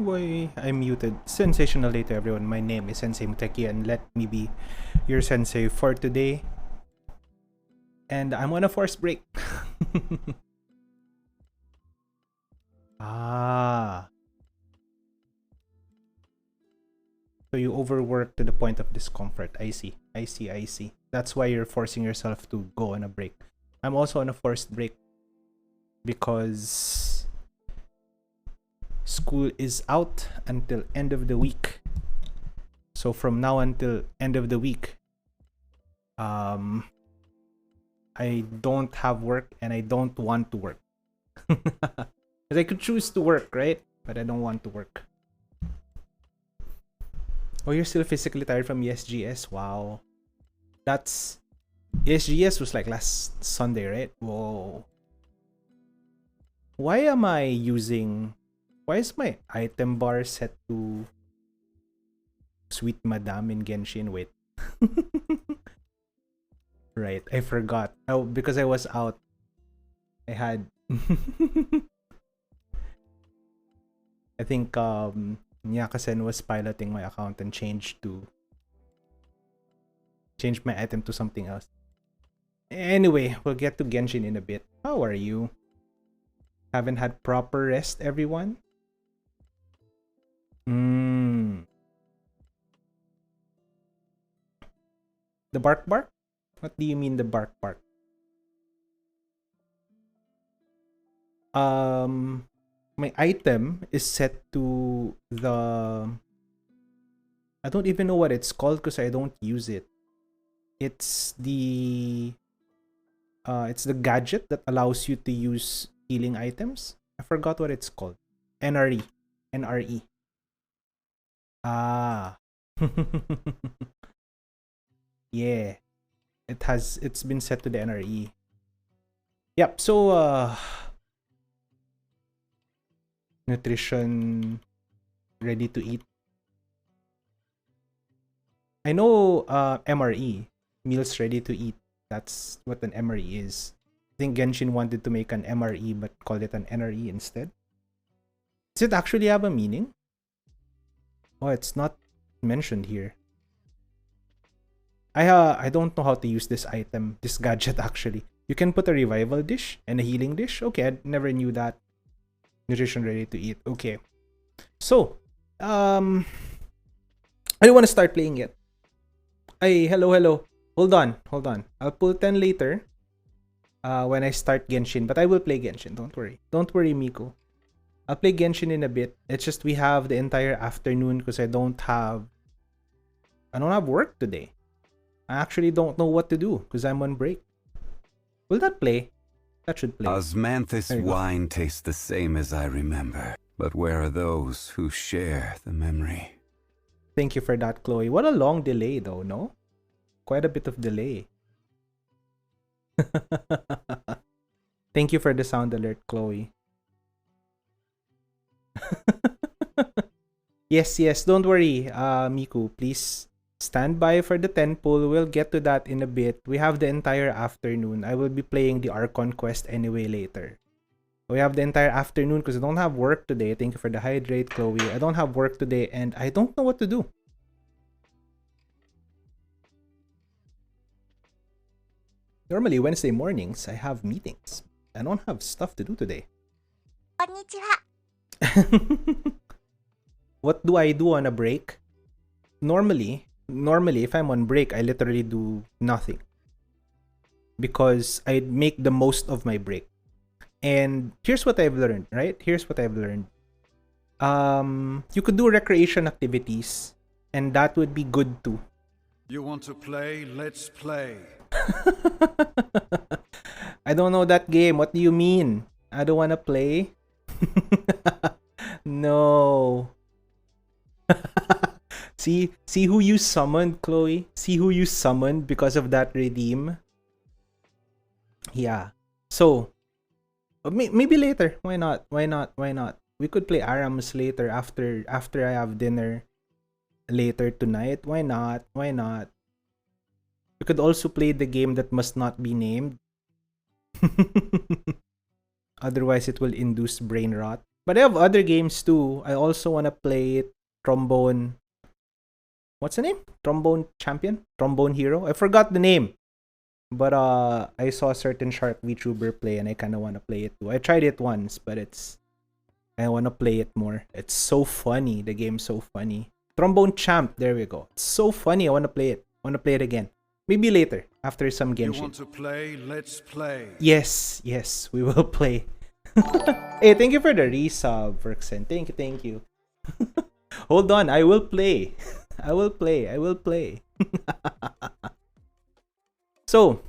Boy, I'm muted. Sensational day to everyone. My name is Sensei Muteki and let me be your sensei for today. And I'm on a force break. Ah. So you overwork to the point of discomfort. I see. I see. I see. That's why you're forcing yourself to go on a break. I'm also on a forced break because school is out until end of the week. So from now until end of the week, I don't have work and I don't want to work. Because I could choose to work, right? But I don't want to work. Oh, you're still physically tired from ESGS? Wow. That's... ESGS was like last Sunday, right? Whoa. Why am I using... Why is my item bar set to... Sweet Madame in Genshin? Wait. Right, I forgot. Oh, because I was out. I had... I think Nyakasen was piloting my account and changed my item to something else. Anyway, we'll get to Genshin in a bit. How are you? Haven't had proper rest, everyone? The bark bark? What do you mean the bark bark? My item is set to the... I don't even know what it's called because I don't use it. It's the gadget that allows you to use healing items. I forgot what it's called. NRE. NRE. Ah. Yeah. It's been set to the NRE. Yep, so nutrition ready to eat. I know MRE, meals ready to eat. That's what an MRE is. I think Genshin wanted to make an MRE but called it an NRE instead. Does it actually have a meaning? Oh, it's not mentioned here. I don't know how to use this item, this gadget actually. You can put a revival dish and a healing dish. Okay, I never knew that. Nutrition ready to eat. Okay. So, I don't want to start playing yet. Hey, hello. Hold on. I'll pull 10 later. When I start Genshin, but I will play Genshin. Don't worry, Miku. I'll play Genshin in a bit. It's just we have the entire afternoon because I don't have work today. I actually don't know what to do because I'm on break. Will that play? That should play. Osmanthus wine tastes the same as I remember, but where are those who share the memory? Thank you for that, Chloe. What a long delay though, no? Quite a bit of delay. Thank you for the sound alert, Chloe. Yes, don't worry, Miku. Please stand by for the 10 pull. We'll get to that in a bit. We have the entire afternoon. I will be playing the Archon Quest anyway later. We have the entire afternoon because I don't have work today. Thank you for the hydrate, Chloe. I don't have work today and I don't know what to do. Normally, Wednesday mornings, I have meetings. I don't have stuff to do today. Konnichiwa. What do I do on a break? Normally, if I'm on break, I literally do nothing. Because I make the most of my break. And here's what I've learned, right? You could do recreation activities, and that would be good too. You want to play? Let's play. I don't know that game. What do you mean? I don't want to play? No. See who you summoned, Chloe? See who you summoned because of that redeem? Yeah. So, maybe later. Why not? We could play Arams later after I have dinner later tonight. Why not? We could also play the game that must not be named. Otherwise, it will induce brain rot. But I have other games too. I also want to play Trombone. What's the name? Trombone Champion? Trombone Hero? I forgot the name. But I saw a certain sharp VTuber play and I kind of want to play it too. I tried it once, but it's I want to play it more. It's so funny. The game's so funny. Trombone Champ. There we go. It's so funny. I want to play it. I want to play it again. Maybe later, after some You Genshin. want to play? Let's play. Yes, we will play. Hey, thank you for the resub, Verksen. Thank you. Hold on, I will play. I will play. So,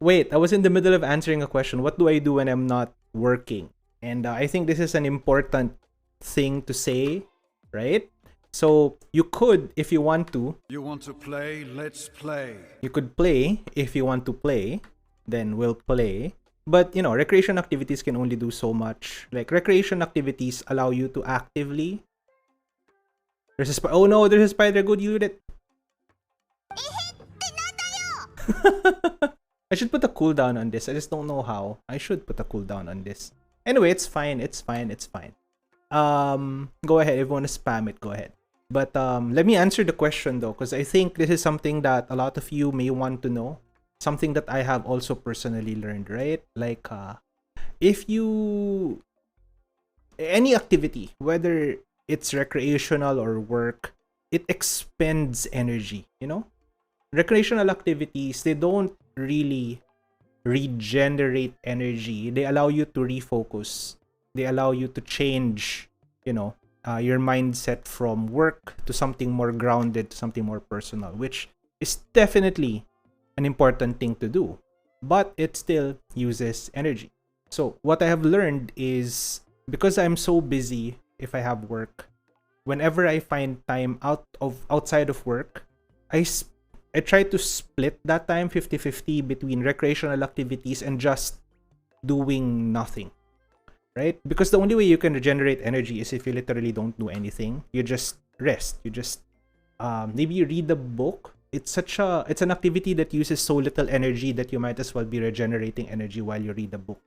wait, I was in the middle of answering a question. What do I do when I'm not working? And I think this is an important thing to say, right? So, you could, if you want to. You want to play? Let's play. You could play if you want to play. Then we'll play. But, recreation activities can only do so much. Like, recreation activities allow you to actively... Oh no, there's a spider. Go deal with it. I should put a cooldown on this. I just don't know how. I should put a cooldown on this. Anyway, it's fine. Go ahead. If you want to spam it, go ahead. But let me answer the question though, because I think this is something that a lot of you may want to know. Something that I have also personally learned, right? Like, if you... Any activity, whether it's recreational or work, it expends energy, Recreational activities, they don't really regenerate energy. They allow you to refocus. They allow you to change, your mindset from work to something more grounded, to something more personal, which is definitely an important thing to do, but it still uses energy. So what I have learned is, because I'm so busy if I have work, whenever I find time outside of work, I try to split that time 50-50 between recreational activities and just doing nothing, right? Because the only way you can regenerate energy is if you literally don't do anything. You just rest. You just maybe you read a book. It's an activity that uses so little energy that you might as well be regenerating energy while you read the book.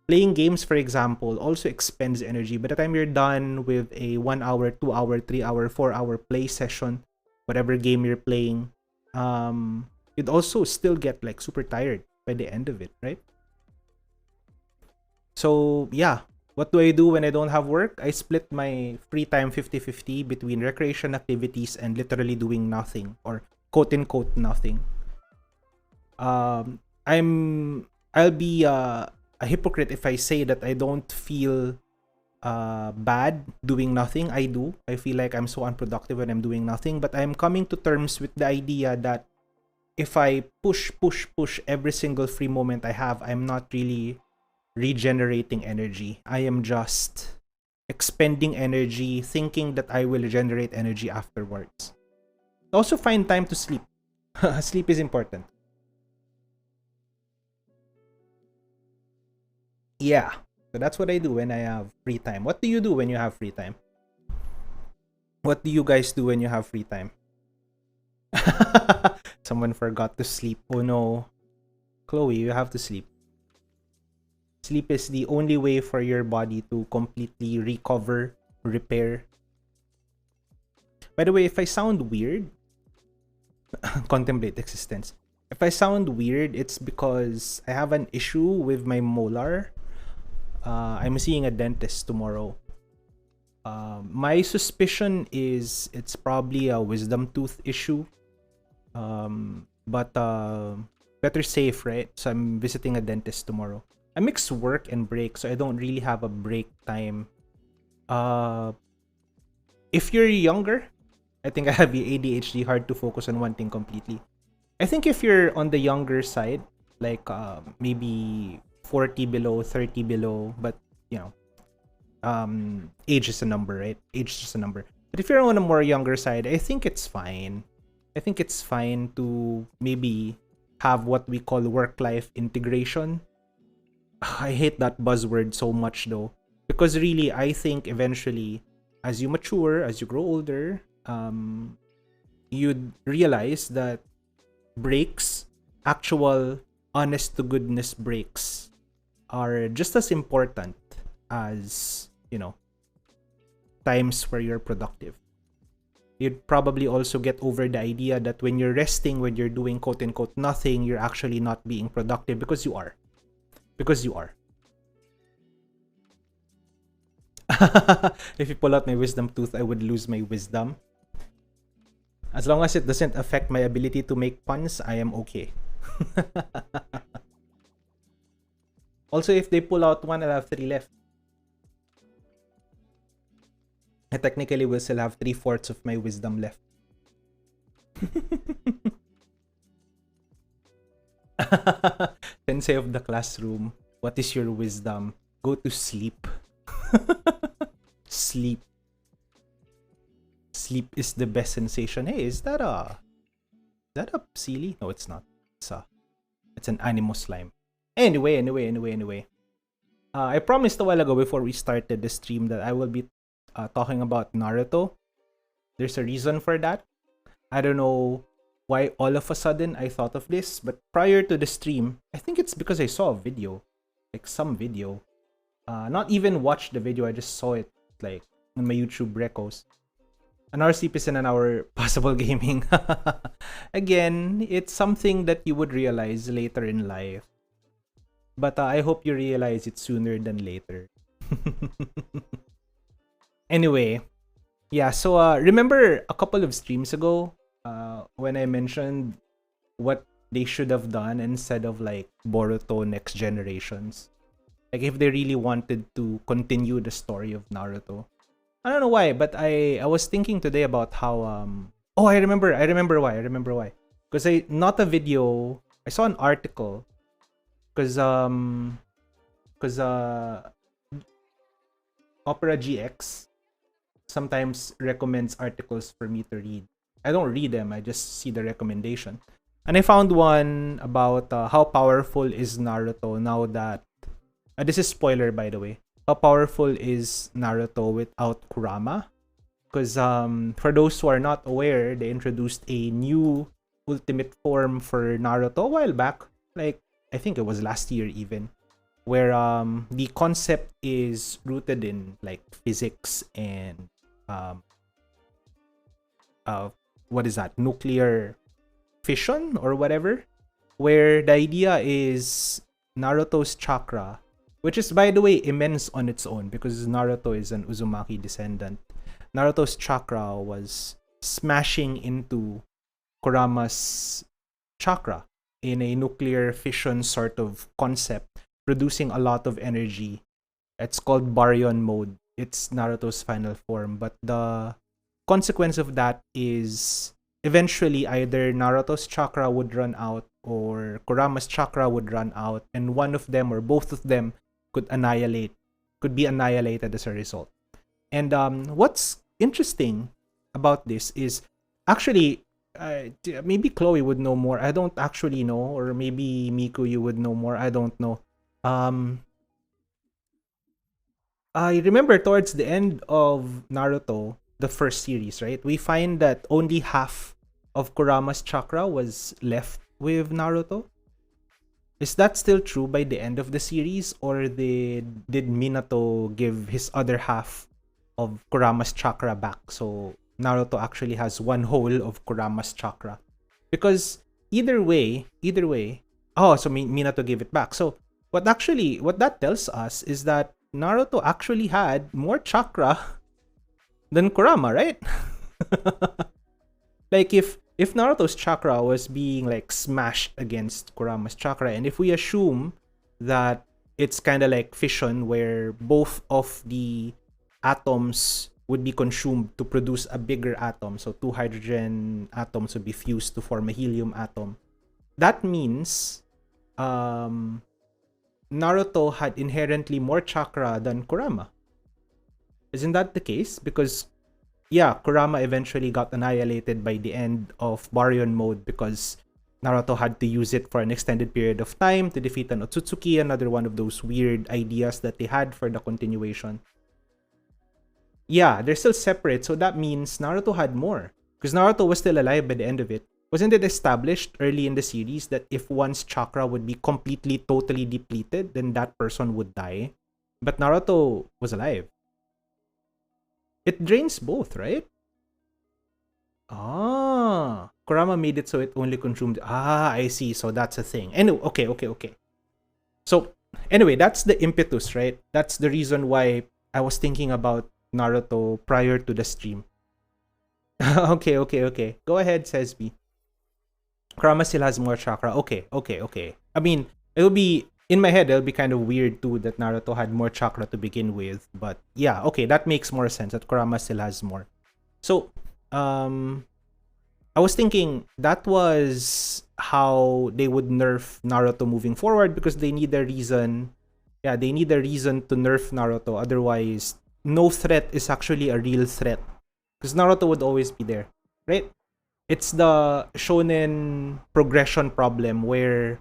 Playing games, for example, also expends energy. By the time you're done with a 1 hour, 2 hour, 3 hour, 4 hour play session, whatever game you're playing, you'd also still get like super tired by the end of it, right? So yeah, what do I do when I don't have work? I split my free time 50-50 between recreation activities and literally doing nothing, or quote-unquote nothing. I'll be a hypocrite if I say that I don't feel bad doing nothing. I do. I feel like I'm so unproductive when I'm doing nothing, but I'm coming to terms with the idea that if I push every single free moment I have, I'm not really regenerating energy. I am just expending energy, thinking that I will regenerate energy afterwards. Also find time to sleep. Sleep is important. Yeah. So that's what I do when I have free time. What do you do when you have free time? What do you guys do when you have free time? Someone forgot to sleep. Oh no. Chloe, you have to sleep. Sleep is the only way for your body to completely recover, repair. By the way, if I sound weird, contemplate existence. If I sound weird, it's because I have an issue with my molar. I'm seeing a dentist tomorrow. My suspicion is it's probably a wisdom tooth issue. But better safe, right? So I'm visiting a dentist tomorrow. I mix work and break, so I don't really have a break time. If you're younger, I think I have ADHD, hard to focus on one thing completely. I think if you're on the younger side, like maybe 40 below, 30 below, but age is a number, right? Age is just a number. But if you're on a more younger side, I think it's fine. I think it's fine to maybe have what we call work-life integration. I hate that buzzword so much though, because really I think eventually as you mature, as you grow older, you'd realize that breaks, actual honest to goodness breaks, are just as important as, times where you're productive. You'd probably also get over the idea that when you're resting, when you're doing quote unquote nothing, you're actually not being productive, because you are. If you pull out my wisdom tooth, I would lose my wisdom. As long as it doesn't affect my ability to make puns, I am okay. Also, if they pull out one, I'll have 3 left. I technically will still have 3/4 of my wisdom left. Sensei of the classroom, what is your wisdom? Go to sleep. Sleep. Sleep is the best sensation. Hey, is that a Sealy? No, it's not. It's an Animo slime. Anyway. I promised a while ago before we started the stream that I will be talking about Naruto. There's a reason for that. I don't know why all of a sudden I thought of this, but prior to the stream, I think it's because I saw a video, like some video. Not even watched the video, I just saw it like on my YouTube recos. An hour sleep is in an hour possible gaming. Again, it's something that you would realize later in life. But I hope you realize it sooner than later. Anyway, yeah, so remember a couple of streams ago when I mentioned what they should have done instead of like Boruto Next Generations? Like if they really wanted to continue the story of Naruto. I don't know why, but I was thinking today about how oh, I remember why. Because I saw an article because Opera GX sometimes recommends articles for me to read. I don't read them, I just see the recommendation. And I found one about how powerful is Naruto now that this is spoiler, by the way. How powerful is Naruto without Kurama? Because for those who are not aware, they introduced a new ultimate form for Naruto a while back. Like, I think it was last year even. Where the concept is rooted in like physics and what is that? Nuclear fission or whatever. Where the idea is Naruto's chakra, which is, by the way, immense on its own because Naruto is an Uzumaki descendant. Naruto's chakra was smashing into Kurama's chakra in a nuclear fission sort of concept, producing a lot of energy. It's called Baryon mode. It's Naruto's final form. But the consequence of that is eventually either Naruto's chakra would run out or Kurama's chakra would run out, and one of them or both of them could be annihilated as a result. And what's interesting about this is actually maybe Chloe would know more. I don't actually know, or maybe Miku, you would know more. I don't know. I remember towards the end of Naruto, the first series, right? We find that only half of Kurama's chakra was left with Naruto. Is that still true by the end of the series, or did Minato give his other half of Kurama's chakra back? So Naruto actually has one whole of Kurama's chakra. Because either way, oh, so Minato gave it back. So what that tells us is that Naruto actually had more chakra than Kurama, right? Like if Naruto's chakra was being like smashed against Kurama's chakra, and if we assume that it's kind of like fission where both of the atoms would be consumed to produce a bigger atom, so 2 hydrogen atoms would be fused to form a helium atom, that means Naruto had inherently more chakra than Kurama. Isn't that the case? Because yeah, Kurama eventually got annihilated by the end of Baryon mode because Naruto had to use it for an extended period of time to defeat an Otsutsuki, another one of those weird ideas that they had for the continuation. Yeah, they're still separate, so that means Naruto had more. Because Naruto was still alive by the end of it. Wasn't it established early in the series that if one's chakra would be completely, totally depleted, then that person would die? But Naruto was alive. It drains both, right? Ah, Kurama made it so it only consumed. Ah, I see. So that's a thing. Anyway, okay. So anyway, that's the impetus, right? That's the reason why I was thinking about Naruto prior to the stream. Okay. Go ahead, says B. Kurama still has more chakra. Okay. I mean, it'll be in my head. It'll be kind of weird too that Naruto had more chakra to begin with. But yeah, okay, that makes more sense. That Kurama still has more. So, I was thinking that was how they would nerf Naruto moving forward because they need a reason. Yeah, they need a reason to nerf Naruto. Otherwise, no threat is actually a real threat because Naruto would always be there, right? It's the shonen progression problem where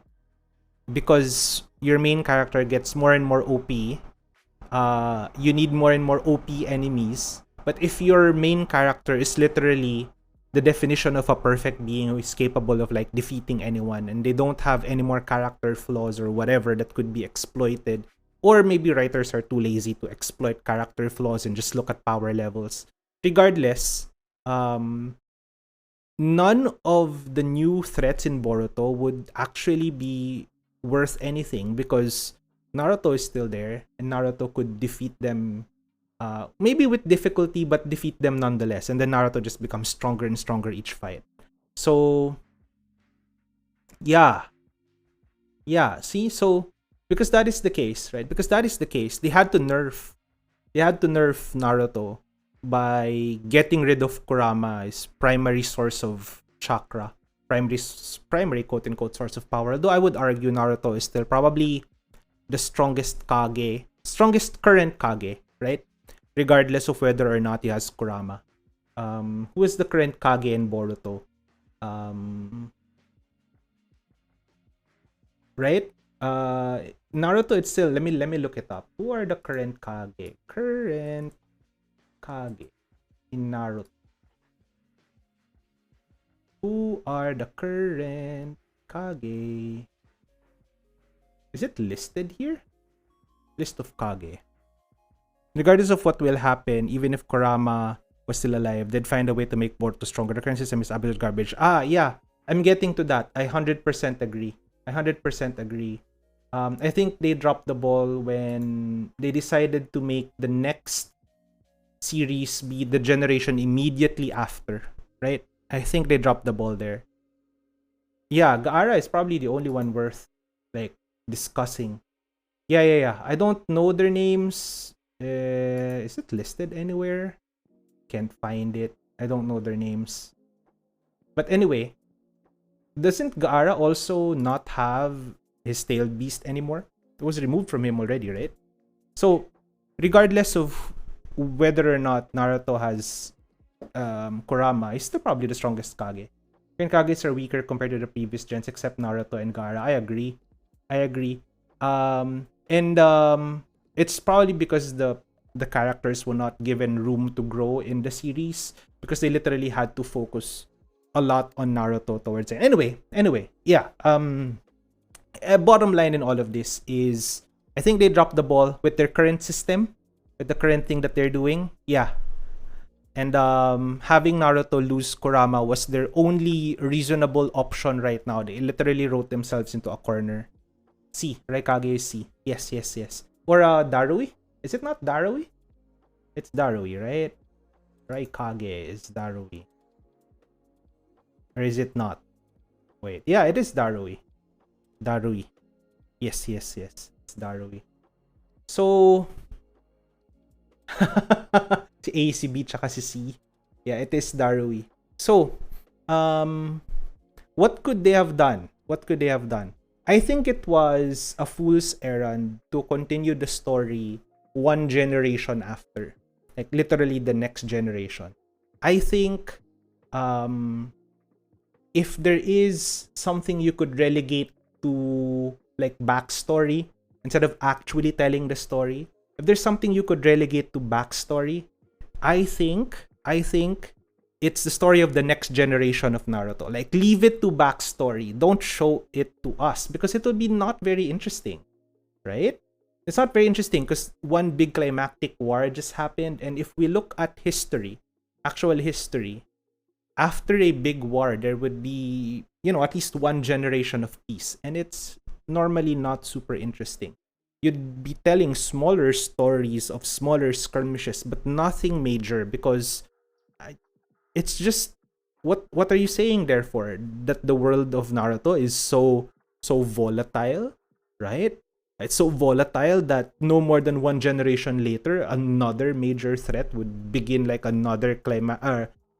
because your main character gets more and more OP, you need more and more OP enemies. But if your main character is literally the definition of a perfect being who is capable of like defeating anyone and they don't have any more character flaws or whatever that could be exploited, or maybe writers are too lazy to exploit character flaws and just look at power levels. Regardless, none of the new threats in Boruto would actually be worth anything because Naruto is still there and Naruto could defeat them maybe with difficulty but defeat them nonetheless, and then Naruto just becomes stronger and stronger each fight. So yeah, see, so because that is the case, right? Because that is the case, they had to nerf Naruto by getting rid of Kurama's primary source of chakra, primary quote unquote source of power. Although I would argue Naruto is still probably the strongest current Kage, right? Regardless of whether or not he has Kurama. Who is the current Kage in Boruto? Right? Naruto, it's still, let me look it up. Who are the current Kage? Current Kage in Naruto. Who are the current Kage? Is it listed here? List of Kage. Regardless of what will happen, even if Kurama was still alive, they'd find a way to make Boruto stronger. The current system is absolute garbage. Yeah. I'm getting to that. I 100% agree. I think they dropped the ball when they decided to make the next series be the generation immediately after, right? I think they dropped the ball there. Yeah, Gaara is probably the only one worth like discussing. Yeah. I don't know their names. Is it listed anywhere? Can't find it. I don't know their names. But anyway, doesn't Gaara also not have his tailed beast anymore? It was removed from him already, right? So, regardless of whether or not Naruto has Kurama, he's still probably the strongest Kage. Current Kages are weaker compared to the previous gens except Naruto and Gaara. I agree. It's probably because the characters were not given room to grow in the series because they literally had to focus a lot on Naruto towards it. Anyway, yeah. Bottom line in all of this is I think they dropped the ball with their current system, with the current thing that they're doing. Yeah. And having Naruto lose Kurama was their only reasonable option right now. They literally wrote themselves into a corner. C. Raikage is C. Yes. Or Darui? Is it not Darui? It's Darui, right? Raikage is Darui. Or is it not? Wait. Yeah, it is Darui. Yes. It's Darui. So... si A, si B, tsaka si C. Yeah, it is Darui. So, what could they have done? I think it was a fool's errand to continue the story one generation after. Like, literally the next generation. I think, if there is something you could relegate to, like, backstory, instead of actually telling the story, if there's something you could relegate to backstory, I think it's the story of the next generation of Naruto. Like, leave it to backstory. Don't show it to us because it will be not very interesting, right? It's not very interesting because one big climactic war just happened, and if we look at history, actual history, after a big war, there would be, at least one generation of peace, and it's normally not super interesting. you'd be telling smaller stories of smaller skirmishes, but nothing major, because it's just, what are you saying therefore? That the world of Naruto is so volatile, right? It's so volatile that no more than one generation later, another major threat would begin, like another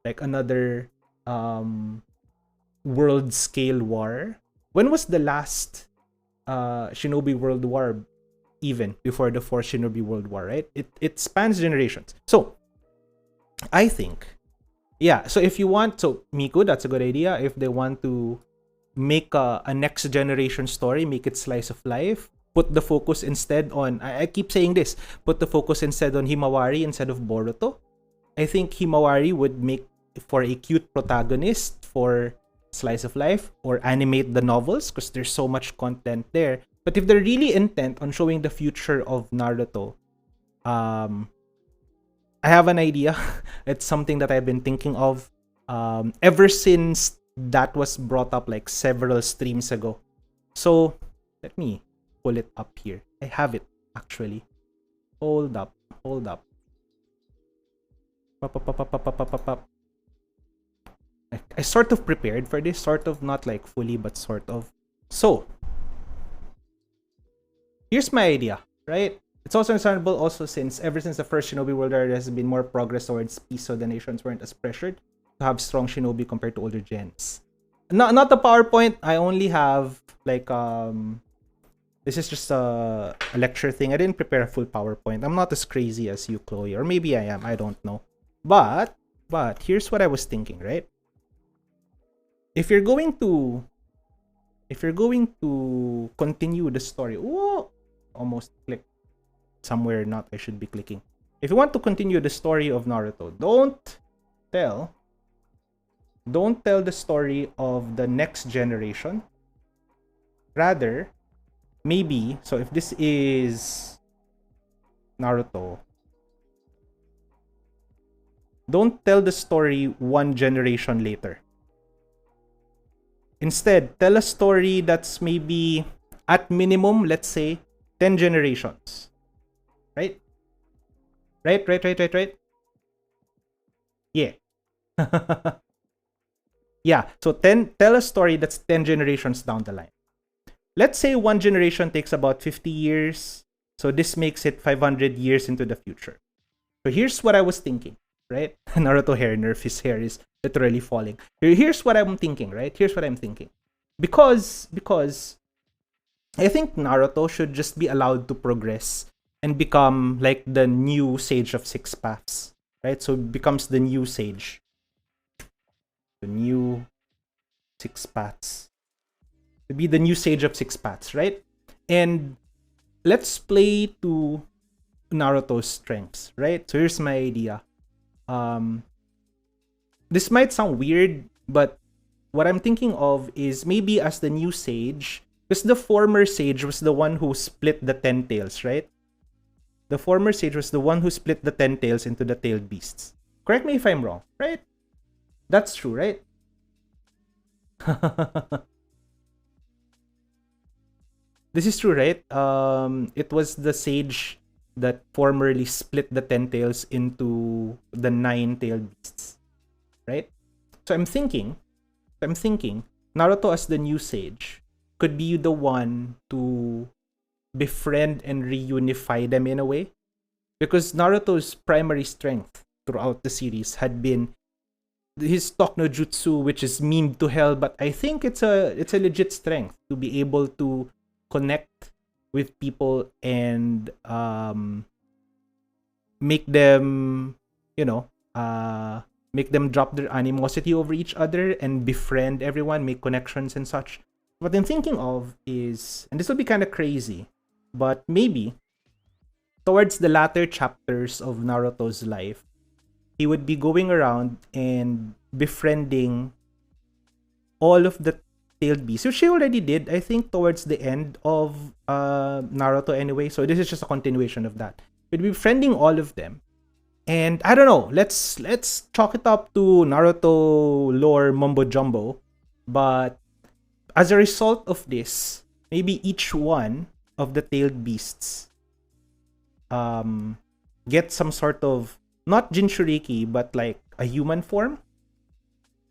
like another world scale war. When was the last Shinobi World War, even before the fourth Shinobi World War, right? It spans generations. So I think, yeah, so if you want, so Miku, that's a good idea. If they want to make a next generation story, make it slice of life, put the focus instead on, I keep saying this, put the focus instead on Himawari instead of Boruto. I think Himawari would make for a cute protagonist for slice of life, or animate the novels, because there's so much content there. But if they're really intent on showing the future of Naruto, I have an idea. It's something that I've been thinking of ever since that was brought up like several streams ago. So let me pull it up here. I have it actually. Hold up. I sort of prepared for this, sort of, not like fully, but sort of. So here's my idea, right? It's also understandable also since ever since the first Shinobi World War, there has been more progress towards peace, so the nations weren't as pressured to have strong shinobi compared to older gens. Not the PowerPoint. I only have like this is just a lecture thing. I didn't prepare a full PowerPoint. I'm not as crazy as you, Chloe, or maybe I am. I don't know. But here's what I was thinking, right? If you're going to continue the story, whoa, almost clicked somewhere not I should be clicking. If you want to continue the story of Naruto, don't tell the story of the next generation. Rather, maybe, so if this is Naruto, don't tell the story one generation later. Instead, tell a story that's maybe at minimum, let's say, 10 generations. Right? Right? Yeah. Yeah, so tell a story that's 10 generations down the line. Let's say one generation takes about 50 years. So this makes it 500 years into the future. So here's what I was thinking, right? Naruto hair nerf, his hair is literally falling. Here's what I'm thinking, right? Here's what I'm thinking. Because I think Naruto should just be allowed to progress and become like the new Sage of Six Paths, right? So it becomes the new Sage. The new Six Paths. To be the new Sage of Six Paths, right? And let's play to Naruto's strengths, right? So here's my idea. This might sound weird, but what I'm thinking of is maybe as the new Sage, because the former Sage was the one who split the 10 tails, right? The former Sage was the one who split the 10 tails into the tailed beasts. Correct me if I'm wrong, right? That's true, right? This is true, right? It was the Sage that formerly split the 10 tails into the 9 tailed beasts, right? So I'm thinking Naruto as the new Sage could be the one to befriend and reunify them in a way, because Naruto's primary strength throughout the series had been his Talk no Jutsu, which is memed to hell, but I think it's a legit strength to be able to connect with people and make them, make them drop their animosity over each other and befriend everyone, make connections and such. What I'm thinking of is, and this will be kind of crazy, but maybe towards the latter chapters of Naruto's life, he would be going around and befriending all of the tailed beasts, which he already did, I think, towards the end of Naruto anyway. So this is just a continuation of that. He'd be befriending all of them. And I don't know, let's chalk it up to Naruto lore mumbo jumbo. But as a result of this, maybe each one of the tailed beasts get some sort of, not Jinchuriki, but like a human form,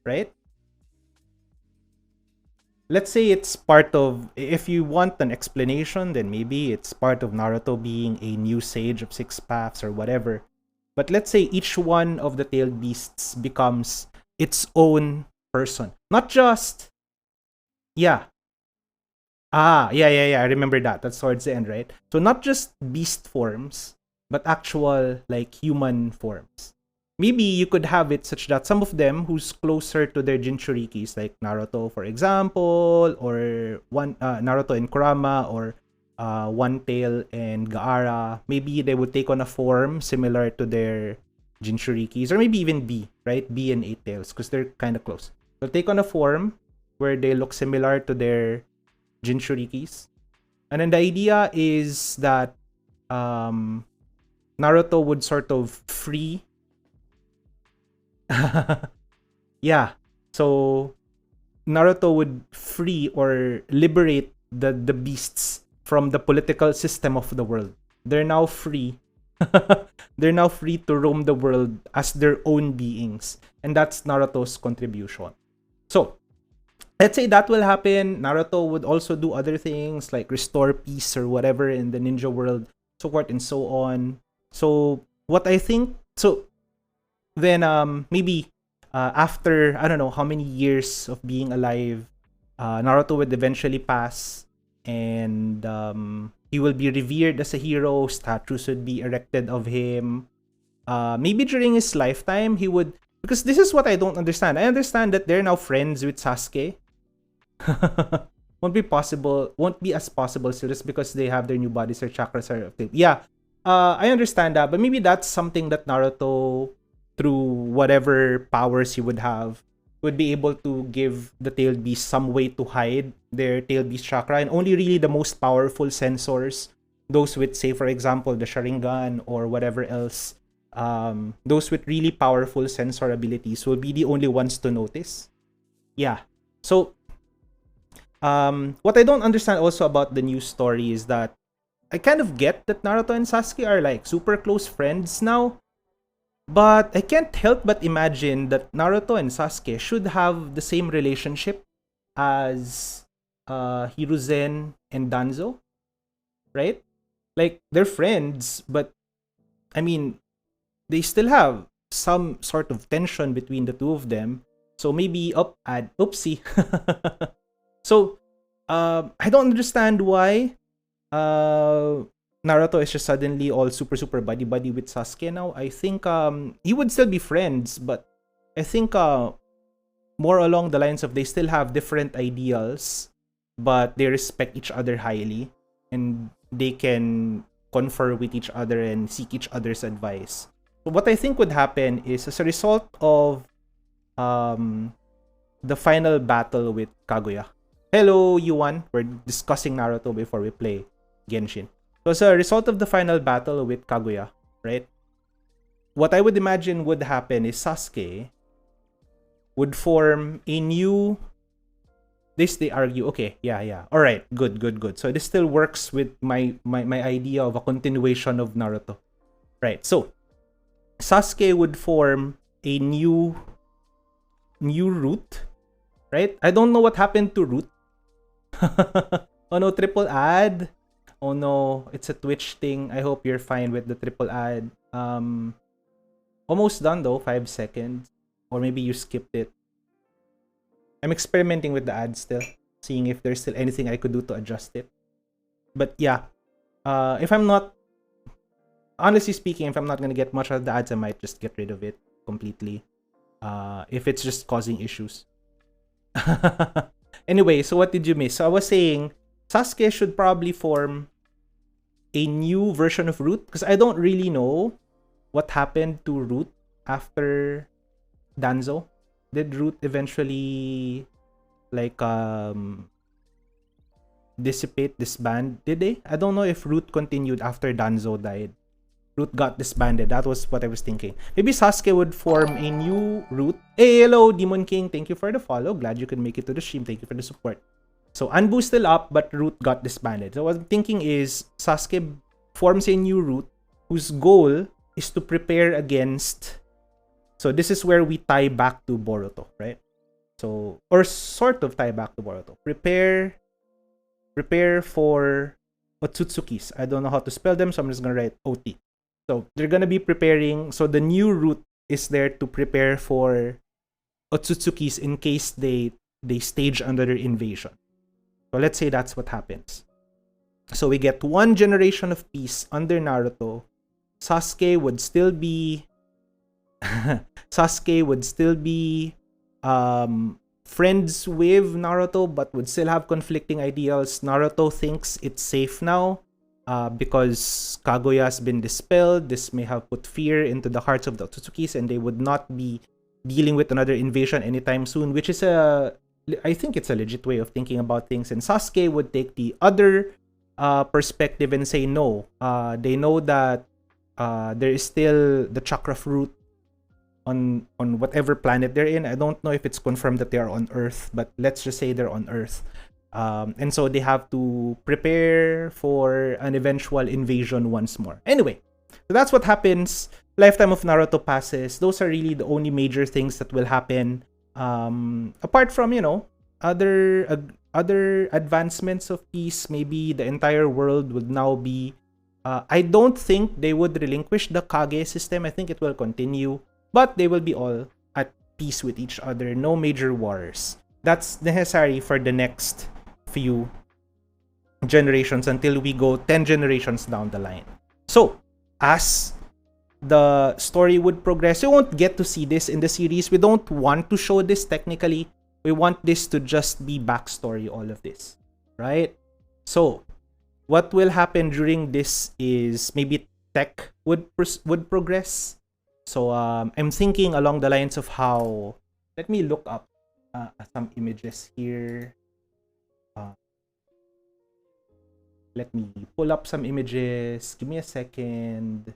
right? Let's say it's part of, if you want an explanation, then maybe it's part of Naruto being a new sage of 6 paths or whatever. But let's say each one of the tailed beasts becomes its own person. Not just, yeah. I remember that. That's towards the end, right? So not just beast forms, but actual like human forms. Maybe you could have it such that some of them who's closer to their Jinchurikis, like Naruto, for example, or one Naruto and Kurama, or One Tail and Gaara, maybe they would take on a form similar to their Jinchurikis, or maybe even B, right? B and Eight Tails, because they're kind of close. They'll take on a form where they look similar to their Jinchurikis. And then the idea is that Naruto would sort of free. Yeah. So Naruto would free or liberate the beasts from the political system of the world. They're now free. They're now free to roam the world as their own beings. And that's Naruto's contribution. So, let's say that will happen. Naruto would also do other things like restore peace or whatever in the ninja world, so forth and so on. So, what I think, so then maybe after, I don't know how many years of being alive, Naruto would eventually pass, and he will be revered as a hero. Statues would be erected of him. Maybe during his lifetime, he would, because this is what I don't understand. I understand that they're now friends with Sasuke. Won't be as possible still just because they have their new bodies or chakras are active. Yeah, I understand that, but maybe that's something that Naruto, through whatever powers he would have, would be able to give the tailed beast some way to hide their tailed beast chakra, and only really the most powerful sensors, those with, say for example, the Sharingan or whatever else, those with really powerful sensor abilities will be the only ones to notice. Yeah. So what I don't understand also about the new story is that I kind of get that Naruto and Sasuke are like super close friends now, but I can't help but imagine that Naruto and Sasuke should have the same relationship as Hiruzen and Danzo, right? Like, they're friends, but I mean, they still have some sort of tension between the two of them. So maybe oopsie. So I don't understand why Naruto is just suddenly all super buddy with Sasuke now. I think he would still be friends, but I think more along the lines of they still have different ideals, but they respect each other highly, and they can confer with each other and seek each other's advice. So what I think would happen is, as a result of the final battle with Kaguya. Hello, Yuan. We're discussing Naruto before we play Genshin. So as a result of the final battle with Kaguya, right? What I would imagine would happen is Sasuke would form a new... This they argue, okay, yeah. Alright, good. So this still works with my idea of a continuation of Naruto. Right, so Sasuke would form a new root, right? I don't know what happened to root. Oh no, triple ad. Oh no, it's a Twitch thing. I hope you're fine with the triple ad. Almost done though, 5 seconds. Or maybe you skipped it. I'm experimenting with the ad still, seeing if there's still anything I could do to adjust it. But yeah, if I'm not, honestly speaking, if I'm not gonna get much out of the ads, I might just get rid of it completely. If it's just causing issues. Anyway, so what did you miss? So I was saying, Sasuke should probably form a new version of Root, because I don't really know what happened to Root after Danzo. Did Root eventually like disband? Did they? I don't know if Root continued after Danzo died. Root got disbanded. That was what I was thinking. Maybe Sasuke would form a new Root. Hey, hello, Demon King. Thank you for the follow. Glad you could make it to the stream. Thank you for the support. So Anbu's still up, but Root got disbanded. So what I'm thinking is Sasuke forms a new Root whose goal is to prepare against. So this is where we tie back to Boruto, right? So, or sort of tie back to Boruto. Prepare for Otsutsukis. I don't know how to spell them, so I'm just gonna write OT. So they're gonna be preparing. So the new Root is there to prepare for Otsutsukis in case they stage another invasion. So let's say that's what happens. So we get one generation of peace under Naruto. Sasuke would still be friends with Naruto, but would still have conflicting ideals. Naruto thinks it's safe now because Kaguya has been dispelled. This may have put fear into the hearts of the Otsutsuki's, and they would not be dealing with another invasion anytime soon, which is I think it's a legit way of thinking about things. And Sasuke would take the other perspective and say no. They know that there is still the chakra fruit on whatever planet they're in. I don't know if it's confirmed that they are on Earth, but let's just say they're on Earth. And so they have to prepare for an eventual invasion once more. Anyway, so that's what happens. Lifetime of Naruto passes. Those are really the only major things that will happen. Apart from, other advancements of peace, maybe the entire world would now be... I don't think they would relinquish the Kage system. I think it will continue. But they will be all at peace with each other. No major wars. That's necessary for the next few generations until we go 10 generations down the line. So, as the story would progress, you won't get to see this in the series. We don't want to show this technically. We want this to just be backstory, all of this. Right? So, what will happen during this is maybe tech would progress. So I'm thinking along the lines of how... Let me look up some images here. Let me pull up some images. Give me a second.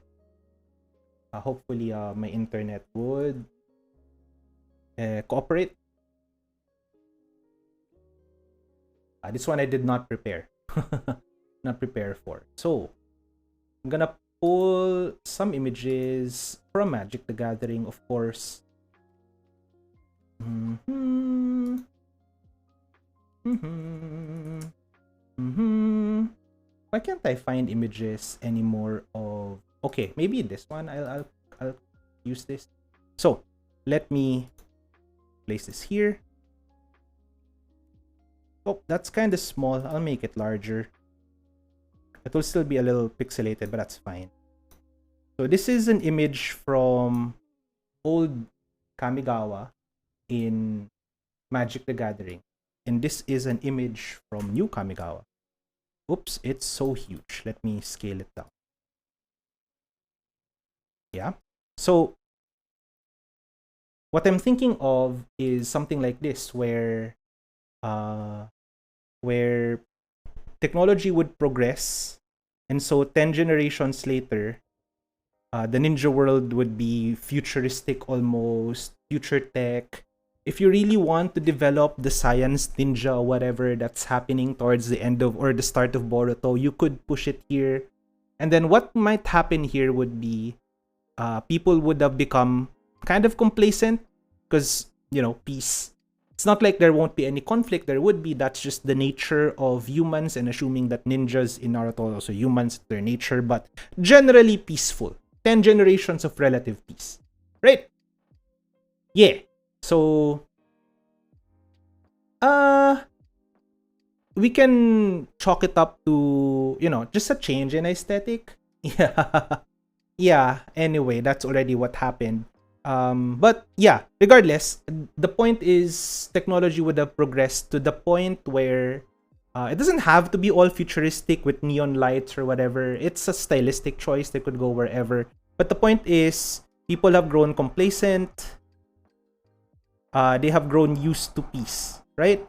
Hopefully my internet would cooperate. This one I did not prepare. Not prepare for. So I'm gonna pull some images from Magic the Gathering, of course. Why can't I find images anymore of... Okay, maybe this one. I'll use this. So let me place this here. Oh, that's kind of small. I'll make it larger. It will still be a little pixelated, but that's fine. So this is an image from old Kamigawa in Magic the Gathering. And this is an image from new Kamigawa. Oops, it's so huge. Let me scale it down. Yeah. So what I'm thinking of is something like this, where technology would progress, and so 10 generations later, the ninja world would be futuristic, almost future tech. If you really want to develop the science ninja, whatever that's happening towards the end of or the start of Boruto, you could push it here. And then what might happen here would be people would have become kind of complacent because, peace. It's not like there won't be any conflict. There would be. That's just the nature of humans, and assuming that ninjas in Naruto are also humans, their nature, but generally peaceful. 10 generations of relative peace. Right? Yeah. So, we can chalk it up to, just a change in aesthetic. Yeah. Yeah. Anyway, that's already what happened. But yeah, regardless, the point is technology would have progressed to the point where it doesn't have to be all futuristic with neon lights or whatever. It's a stylistic choice. They could go wherever. But the point is people have grown complacent. They have grown used to peace, right?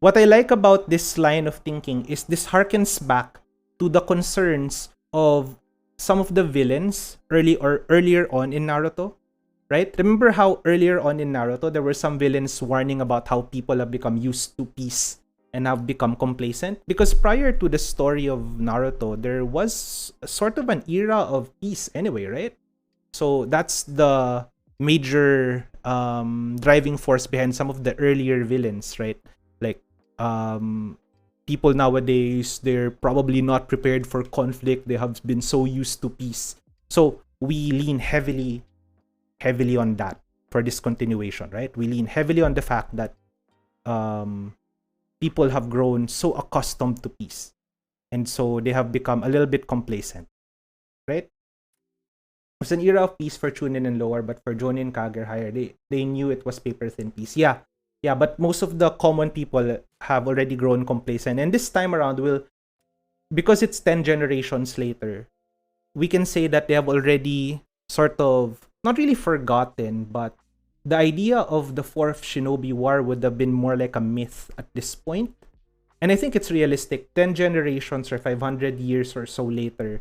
What I like about this line of thinking is this harkens back to the concerns of some of the villains earlier on in Naruto. right? Remember how earlier on in Naruto, there were some villains warning about how people have become used to peace and have become complacent? Because prior to the story of Naruto, there was sort of an era of peace anyway, right? So that's the major driving force behind some of the earlier villains, right? Like people nowadays, they're probably not prepared for conflict. They have been so used to peace. So we lean heavily on that for this continuation, right? We lean heavily on the fact that people have grown so accustomed to peace, and so they have become a little bit complacent, right? It was an era of peace for Chunin and lower, but for Jonin, Kage, higher, they knew it was paper thin peace. Yeah, but most of the common people have already grown complacent, and this time around, because it's 10 generations later, we can say that they have already sort of not really forgotten, but the idea of the fourth Shinobi War would have been more like a myth at this point. And I think it's realistic. 10 generations or 500 years or so later,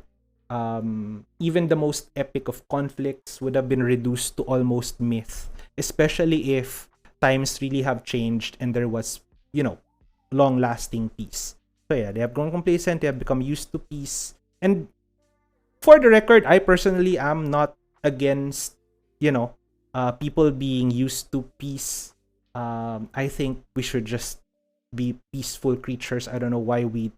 even the most epic of conflicts would have been reduced to almost myth, especially if times really have changed and there was, long-lasting peace. So yeah, they have grown complacent, they have become used to peace. And for the record, I personally am not against, people being used to peace. I think we should just be peaceful creatures. I don't know why we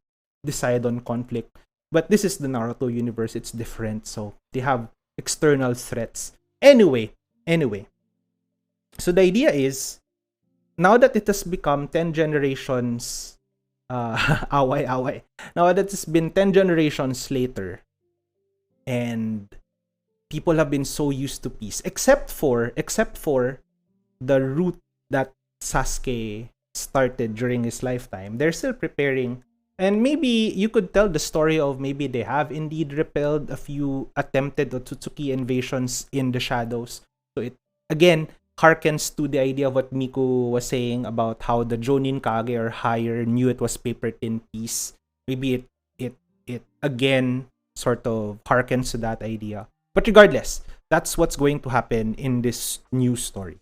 decide on conflict. But this is the Naruto universe. It's different. So they have external threats. Anyway. So the idea is, now that it has become 10 generations, away. Now that it's been 10 generations later, and people have been so used to peace, except for the route that Sasuke started during his lifetime. They're still preparing, and maybe you could tell the story of maybe they have indeed repelled a few attempted Otsutsuki invasions in the shadows. So it again harkens to the idea of what Miku was saying about how the Jonin Kage or higher knew it was paper thin peace. Maybe it again sort of harkens to that idea. But regardless, that's what's going to happen in this new story.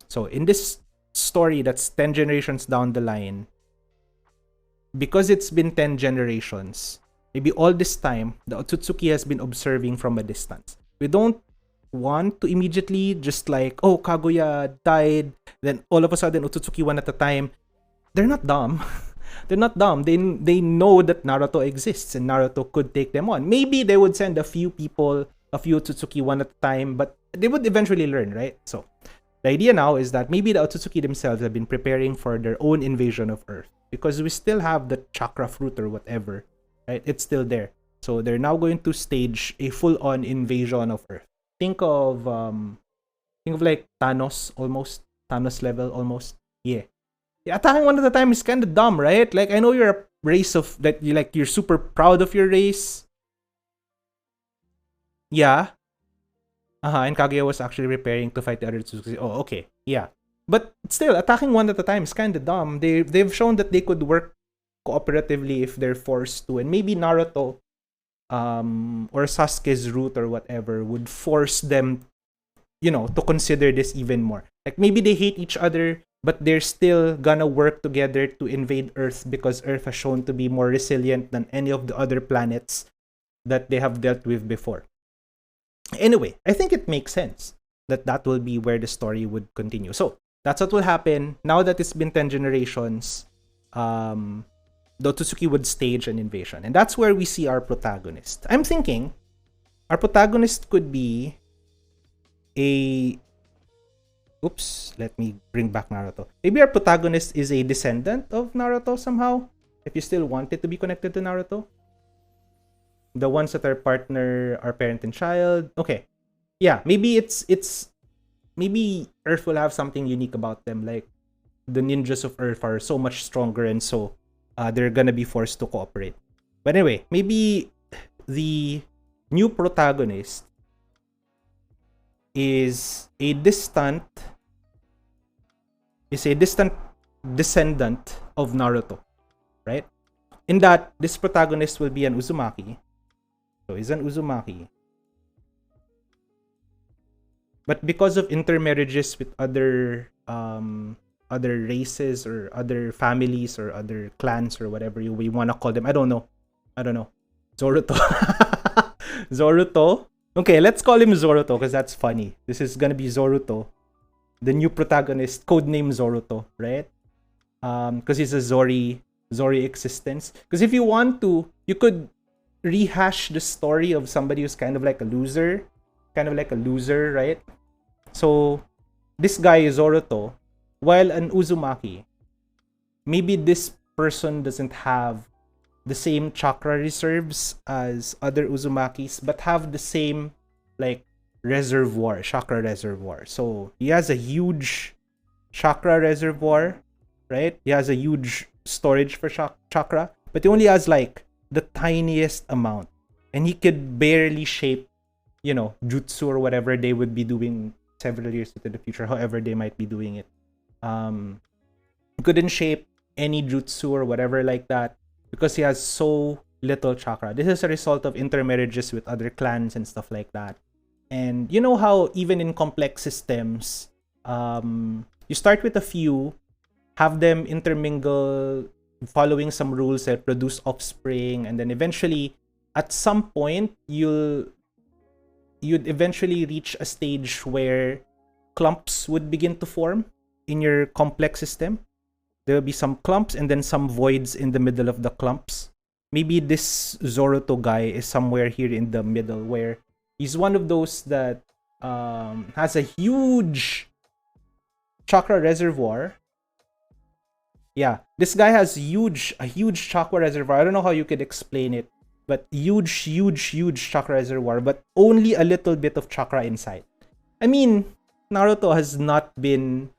So in this story that's 10 generations down the line, because it's been 10 generations, maybe all this time, the Otsutsuki has been observing from a distance. We don't want to immediately just like, oh, Kaguya died, then all of a sudden Otsutsuki one at a time. They're not dumb. They're not dumb. They know that Naruto exists and Naruto could take them on. Maybe they would send a few people, a few Otsutsuki one at a time, but they would eventually learn, right? So the idea now is that maybe the Otsutsuki themselves have been preparing for their own invasion of Earth, because we still have the chakra fruit or whatever, right? It's still there. So they're now going to stage a full-on invasion of Earth. Think of like Thanos, almost Thanos level, almost. Yeah, attacking one at a time is kind of dumb, right? Like, I know you're a race of that, you're super proud of your race. Yeah. And Kaguya was actually preparing to fight the other Otsutsuki. Oh, okay. Yeah. But still, attacking one at a time is kind of dumb. They've shown that they could work cooperatively if they're forced to. And maybe Naruto or Sasuke's route or whatever would force them, to consider this even more. Like, maybe they hate each other, but they're still gonna work together to invade Earth because Earth has shown to be more resilient than any of the other planets that they have dealt with before. Anyway, I think it makes sense that will be where the story would continue. So that's what will happen. Now that it's been 10 generations, the Otsutsuki would stage an invasion. And that's where we see our protagonist. I'm thinking our protagonist could be let me bring back Naruto. Maybe our protagonist is a descendant of Naruto somehow, if you still want it to be connected to Naruto. The ones that are partner are parent and child. Okay. Yeah, maybe maybe Earth will have something unique about them. Like, the ninjas of Earth are so much stronger, and so they're gonna be forced to cooperate. But anyway, maybe the new protagonist is a distant descendant of Naruto, right? In that, this protagonist will be an Uzumaki. So he's an Uzumaki. But because of intermarriages with other races or other families or other clans or whatever we want to call them, I don't know. Zoruto. Zoruto. Okay, let's call him Zoruto because that's funny. This is gonna be Zoruto, the new protagonist, codename Zoruto, right? Because he's a Zori existence. Because if you want to, you could rehash the story of somebody who's kind of like a loser, right? So this guy is Zoruto, while an Uzumaki, maybe this person doesn't have the same chakra reserves as other Uzumakis, but have the same like chakra reservoir. So he has a huge chakra reservoir, right? He has a huge storage for chakra, but he only has like the tiniest amount, and he could barely shape, jutsu or whatever they would be doing several years into the future, however they might be doing it. He couldn't shape any jutsu or whatever like that because he has so little chakra. This is a result of intermarriages with other clans and stuff like that. And you know how even in complex systems, you start with a few, have them intermingle, following some rules that produce offspring, and then eventually, at some point, you'd eventually reach a stage where clumps would begin to form in your complex system. There will be some clumps and then some voids in the middle of the clumps. Maybe this Zoruto guy is somewhere here in the middle, where he's one of those that has a huge chakra reservoir. Yeah, this guy has a huge chakra reservoir. I don't know how you could explain it, but huge chakra reservoir, but only a little bit of chakra inside. I mean, Naruto has not been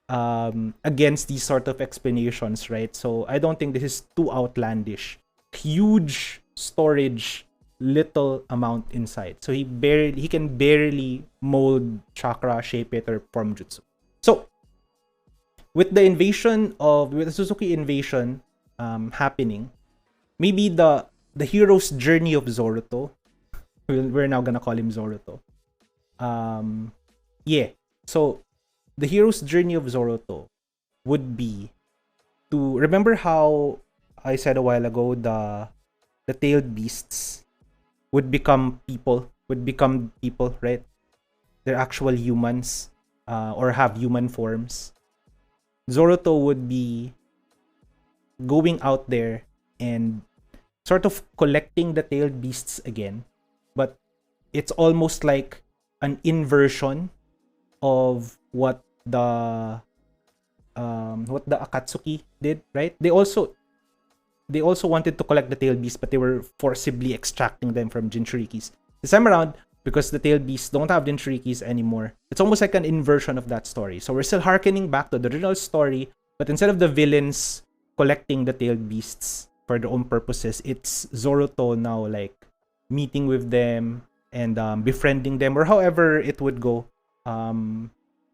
against these sort of explanations, right? So I don't think this is too outlandish. Huge storage, little amount inside. So he can barely mold chakra, shape it, or form jutsu. So with the Suzuki invasion happening, maybe the hero's journey of Zoruto, we're now gonna call him Zoruto. So the hero's journey of Zoruto would be to remember how I said a while ago the tailed beasts would become people, right? They're actual humans or have human forms. Zoruto would be going out there and sort of collecting the tailed beasts again, but it's almost like an inversion of what the Akatsuki did, right? They also wanted to collect the tailed beasts, but they were forcibly extracting them from Jinchurikis. This time around, because the tailed beasts don't have Jinchurikis anymore, it's almost like an inversion of that story. So we're still harkening back to the original story, but instead of the villains collecting the tailed beasts for their own purposes, it's Zoruto now like meeting with them and befriending them, or however it would go.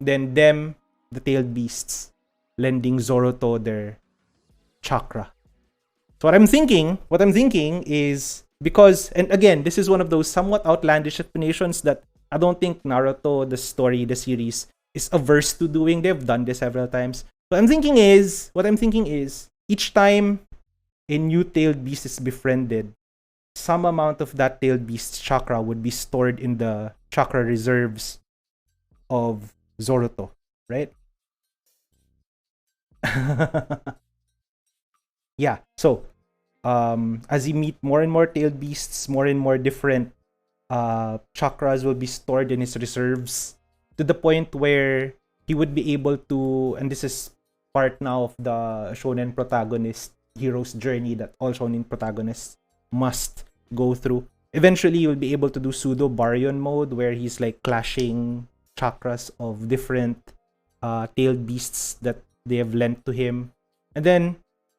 Then them, the tailed beasts, lending Zoruto their chakra. So what I'm thinking is, because, and again, this is one of those somewhat outlandish explanations that I don't think Naruto, the story, the series, is averse to doing. They've done this several times. What I'm thinking is, each time a new tailed beast is befriended, some amount of that tailed beast's chakra would be stored in the chakra reserves of Zoruto, right? Yeah, so as you meet more and more tailed beasts, more and more different chakras will be stored in his reserves, to the point where he would be able to, and this is part now of the shonen protagonist hero's journey that all shonen protagonists must go through. Eventually, you'll be able to do pseudo baryon mode, where he's like clashing chakras of different tailed beasts that they have lent to him. And then,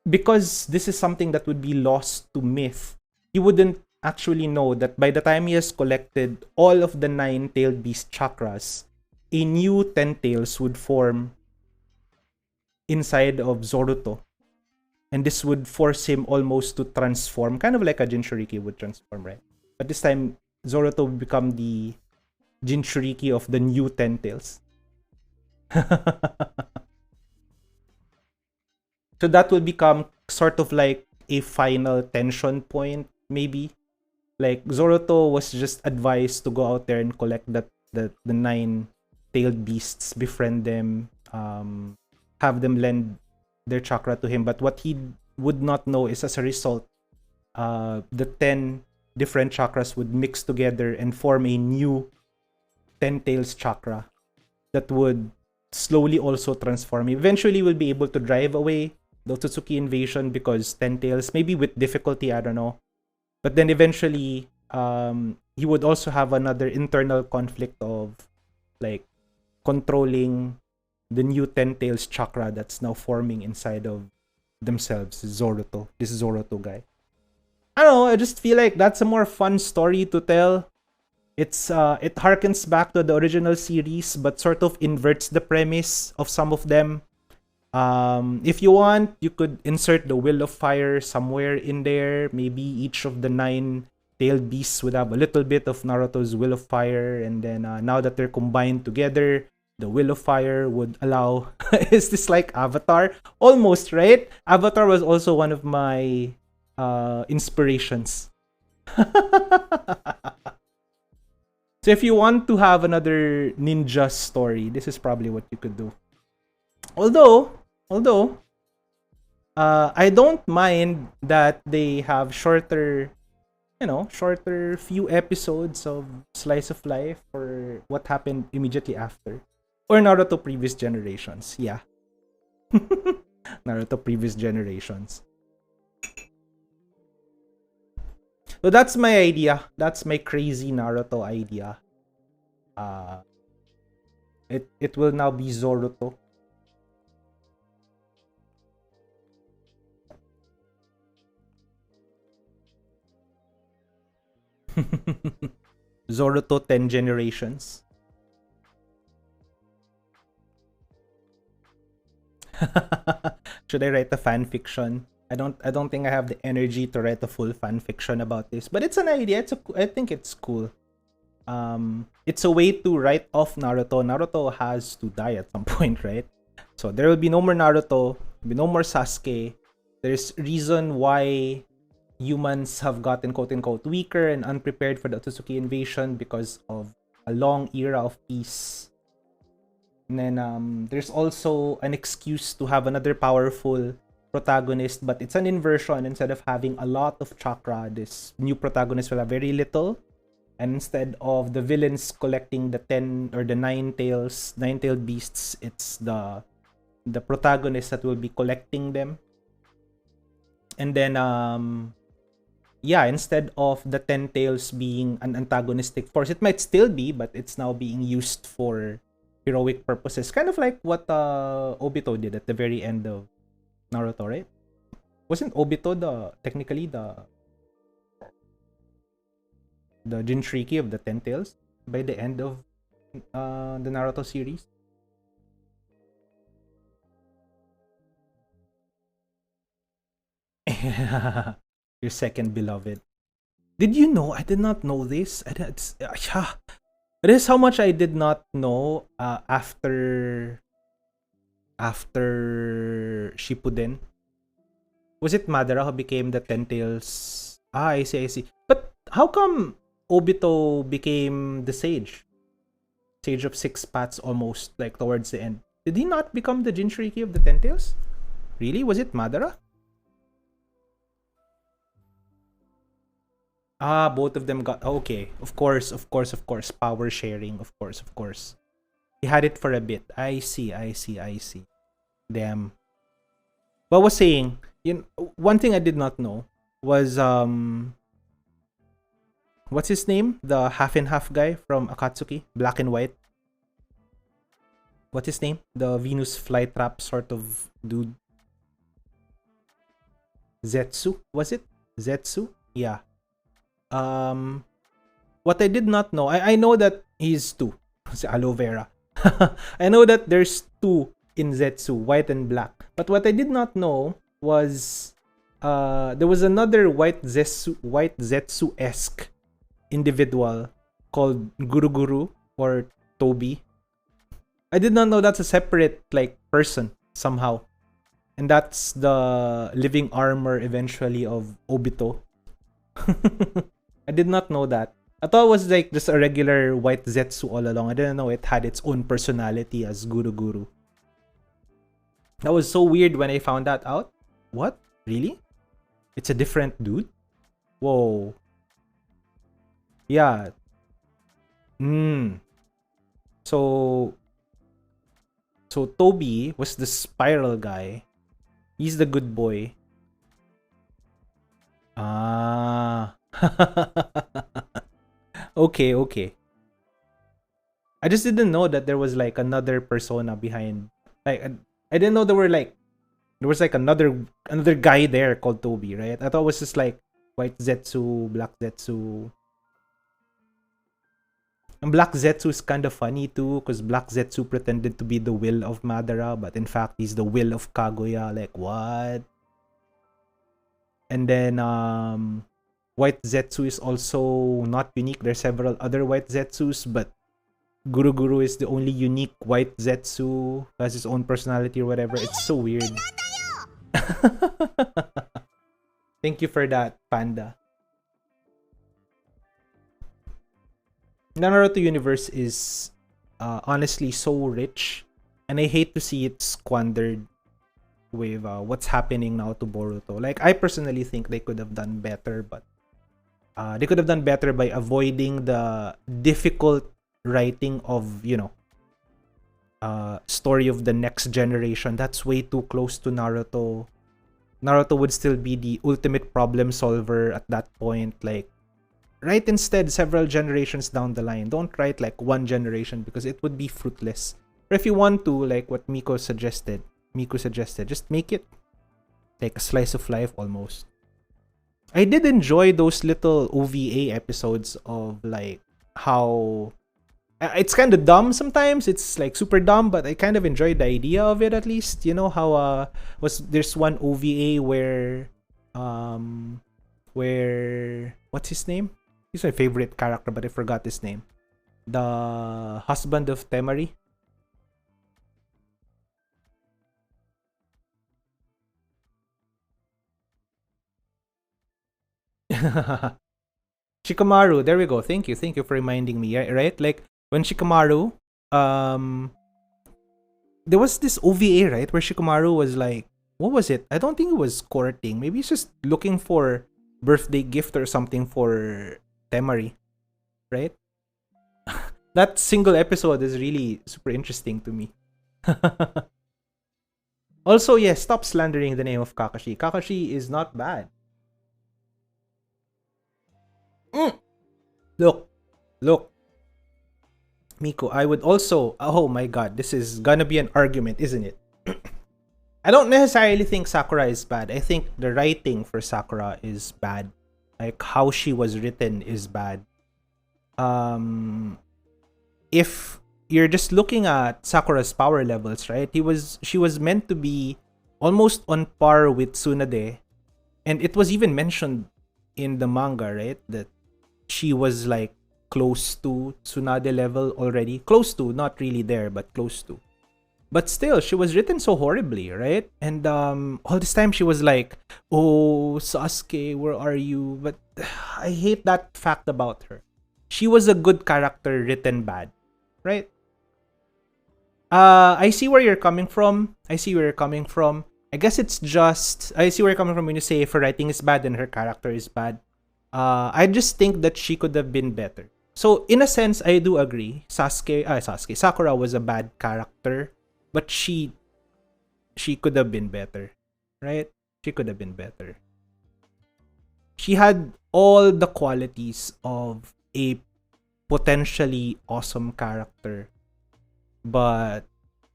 because this is something that would be lost to myth, he wouldn't actually know that by the time he has collected all of the 9 tailed beast chakras, a new 10 tails would form inside of Zoruto. And this would force him almost to transform, kind of like a Jinchuriki would transform, right? But this time, Zoruto would become the Jinchuriki of the new Ten Tails. So that will become sort of like a final tension point, maybe. Like Zoroto was just advised to go out there and collect the 9-tailed beasts, befriend them, have them lend their chakra to him. But what he would not know is, as a result, the 10 different chakras would mix together and form a new 10 tails chakra that would slowly also transform. Eventually, we'll be able to drive away the Otsutsuki invasion because 10 tails, maybe with difficulty, I don't know. But then eventually, he would also have another internal conflict of like controlling the new 10 tails chakra that's now forming inside of themselves. This Zoroto guy. I don't know, I just feel like that's a more fun story to tell. It's it harkens back to the original series, but sort of inverts the premise of some of them. If you want, you could insert the Will of Fire somewhere in there. Maybe each of the 9-tailed beasts would have a little bit of Naruto's Will of Fire, and then now that they're combined together, the Will of Fire would allow. Is this like Avatar? Almost, right? Avatar was also one of my inspirations. So if you want to have another ninja story, this is probably what you could do. Although I don't mind that they have shorter few episodes of slice of life or what happened immediately after, or Naruto previous generations. Yeah. Naruto previous generations. So that's my idea. That's my crazy Naruto idea. It will now be Zoruto. Zoruto 10 generations. Should I write a fan fiction? I don't think I have the energy to write a full fan fiction about this, but it's an idea. I think it's cool. It's a way to write off Naruto. Naruto has to die at some point, right? So there will be no more Naruto, be no more Sasuke. There's reason why humans have gotten quote-unquote weaker and unprepared for the Otsutsuki invasion because of a long era of peace. And then there's also an excuse to have another powerful protagonist, but it's an inversion. Instead of having a lot of chakra, this new protagonist will have very little. And instead of the villains collecting the 10 or the 9-tailed beasts, it's the protagonist that will be collecting them. And then instead of the 10 tails being an antagonistic force, it might still be, but it's now being used for heroic purposes. Kind of like what Obito did at the very end of Naruto, right? Wasn't Obito technically the Jinchuriki of the 10 tails by the end of the Naruto series? Your second beloved. Did you know? I did not know this. This is how much I did not know after Shippuden. Was it Madara who became the 10 tails? I see. But how come Obito became the sage? Sage of 6 paths almost, like towards the end. Did he not become the Jinchuriki of the 10 tails? Really? Was it Madara? Both of them got... Okay. Of course. Power sharing. Of course. He had it for a bit. I see. Damn. But I was saying, one thing I did not know was... what's his name? The half and half guy from Akatsuki. Black and white. What's his name? The Venus flytrap sort of dude. Zetsu? Was it? Zetsu? Yeah. What I did not know, I know that he's 2. Aloe vera. I know that there's 2 in Zetsu, white and black. But what I did not know was there was another white Zetsu-esque individual called Guru Guru or Toby. I did not know that's a separate like person somehow. And that's the living armor eventually of Obito. I did not know that. I thought it was like just a regular white Zetsu all along. I didn't know it had its own personality as Guru Guru. That was so weird when I found that out. What? Really? It's a different dude? Whoa. Yeah. So Toby was the spiral guy. He's the good boy. Ah. Okay. I just didn't know that there was like another persona behind. Like I didn't know there was like another guy there called Toby, right? I thought it was just like white Zetsu, black Zetsu. And Black Zetsu is kind of funny too, because Black Zetsu pretended to be the will of Madara, but in fact he's the will of Kaguya. Like what? And then White Zetsu is also not unique. There's several other White Zetsus, but Guru Guru is the only unique White Zetsu who has his own personality or whatever. It's so weird. Thank you for that, Panda. The Naruto universe is honestly so rich, and I hate to see it squandered with what's happening now to Boruto. Like, I personally think they could have done better, but they could have done better by avoiding the difficult writing of, you know, story of the next generation. That's way too close to Naruto. Naruto would still be the ultimate problem solver at that point. Like, write instead several generations down the line. Don't write like one generation because it would be fruitless. But if you want to, like what Miku suggested, just make it like a slice of life almost. I did enjoy those little OVA episodes of like how it's kind of dumb sometimes. It's like super dumb, but I kind of enjoyed the idea of it at least. You know how there's one OVA where what's his name? He's my favorite character, but I forgot his name. The husband of Temari. Shikamaru, there we go. Thank you for reminding me. Right, like when Shikamaru, there was this OVA, right, where Shikamaru was like, what was it? I don't think it was courting. Maybe he's just looking for birthday gift or something for Temari, right? That single episode is really super interesting to me. Also, yes, stop slandering the name of Kakashi. Kakashi is not bad. Look. Miku, I would also... Oh my god, this is gonna be an argument, isn't it? I don't necessarily think Sakura is bad. I think the writing for Sakura is bad. Like, how she was written is bad. If you're just looking at Sakura's power levels, right? She was meant to be almost on par with Tsunade. And it was even mentioned in the manga, right? That she was like close to Tsunade level already. Close to, not really there, but close to. But still, she was written so horribly, right? And all this time she was like, oh, Sasuke, where are you? But I hate that fact about her. She was a good character written bad, right? I see where you're coming from. I guess it's just... I see where you're coming from when you say if her writing is bad and her character is bad. I just think that she could have been better. So, in a sense, I do agree. Sakura was a bad character. But she could have been better, right? She could have been better. She had all the qualities of a potentially awesome character, but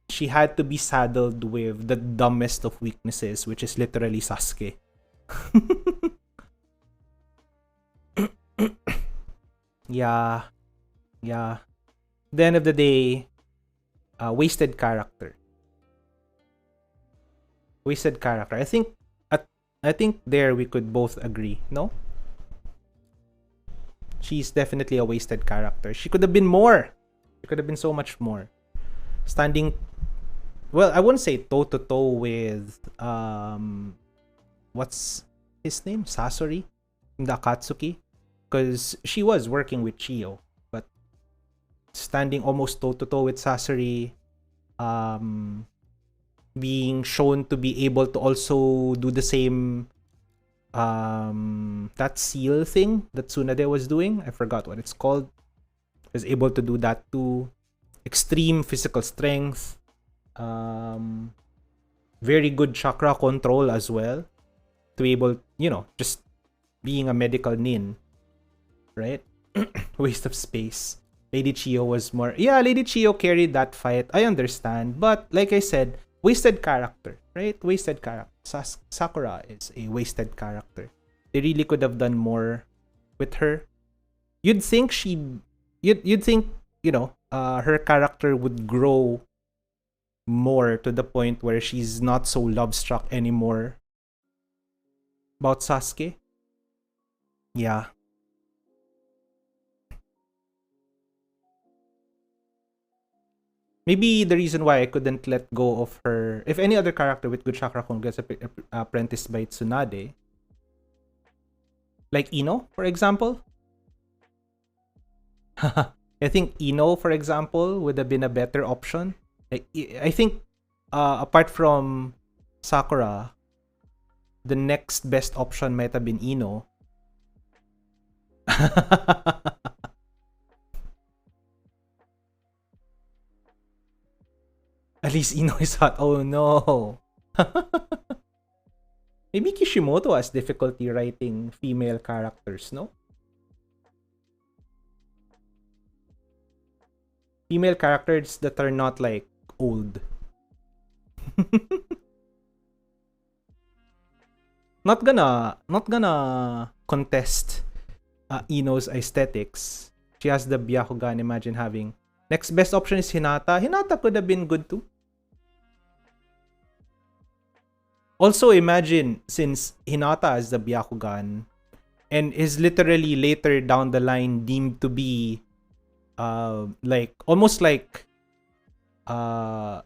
she had to be saddled with the dumbest of weaknesses, which is literally Sasuke. Yeah. At the end of the day, wasted character. I think there we could both agree, no? She's definitely a wasted character. She could have been more. She could have been so much more. Standing, well, I wouldn't say toe to toe with what's his name? Sasori in the Akatsuki, because she was working with Chio, but standing almost toe to toe with Sasori, being shown to be able to also do the same that seal thing that Tsunade was doing. I forgot what it's called. Was able to do that too. Extreme physical strength. Very good chakra control as well. To be able, just being a medical nin. Right? Waste of space. Lady Chio was more... Yeah, Lady Chio carried that fight. I understand. But, like I said, wasted character. Right? Wasted character. Sakura is a wasted character. They really could have done more with her. You'd think You'd think, her character would grow more to the point where she's not so love-struck anymore about Sasuke. Yeah. Maybe the reason why I couldn't let go of her, if any other character with good chakra kun gets apprenticed by Tsunade, like Ino, for example. I think Ino, for example, would have been a better option. Like, I think, apart from Sakura, the next best option might have been Ino. At least Ino is hot. Oh no. Maybe Kishimoto has difficulty writing female characters, no? Female characters that are not like old. Not gonna contest Ino's aesthetics. She has the Byakugan. Imagine having next best option is Hinata. Hinata could have been good too. Also, imagine since Hinata has the Byakugan and is literally later down the line deemed to be almost like a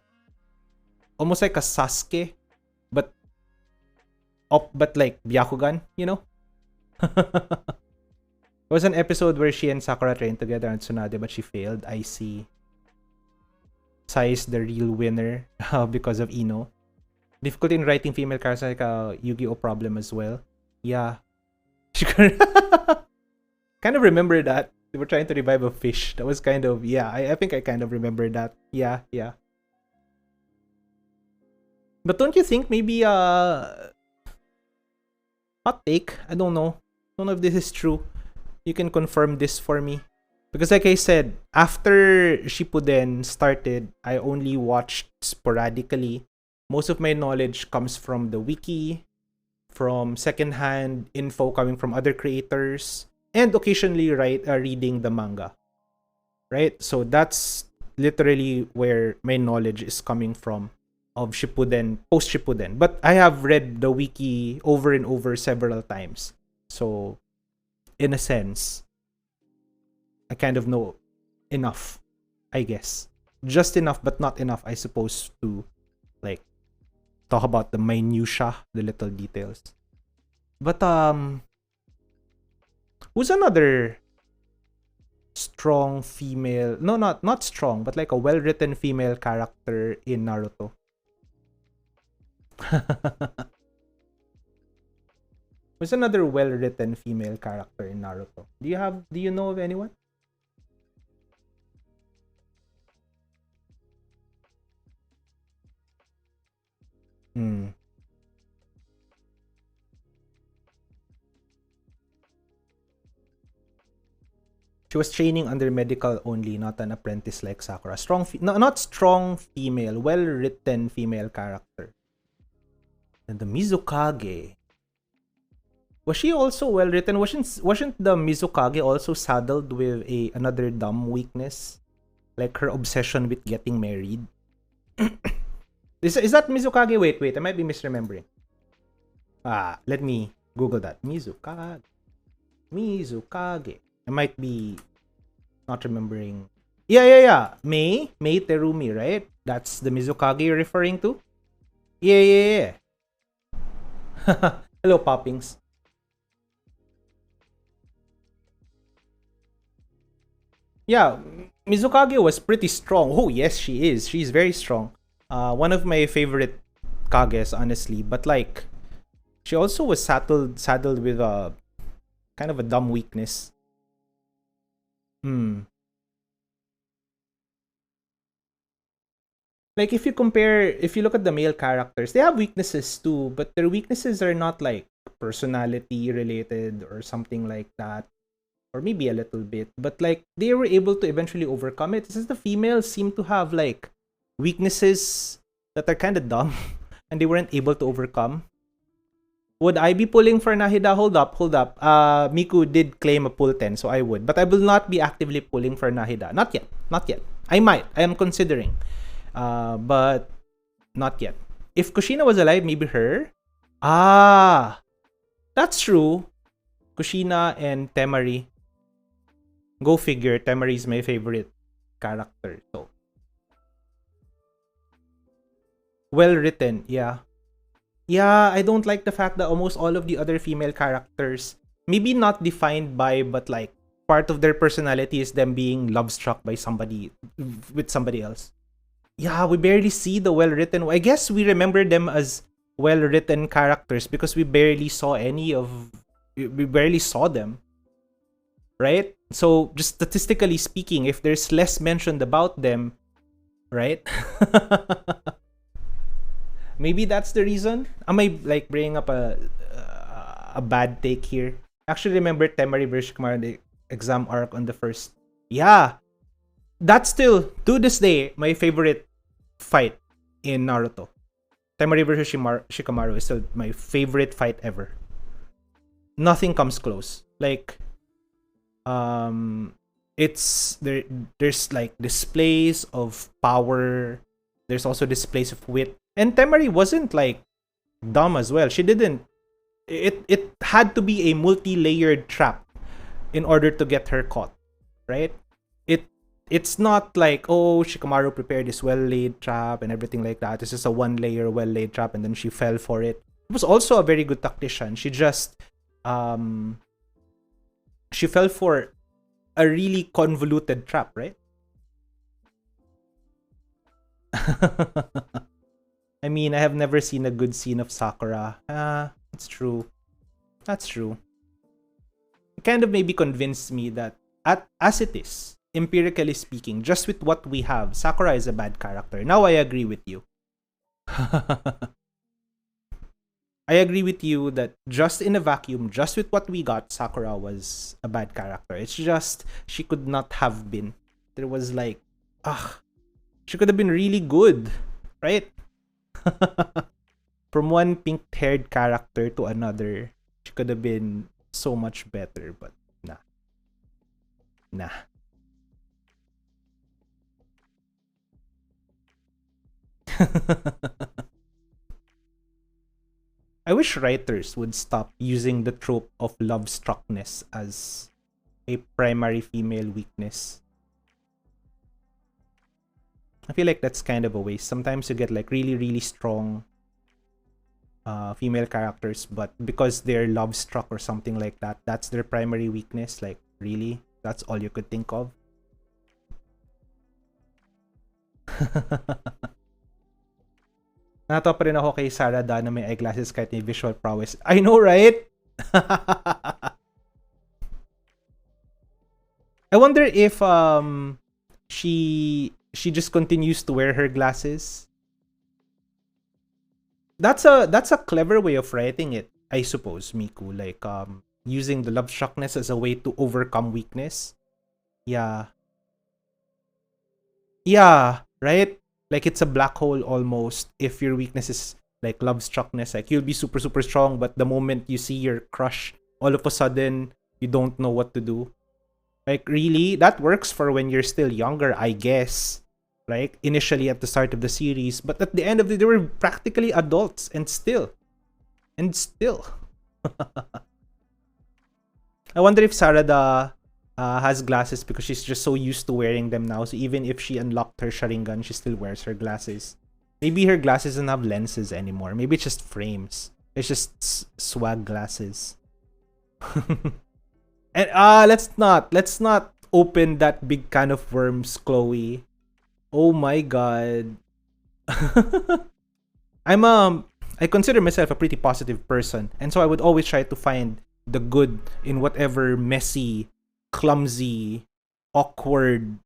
Sasuke, but like Byakugan, There was an episode where she and Sakura trained together on Tsunade, but she failed. I see. Sai is the real winner because of Ino. Difficulty in writing female characters like a Yu-Gi-Oh problem as well. Yeah. Kind of remember that. They were trying to revive a fish. That was kind of... Yeah, I think I kind of remember that. Yeah. But don't you think maybe... hot take? I don't know. Don't know if this is true. You can confirm this for me. Because like I said, after Shippuden started, I only watched sporadically. Most of my knowledge comes from the wiki, from secondhand info coming from other creators, and occasionally reading the manga. Right? So that's literally where my knowledge is coming from of Shippuden, post-Shippuden. But I have read the wiki over and over several times. So, in a sense, I kind of know enough, I guess. Just enough, but not enough, I suppose, to, talk about the minutia, the little details. But, who's another strong female... No, not strong, but like a well-written female character in Naruto? Who's another well-written female character in Naruto? Do you know of anyone? She was training under medical only, not an apprentice like Sakura. Not strong female, well-written female character. And the Mizukage. Was she also well-written? Wasn't the Mizukage also saddled with another dumb weakness? Like her obsession with getting married? Is that Mizukage? Wait, I might be misremembering. Let me Google that. Mizukage. I might be not remembering. Yeah. Mei Terumi, right? That's the Mizukage you're referring to? Yeah. Hello, Poppings. Yeah, Mizukage was pretty strong. Oh, yes, she is. She's very strong. One of my favorite Kages, honestly. But like, she also was saddled with a kind of a dumb weakness. Hmm. Like if you look at the male characters, they have weaknesses too, but their weaknesses are not like personality related or something like that. Or maybe a little bit, but like they were able to eventually overcome it. Since the females seem to have like weaknesses that are kind of dumb and they weren't able to overcome. Would I be pulling for Nahida? Hold up. Miku did claim a pull 10, so I would. But I will not be actively pulling for Nahida. Not yet. I might. I am considering. But not yet. If Kushina was alive, maybe her. Ah, that's true. Kushina and Temari. Go figure, Temari is my favorite character. So well written, yeah. Yeah, I don't like the fact that almost all of the other female characters, maybe not defined by, but like part of their personality is them being love struck by somebody with somebody else. Yeah, we barely see the well written. I guess we remember them as well written characters because we barely saw them, right? So just statistically speaking, if there's less mentioned about them, right? Maybe that's the reason. Am I like bringing up a bad take here? Actually, remember Temari versus Shikamaru the exam arc on the first. Yeah, that's still to this day my favorite fight in Naruto. Temari versus Shikamaru is still my favorite fight ever. Nothing comes close. Like, it's there's like displays of power. There's also displays of wit. And Temari wasn't like dumb as well. She didn't. It had to be a multi-layered trap in order to get her caught, right? It's not like, oh, Shikamaru prepared this well-laid trap and everything like that. This is a one-layer well-laid trap and then she fell for it. It was also a very good tactician. She just she fell for a really convoluted trap, right? I mean, I have never seen a good scene of Sakura. It's true. That's true. It kind of maybe convinced me that, as it is, empirically speaking, just with what we have, Sakura is a bad character. Now I agree with you. I agree with you that just in a vacuum, just with what we got, Sakura was a bad character. It's just she could not have been. There was like, she could have been really good, right? From one pink-haired character to another, she could have been so much better, but nah. I wish writers would stop using the trope of love struckness as a primary female weakness. I feel like that's kind of a waste. Sometimes you get like really, really strong female characters, but because they're love struck or something like that, that's their primary weakness. Like, really? That's all you could think of? Natawa pa rin ako kay Sarada na may eyeglasses kahit may visual prowess. I know, right? I wonder if she just continues to wear her glasses. That's a clever way of writing it, I suppose, Miku. Like using the love struckness as a way to overcome weakness. Yeah. Yeah, right? Like it's a black hole almost if your weakness is like love struckness. Like you'll be super, super strong, but the moment you see your crush, all of a sudden you don't know what to do. Like really, that works for when you're still younger, I guess. Like initially at the start of the series, but at the end of it, they were practically adults and still. I wonder if Sarada has glasses because she's just so used to wearing them now. So even if she unlocked her Sharingan, she still wears her glasses. Maybe her glasses don't have lenses anymore. Maybe it's just frames. It's just swag glasses. And let's not open that big can of worms, Chloe. Oh my god. I consider myself a pretty positive person, and so I would always try to find the good in whatever messy, clumsy, awkward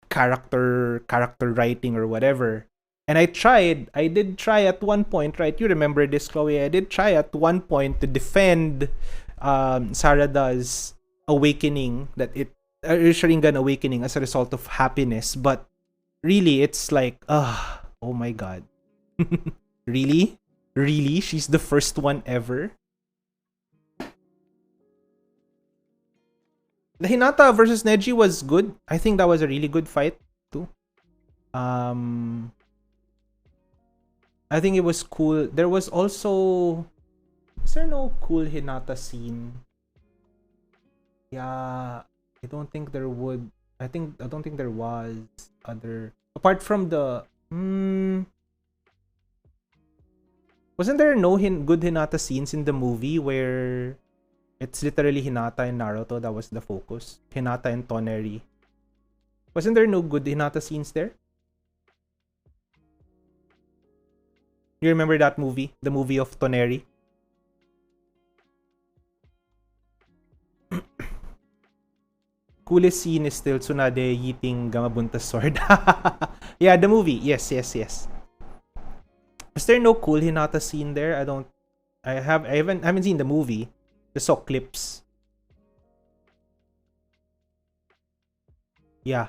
character writing or whatever. And I did try at one point, right? You remember this, Chloe? I did try at one point to defend Sarada's awakening, that it Sharingan awakening as a result of happiness, but really it's like, oh my god. Really? Really? She's the first one ever? The Hinata versus Neji was good. I think that was a really good fight too. I think it was cool. There was also... Is there no cool Hinata scene? Yeah, I don't think there would. I don't think there was other... Apart from the... Wasn't there no good Hinata scenes in the movie where it's literally Hinata and Naruto that was the focus? Hinata and Toneri. Wasn't there no good Hinata scenes there? You remember that movie? The movie of Toneri? Coolest scene is still Tsunade yeeting Gamabunta's sword. Yeah, the movie. Yes. Is there no cool Hinata scene there? I haven't seen the movie. Just saw clips. Yeah.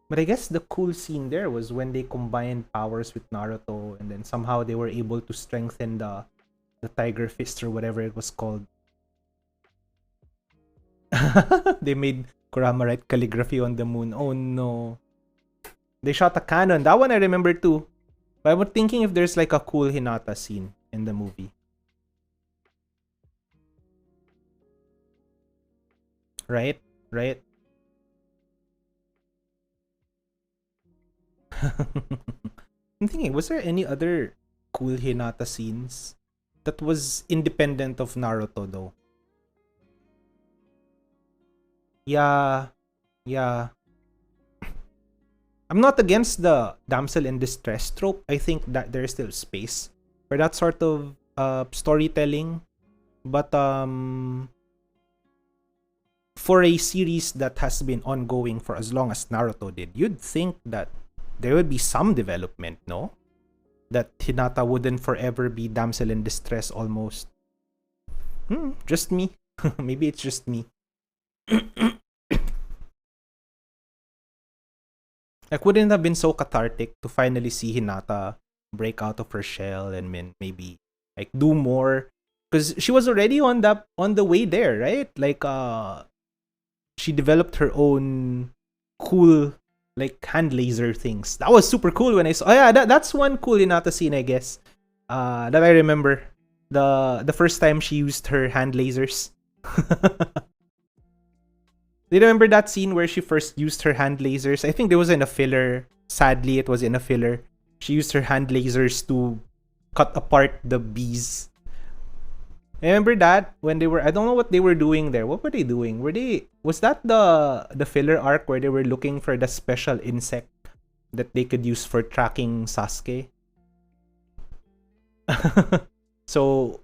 But I guess the cool scene there was when they combined powers with Naruto, and then somehow they were able to strengthen the Tiger Fist or whatever it was called. They made Kurama write calligraphy on the moon. Oh no. They shot a cannon. That one I remember too. But I was thinking if there's like a cool Hinata scene in the movie. Right? I'm thinking, was there any other cool Hinata scenes that was independent of Naruto though? Yeah. I'm not against the damsel in distress trope. I think that there's still space for that sort of storytelling. But for a series that has been ongoing for as long as Naruto did, you'd think that there would be some development, no? That Hinata wouldn't forever be damsel in distress almost. Just me. Maybe it's just me. Like, wouldn't it have been so cathartic to finally see Hinata break out of her shell and maybe like do more? Because she was already on the way there, right? Like she developed her own cool like hand laser things. That was super cool when I saw. Oh yeah, that's one cool Hinata scene, I guess. That I remember. The first time she used her hand lasers. Do you remember that scene where she first used her hand lasers? I think there was in a filler. Sadly, it was in a filler. She used her hand lasers to cut apart the bees. Remember that when they were? I don't know what they were doing there. What were they doing? Was that the filler arc where they were looking for the special insect that they could use for tracking Sasuke? So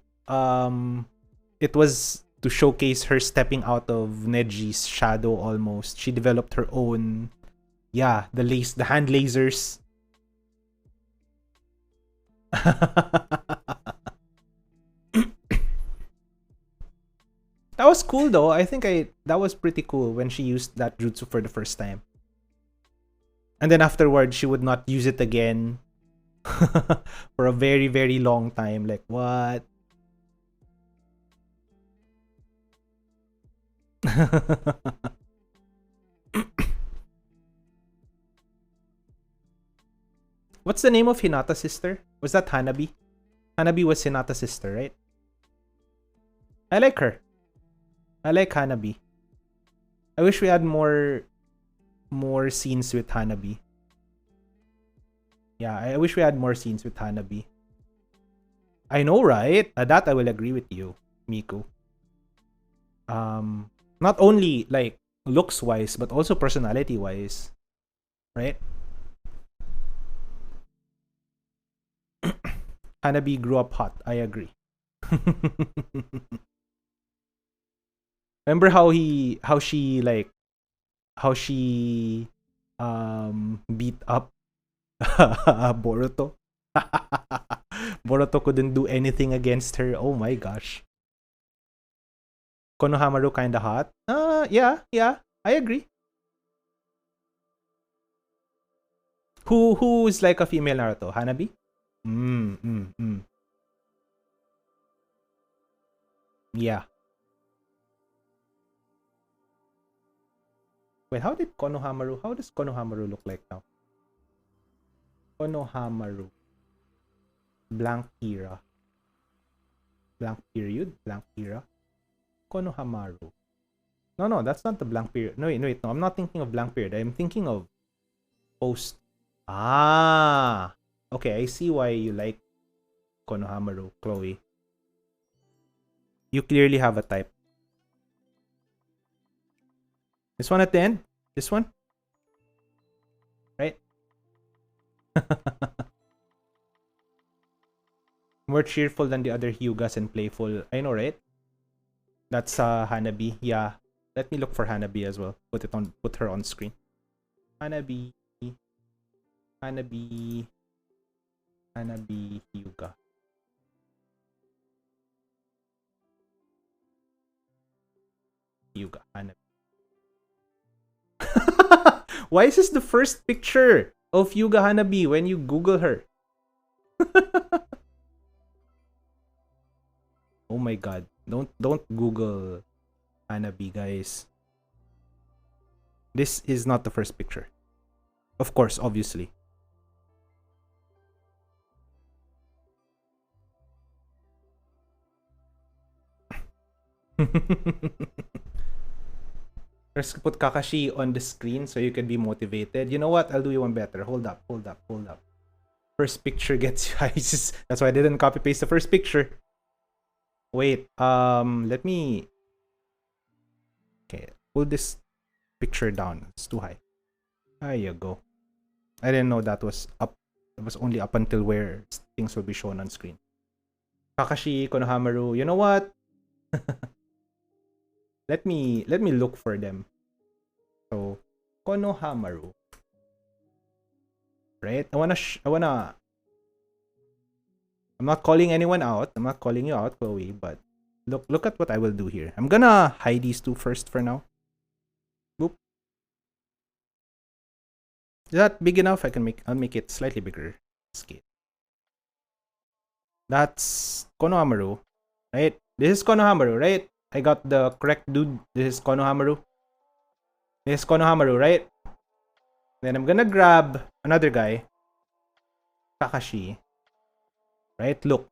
it was to showcase her stepping out of Neji's shadow almost. She developed her own, the hand lasers. That was cool though. I think that was pretty cool when she used that jutsu for the first time. And then afterwards, she would not use it again for a very, very long time. Like, what? What's the name of Hinata's sister? Was that Hanabi? Hanabi was Hinata's sister, right? I like her. I like Hanabi. I wish we had more scenes with Hanabi. Yeah, I wish we had more scenes with Hanabi. I know, right? That I will agree with you, Miku. Not only like looks wise, but also personality wise, right? Hanabi grew up hot. I agree. Remember how she beat up Boruto? Boruto couldn't do anything against her. Oh my gosh. Konohamaru kinda hot. Yeah, I agree. Who's like a female Naruto? Hanabi? Yeah. Wait, how does Konohamaru look like now? Konohamaru. Blank era. Blank period? Blank era? Konohamaru. No, that's not the blank period. No, wait, no. I'm not thinking of blank period. I'm thinking of post. Ah! Okay, I see why you like Konohamaru, Chloe. You clearly have a type. This one at the end? This one? Right? More cheerful than the other Hyugas and playful. I know, right? That's Hanabi. Yeah. Let me look for Hanabi as well. Put her on screen. Hanabi Hyuga. Hanabi. Why is this the first picture of Hyuga Hanabi when you Google her? Oh my god. Don't Google Hanabi, guys. This is not the first picture. Of course, obviously. Let's put Kakashi on the screen so you can be motivated. You know what? I'll do you one better. Hold up. First picture gets you ISIS. That's why I didn't copy paste the first picture. Wait, let me... Okay, pull this picture down. It's too high. There you go. I didn't know that was up. It was only up until where things will be shown on screen. Kakashi, Konohamaru. You know what? Let me look for them. So, Konohamaru. Right? I'm not calling anyone out. I'm not calling you out, Chloe, but look at what I will do here. I'm gonna hide these two first for now. Boop. Is that big enough? I'll make it slightly bigger. Scale. That's Konohamaru, right? This is Konohamaru, right? I got the correct dude. This is Konohamaru. This is Konohamaru, right? Then I'm gonna grab another guy. Kakashi. Right? Look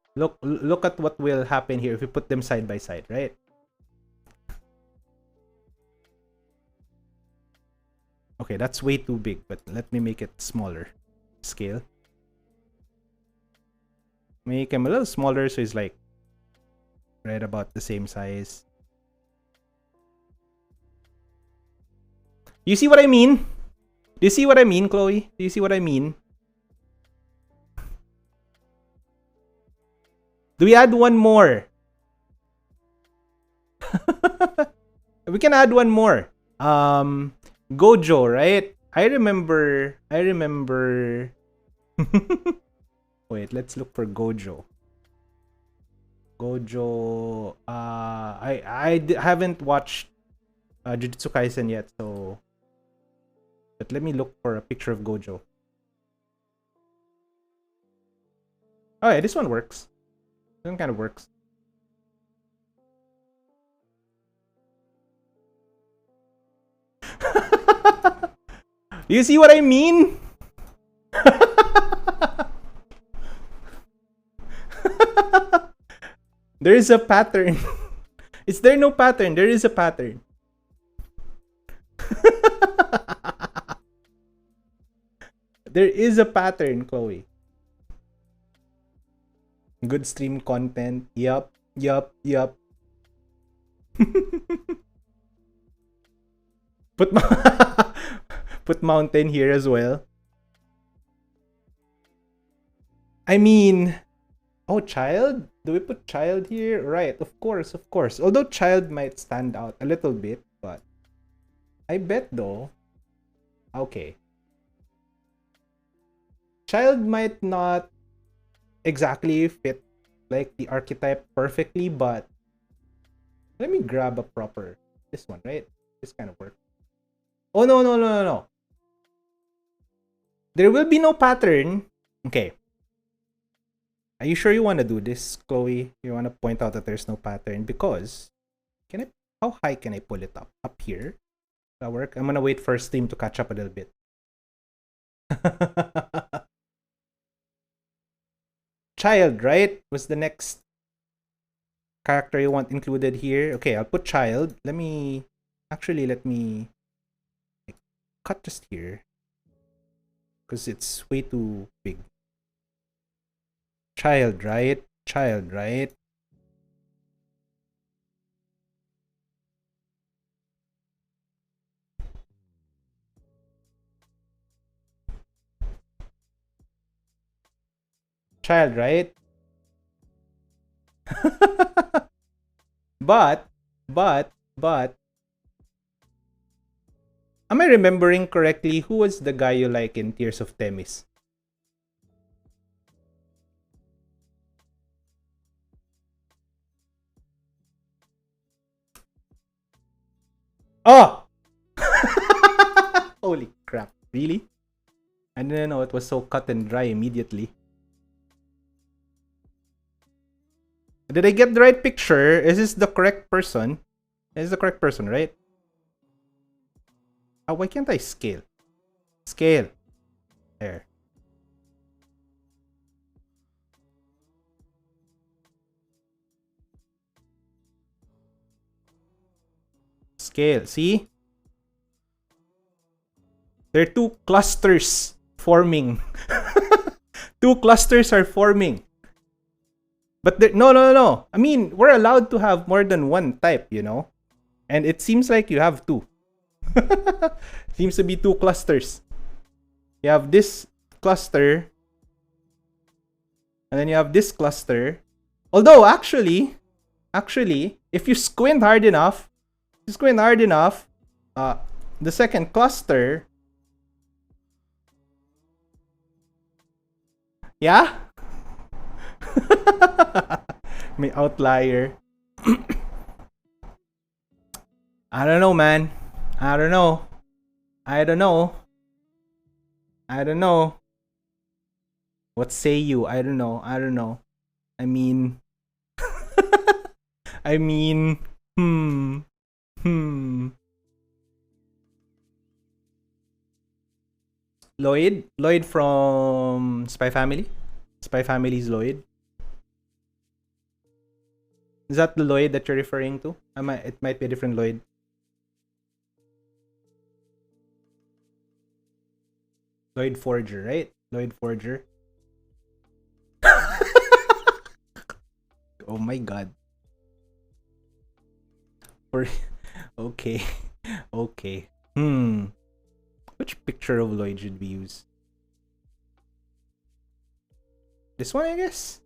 at what will happen here if we put them side by side, right? Okay, that's way too big, but let me make it smaller. Scale. Make him a little smaller so he's like right about the same size. You see what I mean? Do you see what I mean, Chloe? Do you see what I mean? Do we add one more? We can add one more. Gojo, right? I remember. Wait, let's look for Gojo. I haven't watched Jujutsu Kaisen yet, so. But let me look for a picture of Gojo. Oh yeah, this one works. This one kind of works. You see what I mean? There is a pattern. Is there no pattern? There is a pattern. There is a pattern, Chloe. Good stream content. Yup. Put put mountain here as well. I mean, oh, child? Do we put child here? Right, of course. Although child might stand out a little bit, but I bet though. Okay. Child might not exactly fit like the archetype perfectly, but let me grab a proper this one, right? This kind of work. Oh no. There will be no pattern. Okay. Are you sure you want to do this, Chloe? You want to point out that there's no pattern because how high can I pull it up? Up here? That work? I'm gonna wait for Steam to catch up a little bit. Child, right? Was the next character you want included here? Okay, I'll put child. Let me cut just here because it's way too big. Child, right? Child, right? Child, right? but am I remembering correctly? Who was the guy you like in Tears of Themis? Oh! Holy crap. Really? I didn't know it was so cut and dry immediately. Did I get the right picture? Is this the correct person? This is the correct person, right? Oh, why can't I scale? Scale. There. Scale. See? There are two clusters forming. Two clusters are forming. But there, no. I mean, we're allowed to have more than one type, you know? And it seems like you have two. Seems to be two clusters. You have this cluster. And then you have this cluster. Although, actually, if you squint hard enough, the second cluster... Yeah? May outlier. I don't know, man. I don't know. What say you? I don't know. I mean... Lloyd from Spy Family? Spy Family's Lloyd? Is that the Lloyd that you're referring to? It might be a different Lloyd. Lloyd Forger, right? Lloyd Forger. Oh my god. Okay. Which picture of Lloyd should we use? This one, I guess.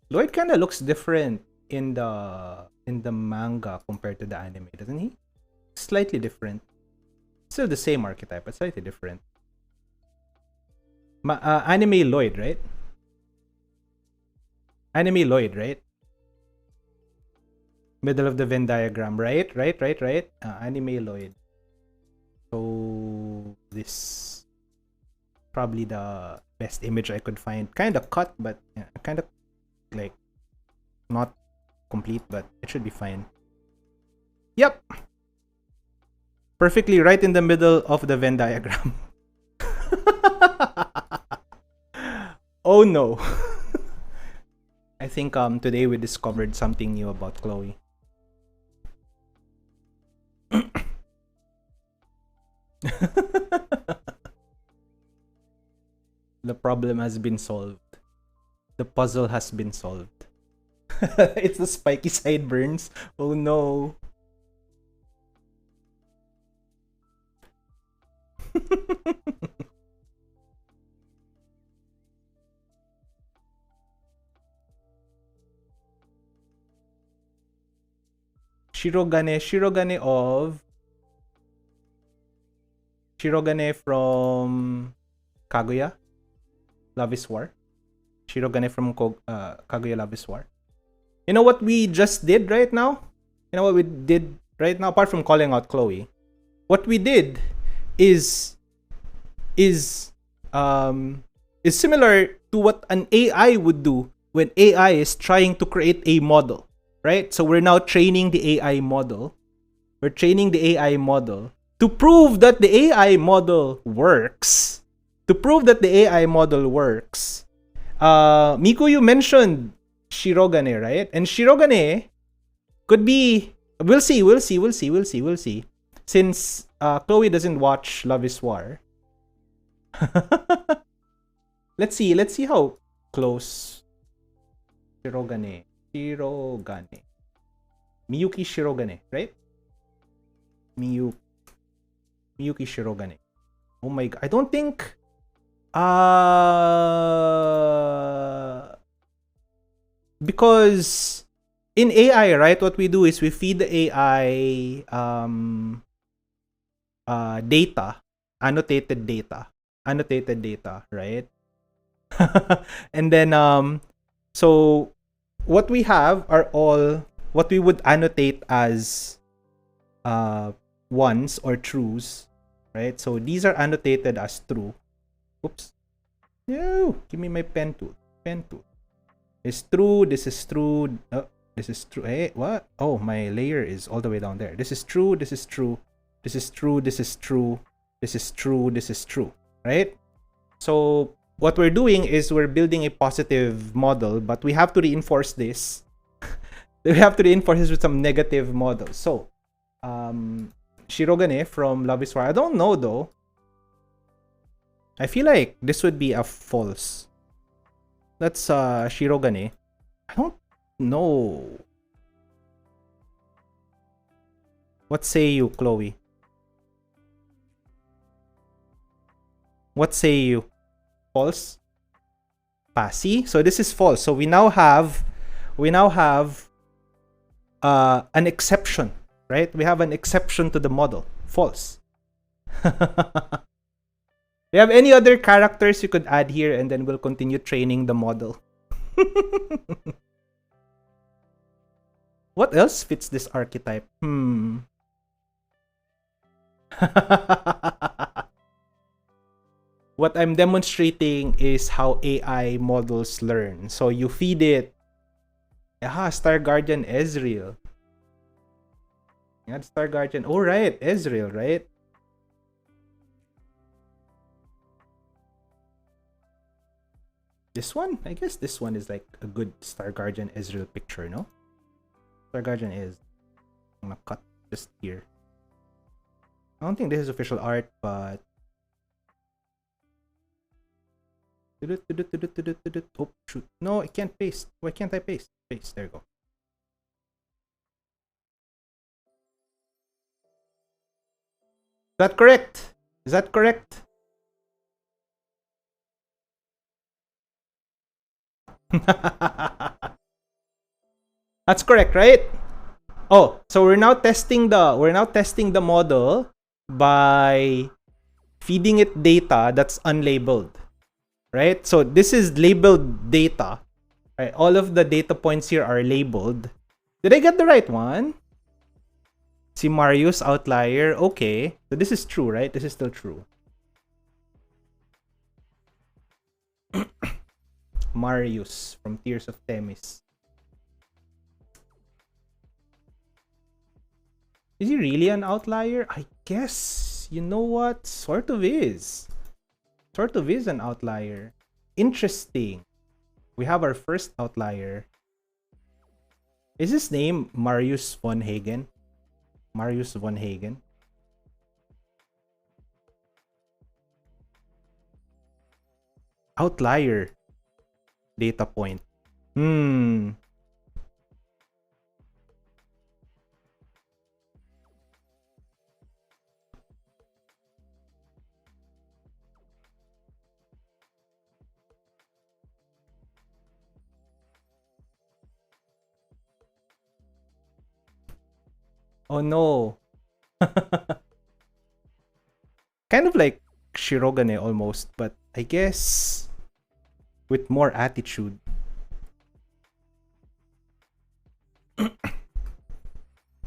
Lloyd kind of looks different in the manga compared to the anime, doesn't he? Slightly different. Still the same archetype, but slightly different. Anime Lloyd, right? Middle of the Venn diagram, right? Anime Lloyd. So this probably the best image I could find. Kind of cut, but yeah, kind of like not complete, but it should be fine. Yep. Perfectly right in the middle of the Venn diagram. Oh no. I I think today we discovered something new about Chloe. The problem has been solved. The puzzle has been solved. It's the spiky sideburns. Oh no. Shirogane from Kaguya Love is War. Shirogane from Kaguya Love is War. You know what we just did right now? You know what we did right now? Apart from calling out Chloe, what we did is similar to what an AI would do when AI is trying to create a model, right? So we're now training the AI model. We're training the AI model to prove that the AI model works. To prove that the AI model works. Miku, you mentioned Shirogane, right? And Shirogane could be... We'll see. Since Chloe doesn't watch Love is War. Let's see how close Shirogane. Miyuki Shirogane, right? Miyuki Shirogane. Oh my god. I don't think because in AI, right, what we do is we feed the AI data, annotated data, right? And then so what we have are all what we would annotate as ones or truths, right? So these are annotated as true. Oops. No, give me my pen tool. It's true, this is true. This is true. Hey, what? Oh, my layer is all the way down there. This is true, this is true. This is true, this is true. This is true, this is true. Right? So what we're doing is we're building a positive model, but we have to reinforce this. We have to reinforce this with some negative models. So, Shirogane from Love is War. I don't know though. I feel like this would be a false. That's Shirogane. I don't know. What say you, Chloe? What say you? False? Passy? So this is false. So we now have an exception, right? We have an exception to the model. False. Do you have any other characters you could add here, and then we'll continue training the model? What else fits this archetype? What I'm demonstrating is how AI models learn. So you feed it. Star Guardian Ezreal. Yeah, Star Guardian. Oh, right. Ezreal, right? This one? I guess this one is like a good Star Guardian Ezreal picture, no? Star Guardian is... I'm gonna cut just here. I don't think this is official art, but... Oh, shoot. No, I can't paste. Why can't I paste? Paste. There you go. Is that correct? Is that correct? That's correct, right? Oh, so we're now testing the model by feeding it data that's unlabeled. Right? So this is labeled data. Right? All of the data points here are labeled. Did I get the right one? See Marius outlier. Okay. So this is true, right? This is still true. Marius from Tears of Themis. Is he really an outlier? I guess, you know what? Sort of is. Sort of is an outlier. Interesting. We have our first outlier. Is his name Marius von Hagen? Marius von Hagen? Outlier data point. Oh no. Kind of like Shirogane almost, but I guess with more attitude.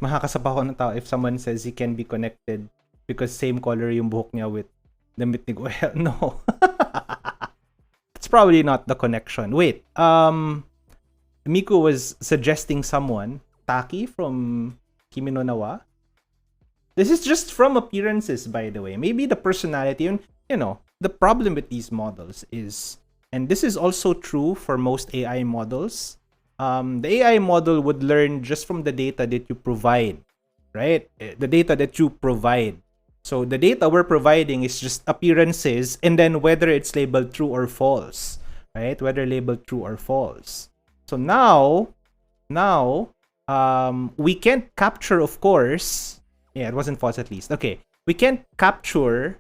Makakasapa ko ng tao if someone says he can be connected because same color yung buhok niya with the ni Well, no. It's probably not the connection. Wait, Miku was suggesting someone, Taki from Kimi no Na wa. This is just from appearances, by the way. Maybe the personality, you know, the problem with these models is, and this is also true for most AI models, the AI model would learn just from the data that you provide, right? The data that you provide. So the data we're providing is just appearances, and then whether it's labeled true or false, right? Whether labeled true or false. So now, we can't capture, of course. Yeah, it wasn't false at least. Okay, we can't capture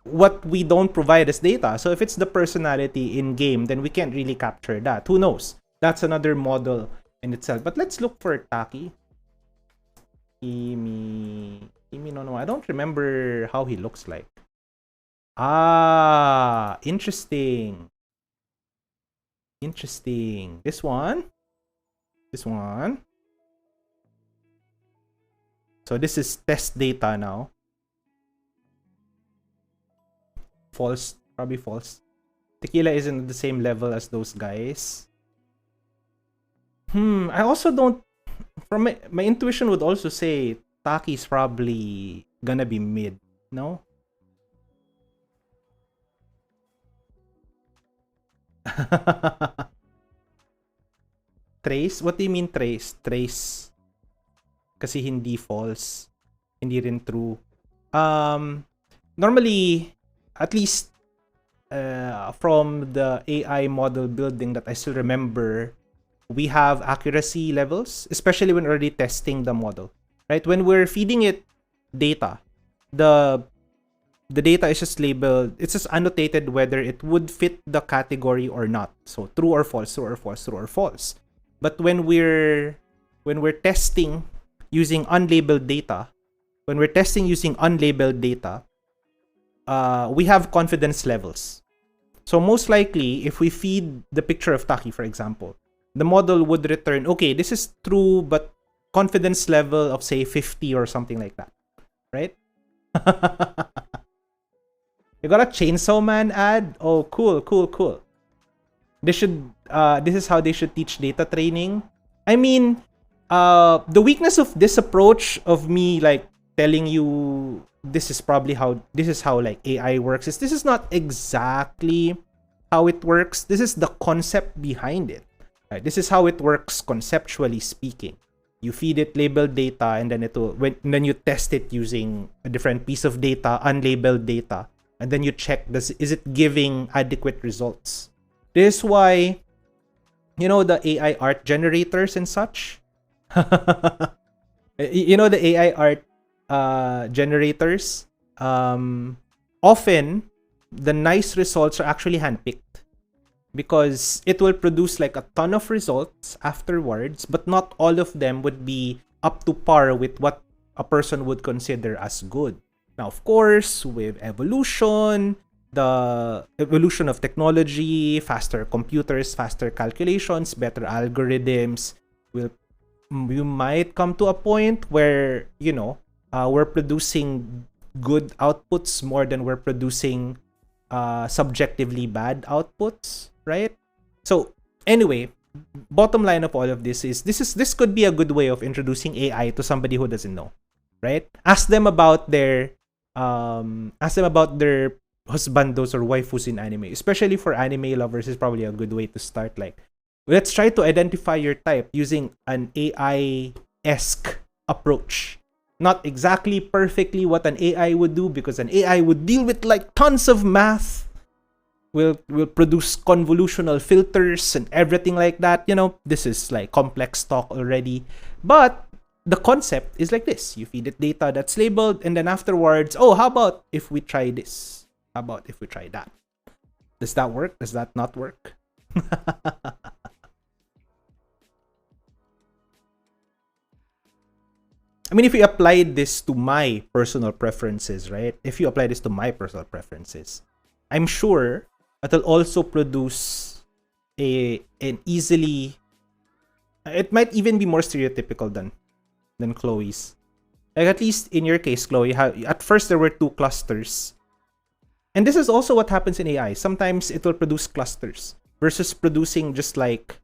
what we don't provide as data. So if it's the personality in game, then we can't really capture that. Who knows? That's another model in itself. But let's look for Taki. Kimi no Na wa. I don't remember how he looks like. Ah, interesting. Interesting. This one. So this is test data now. False. Probably false. Tequila isn't the same level as those guys. I also don't... From my intuition would also say Taki's probably gonna be mid. No? Trace? What do you mean trace? Trace. Kasi hindi false. Hindi rin true. Normally, at least from the AI model building that I still remember, we have accuracy levels, especially when already testing the model. Right? When we're feeding it data, the data is just labeled, it's just annotated whether it would fit the category or not. So true or false, true or false, true or false. But when we're testing using unlabeled data, we have confidence levels. So most likely, if we feed the picture of Taki, for example, the model would return, okay, this is true, but confidence level of, say, 50 or something like that. Right? You got a Chainsaw Man ad? Oh, cool. They should, this is how they should teach data training. I mean, the weakness of this approach of me, like, telling you this is how like AI works, is this is not exactly how it works. This is the concept behind it. Right? This is how it works conceptually speaking. You feed it labeled data, and then then you test it using a different piece of data, unlabeled data, and then you check, is it giving adequate results? This is why, you know, the AI art generators and such. You know, the AI art generators, often the nice results are actually handpicked, because it will produce like a ton of results afterwards, but not all of them would be up to par with what a person would consider as good. Now, of course, with evolution, the evolution of technology, faster computers, faster calculations, better algorithms, you might come to a point where, you know, we're producing good outputs more than we're producing subjectively bad outputs, right? So anyway, bottom line of all of this is this could be a good way of introducing AI to somebody who doesn't know, right? Ask them about their husbandos or waifus in anime. Especially for anime lovers, is probably a good way to start. Like, Let's try to identify your type using an AI-esque approach. Not exactly perfectly what an AI would do, because an AI would deal with like tons of math, will produce convolutional filters and everything like that. You know, this is like complex talk already. But the concept is like this. You feed it data that's labeled, and then afterwards, oh, how about if we try this? How about if we try that? Does that work? Does that not work? I mean, if you applied this to my personal preferences, right? If you apply this to my personal preferences, I'm sure it'll also produce an easily... It might even be more stereotypical than Chloe's. Like, at least in your case, Chloe, at first there were 2 clusters. And this is also what happens in AI. Sometimes it will produce clusters versus producing just like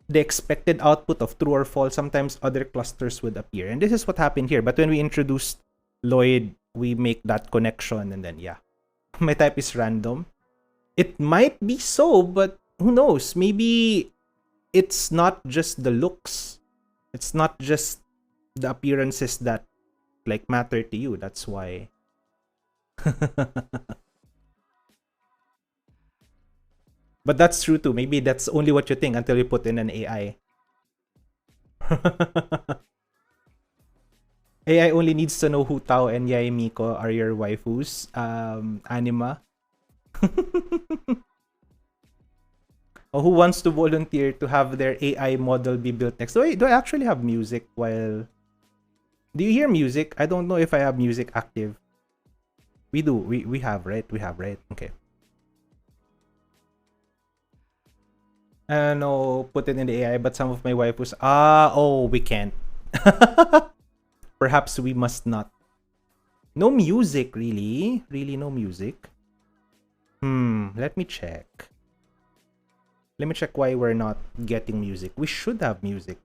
the expected output of true or false. Sometimes other clusters would appear. And this is what happened here. But when we introduced Lloyd, we make that connection, and then yeah. My type is random. It might be so, but who knows? Maybe it's not just the looks. It's not just the appearances that like matter to you. That's why. But that's true too. Maybe that's only what you think until you put in an AI. AI only needs to know who Tao and Yai Miko are your waifus. Anima. Or who wants to volunteer to have their AI model be built next? Do I actually have music while... Do you hear music? I don't know if I have music active. We do. We have, right? We have, right? Okay. No, put it in the AI, but some of my waifus... oh, we can't. Perhaps we must not. No music, really? Really no music? Let me check. Let me check why we're not getting music. We should have music.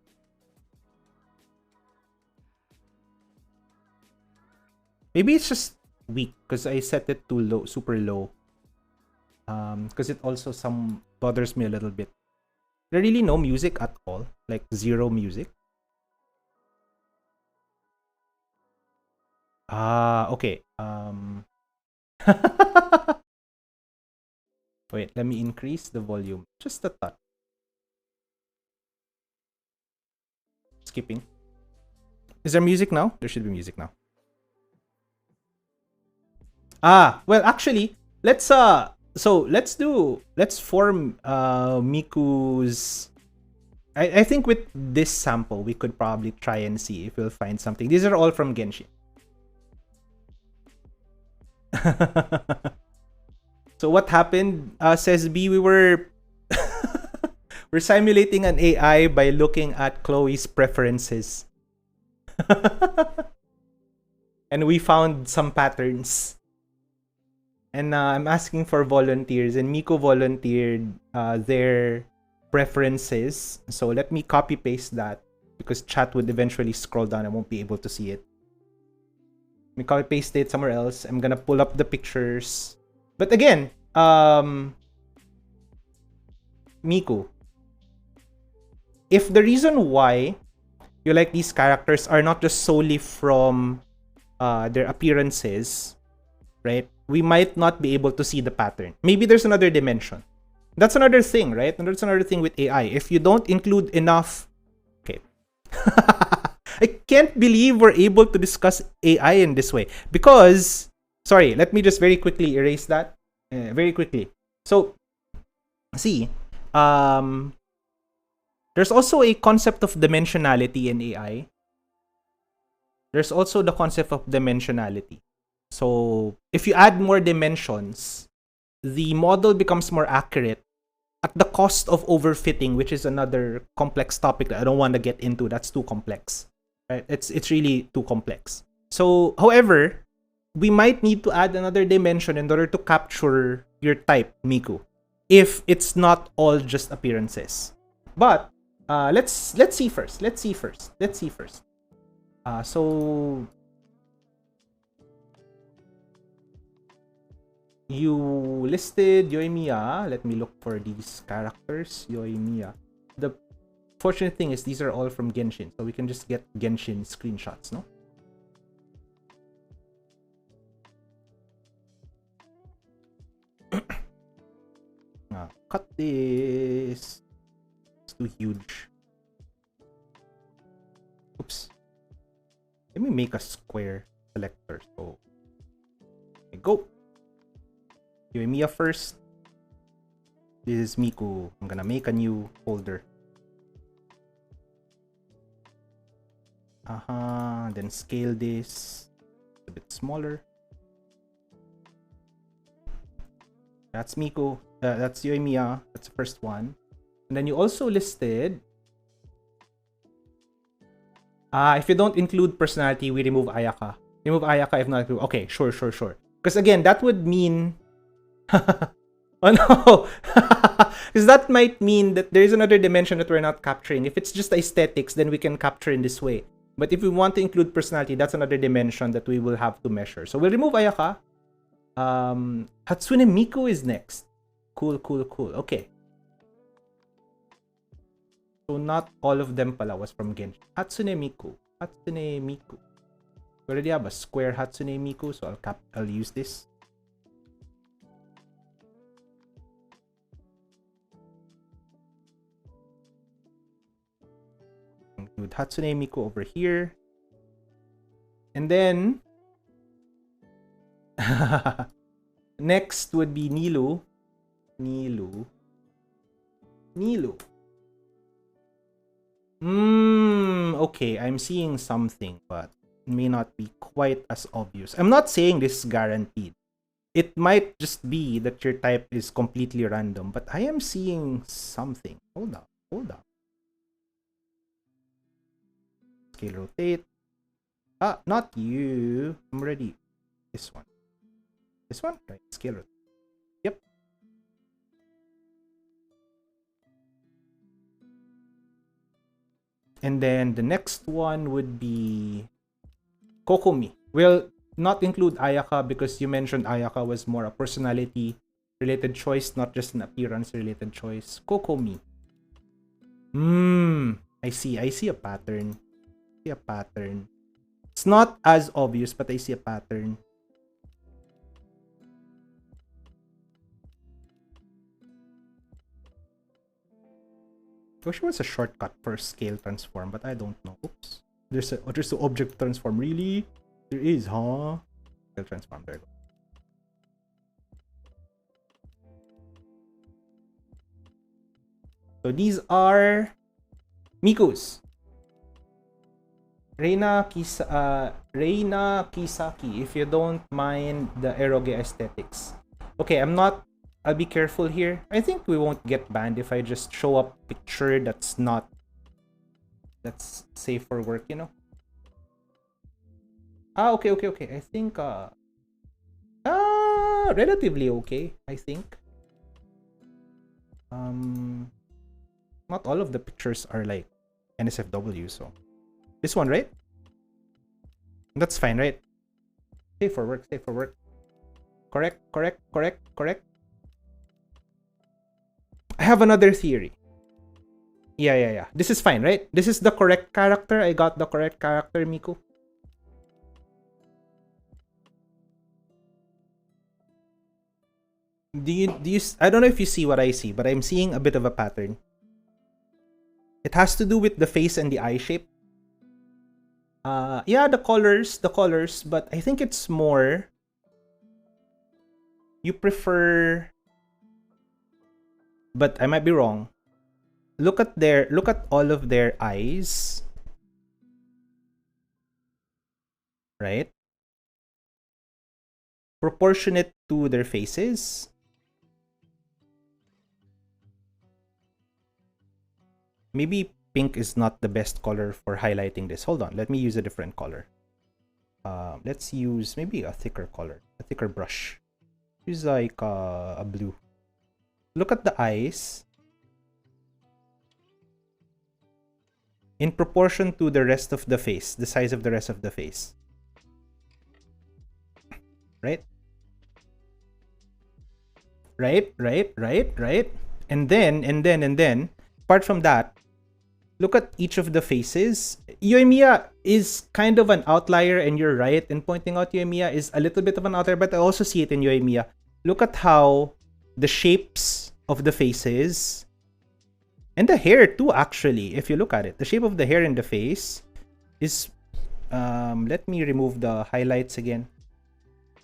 Maybe it's just weak because I set it too low, super low. Because it also bothers me a little bit. There really no music at all, like 0 music. Okay. Wait, let me increase the volume just a touch. Skipping. Is there music now? There should be music now. Well, actually, let's form Miku's... I think with this sample, we could probably try and see if we'll find something. These are all from Genshin. So what happened, says B, we're simulating an AI by looking at Chloe's preferences. And we found some patterns. And I'm asking for volunteers, and Miko volunteered their preferences. So let me copy paste that because chat would eventually scroll down. I won't be able to see it. Let me copy paste it somewhere else. I'm gonna pull up the pictures. But again, Miku, if the reason why you like these characters are not just solely from their appearances, right? We might not be able to see the pattern. Maybe there's another dimension. That's another thing, right? And that's another thing with AI. If you don't include enough... Okay. I can't believe we're able to discuss AI in this way. Because... Sorry, let me just very quickly erase that. Very quickly. So, see. There's also a concept of dimensionality in AI. There's also the concept of dimensionality. So, if you add more dimensions, the model becomes more accurate at the cost of overfitting, which is another complex topic that I don't want to get into. That's too complex. Right? It's really too complex. So, however, we might need to add another dimension in order to capture your type, Miku, if it's not all just appearances. But let's see first. So you listed Yoimiya. Let me look for these characters. Yoimiya. The fortunate thing is these are all from Genshin, so we can just get Genshin screenshots, no? Cut this. It's too huge. Oops. Let me make a square selector. So, okay, go. Yoimiya first. This is Miku. I'm gonna make a new folder. Then scale this a bit smaller. That's Miku. That's Yoimiya. That's the first one. And then you also listed. If you don't include personality, we remove Ayaka. Remove Ayaka if not include. Okay, sure. Because again, that would mean. Oh no! Because that might mean that there is another dimension that we're not capturing. If it's just aesthetics, then we can capture in this way. But if we want to include personality, that's another dimension that we will have to measure. So we'll remove Ayaka. Hatsune Miku is next. Cool. Okay. So not all of them pala was from Genshin. Hatsune Miku. We already have a square Hatsune Miku, so I'll use this. Include Hatsune Miku over here. And then next would be Nilou. Okay, I'm seeing something, but it may not be quite as obvious. I'm not saying this is guaranteed. It might just be that your type is completely random, but I am seeing something. Hold up. Scale rotate. Not you. I'm ready. This one. Right. Scale rotate. Yep. And then the next one would be Kokomi. We'll not include Ayaka because you mentioned Ayaka was more a personality related choice, not just an appearance related choice. Kokomi. I see a pattern. It's not as obvious, but I see a pattern. I wish there was a shortcut for scale transform, but I don't know. Oops. There's the object transform. Really? There is, huh? Scale transform. There you go. So these are Miku's. Reina Kisaki, if you don't mind the eroge aesthetics. Okay, I'll be careful here. I think we won't get banned if I just show up picture that's safe for work, you know? Okay. I think relatively okay, I think. Not all of the pictures are like NSFW, so this one, right? That's fine, right? Safe for work. Correct. I have another theory. Yeah. This is fine, right? This is the correct character. I got the correct character, Miku. Do you I don't know if you see what I see, but I'm seeing a bit of a pattern. It has to do with the face and the eye shape. Yeah, the colors, but I think it's more you prefer, but I might be wrong. Look at all of their eyes. Right? Proportionate to their faces. Maybe pink is not the best color for highlighting this. Hold on, let me use a different color. Let's use maybe a thicker color, a thicker brush. Use like a blue. Look at the eyes. In proportion to the rest of the face, the size of the rest of the face. Right? Right. And then, apart from that, look at each of the faces. Yoimiya is kind of an outlier, and you're right in pointing out Yoimiya is a little bit of an outlier, but I also see it in Yoimiya. Look at how the shapes of the faces and the hair too, actually, if you look at it. The shape of the hair in the face is let me remove the highlights again.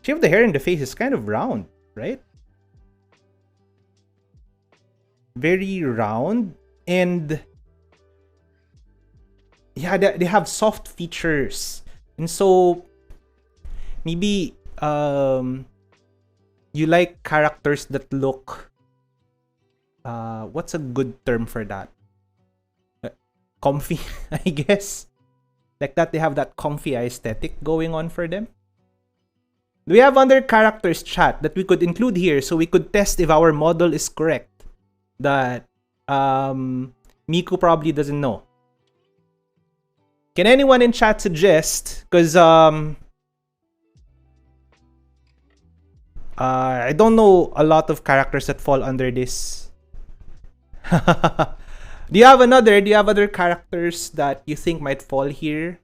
Shape of the hair in the face is kind of round, right? Very round, and yeah, they have soft features, and so maybe you like characters that look what's a good term for that? Comfy, I guess. Like that, they have that comfy aesthetic going on for them. Do we have other characters, chat, that we could include here so we could test if our model is correct? That Miku probably doesn't know. Can anyone in chat suggest? Because I don't know a lot of characters that fall under this. Do you have other characters that you think might fall here?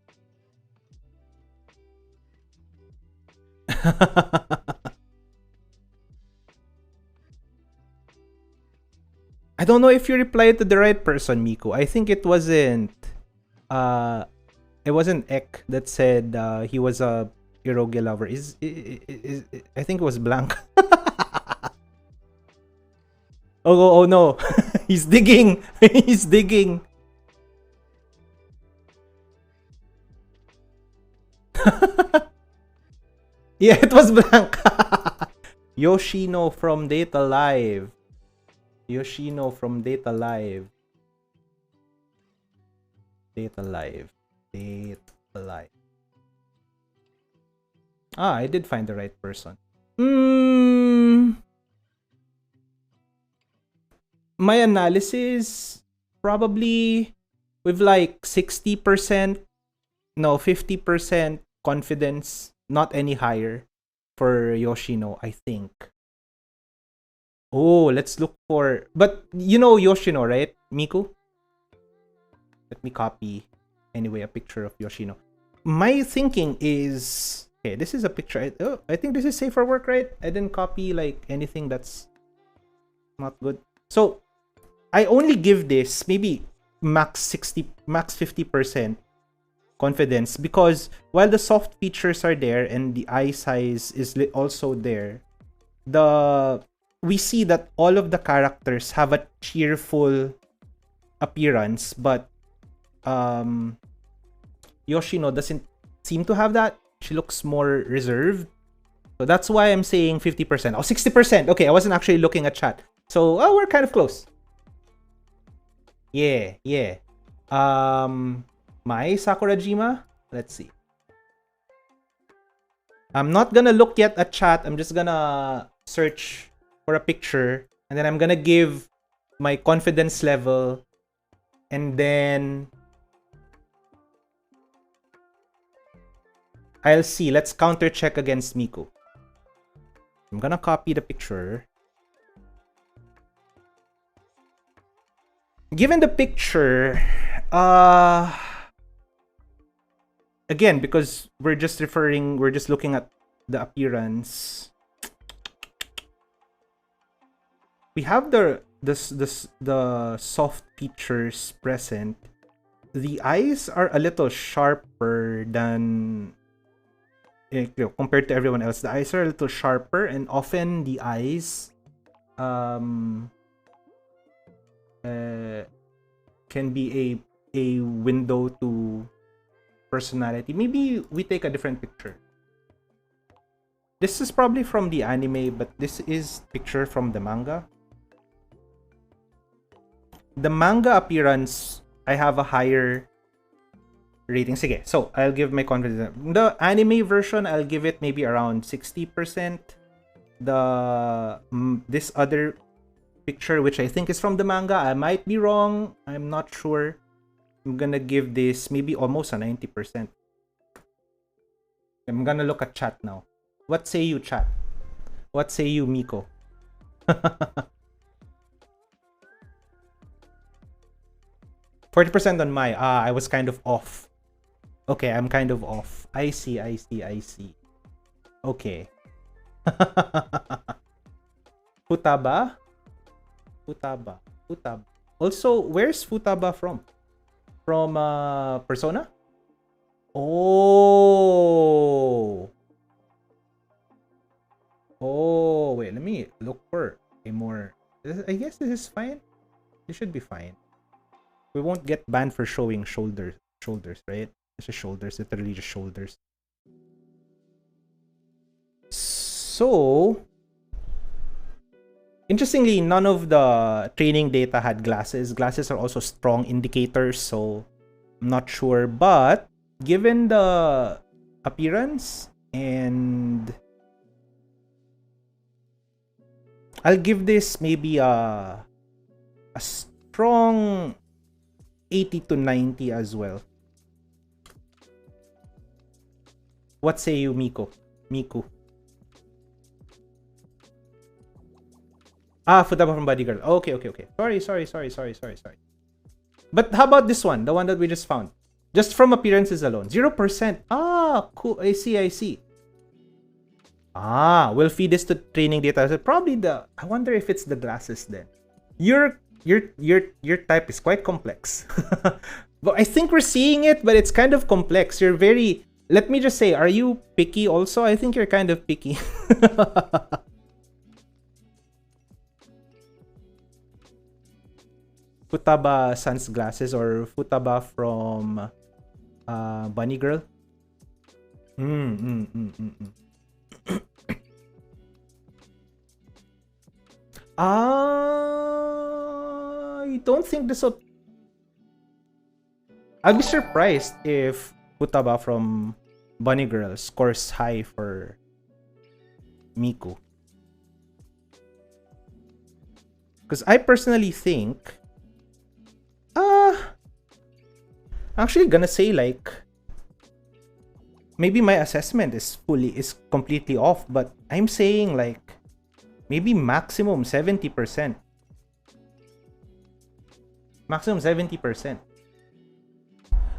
I don't know if you replied to the right person, Miku. I think it wasn't Ek that said he was a Eroge lover. I think it was Blank. Oh no. He's digging. He's digging. Yeah, it was Blank. Yoshino from Data Live. Yoshino from Data Live. Data Live. Data Live. Ah, I did find the right person. My analysis, probably with like 60%, no, 50% confidence, not any higher for Yoshino, I think. Oh, let's look for... But you know Yoshino, right, Miku? Let me copy, anyway, a picture of Yoshino. My thinking is... Okay, this is a picture. I think this is safe for work, right? I didn't copy like anything that's not good. So, I only give this maybe max 50% confidence, because while the soft features are there and the eye size is also there, we see that all of the characters have a cheerful appearance, but Yoshino doesn't seem to have that. She looks more reserved. So that's why I'm saying 50%. Oh, 60%. Okay, I wasn't actually looking at chat. So, we're kind of close. Yeah. Mai Sakurajima? Let's see. I'm not gonna look yet at chat. I'm just gonna search for a picture, and then I'm gonna give my confidence level, and then I'll see. Let's counter check against Miku. I'm gonna copy the picture. Given the picture, again, because we're just looking at the appearance. We have the soft features present. The eyes are a little sharper than compared to everyone else. The eyes are a little sharper, and often the eyes can be a window to personality. Maybe we take a different picture. This is probably from the anime, but this is picture from the manga. The manga appearance, I have a higher rating. Sige, so I'll give my confidence. The anime version, I'll give it maybe around 60%. This other picture, which I think is from the manga, I might be wrong. I'm not sure. I'm gonna give this maybe almost a 90%. I'm gonna look at chat now. What say you, chat? What say you, Miko? 40% on my. I was kind of off. Okay, I'm kind of off. I see. Okay. Futaba. Also, where's Futaba from? From Persona? Oh, wait, let me look for a more. I guess this is fine. This should be fine. We won't get banned for showing shoulders, right? It's just shoulders, literally just shoulders. So, interestingly, none of the training data had glasses. Glasses are also strong indicators, so I'm not sure. But given the appearance, and I'll give this maybe a strong 80 to 90 as well. What say you, Miku? Futaba from Body Girl. Okay. Sorry. But how about this one? The one that we just found. Just from appearances alone. 0%. Cool. I see. We'll feed this to training data. So probably I wonder if it's the glasses then. Your type is quite complex. But I think we're seeing it, but it's kind of complex. You're very... Let me just say, are you picky also? I think you're kind of picky. Futaba Sans glasses or Futaba from Bunny Girl? I don't think this will... I'll be surprised if Futaba from Bunny Girl scores high for Miku. Because I personally think... I'm actually gonna say like... Maybe my assessment is completely off, but I'm saying like... Maybe maximum 70%. Maximum 70%.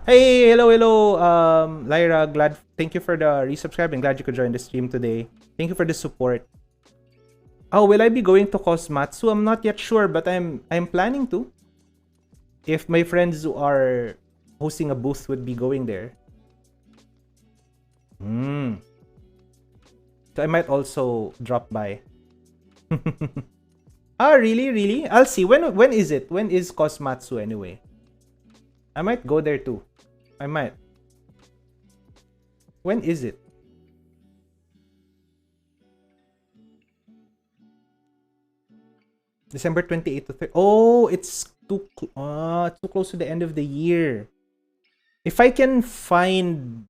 Hey, hello, Lyra. Thank you for the resubscribe and glad you could join the stream today. Thank you for the support. Oh, will I be going to Cosmatsu? I'm not yet sure, but I'm planning to. If my friends who are hosting a booth would be going there. So I might also drop by. Really? I'll see. When is it? When is Cosmatsu anyway? I might go there too. I might. When is it? December 28th to 30th. Oh, it's too close to the end of the year. If I can find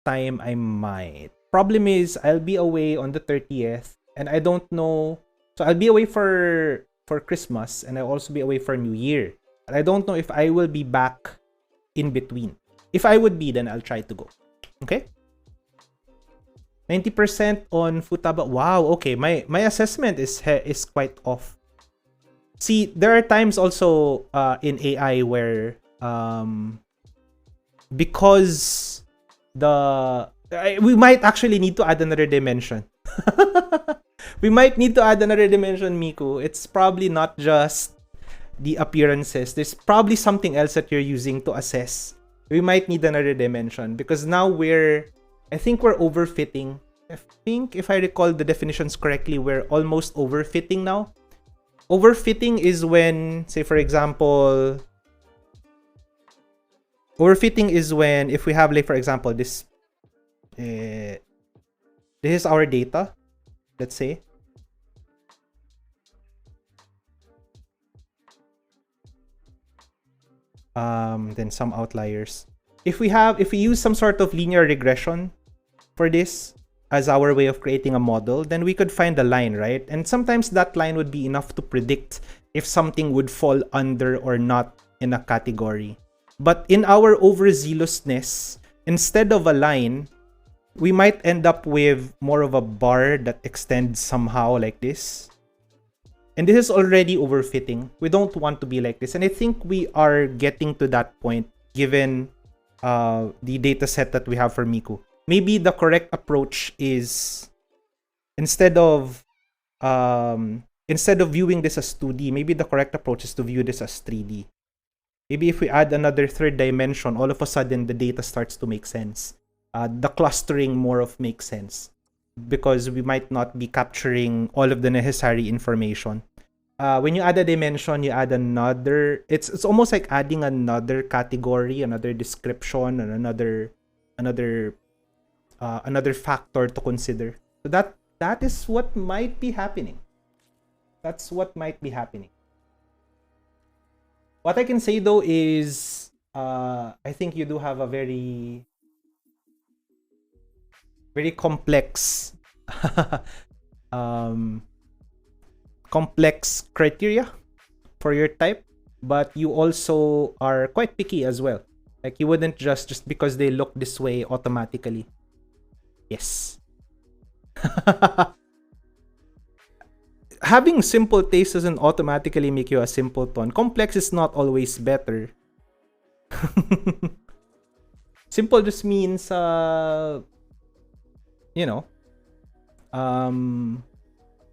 time, I might. Problem is, I'll be away on the 30th, and I don't know. So I'll be away for Christmas, and I'll also be away for New Year. And I don't know if I will be back in between. If I would be, then I'll try to go. Okay? 90% on Futaba. Wow, okay. My assessment is quite off. See, there are times also in AI where because we might actually need to add another dimension. We might need to add another dimension, Miku. It's probably not just the appearances. There's probably something else that you're using to assess. We might need another dimension because now I think we're overfitting. I think if I recall the definitions correctly, we're almost overfitting now. Overfitting is when, say for example, if we have, like for example, this is our data, let's say. Then some outliers. If we use some sort of linear regression for this as our way of creating a model, then we could find a line, right? And sometimes that line would be enough to predict if something would fall under or not in a category. But in our overzealousness, instead of a line, we might end up with more of a bar that extends somehow like this. And this is already overfitting. We don't want to be like this. And I think we are getting to that point given the data set that we have for Miku. Maybe the correct approach is instead of viewing this as 2D, maybe the correct approach is to view this as 3D. Maybe if we add another third dimension, all of a sudden the data starts to make sense. The clustering more of makes sense because we might not be capturing all of the necessary information. When you add a dimension, you add another. It's almost like adding another category, another description, and another factor to consider. So that is what might be happening. That's what might be happening. What I can say though is, I think you do have a very, very complex, complex criteria for your type, but you also are quite picky as well. Like you wouldn't just because they look this way automatically. Yes. Having simple taste doesn't automatically make you a simpleton. Complex is not always better. Simple just means,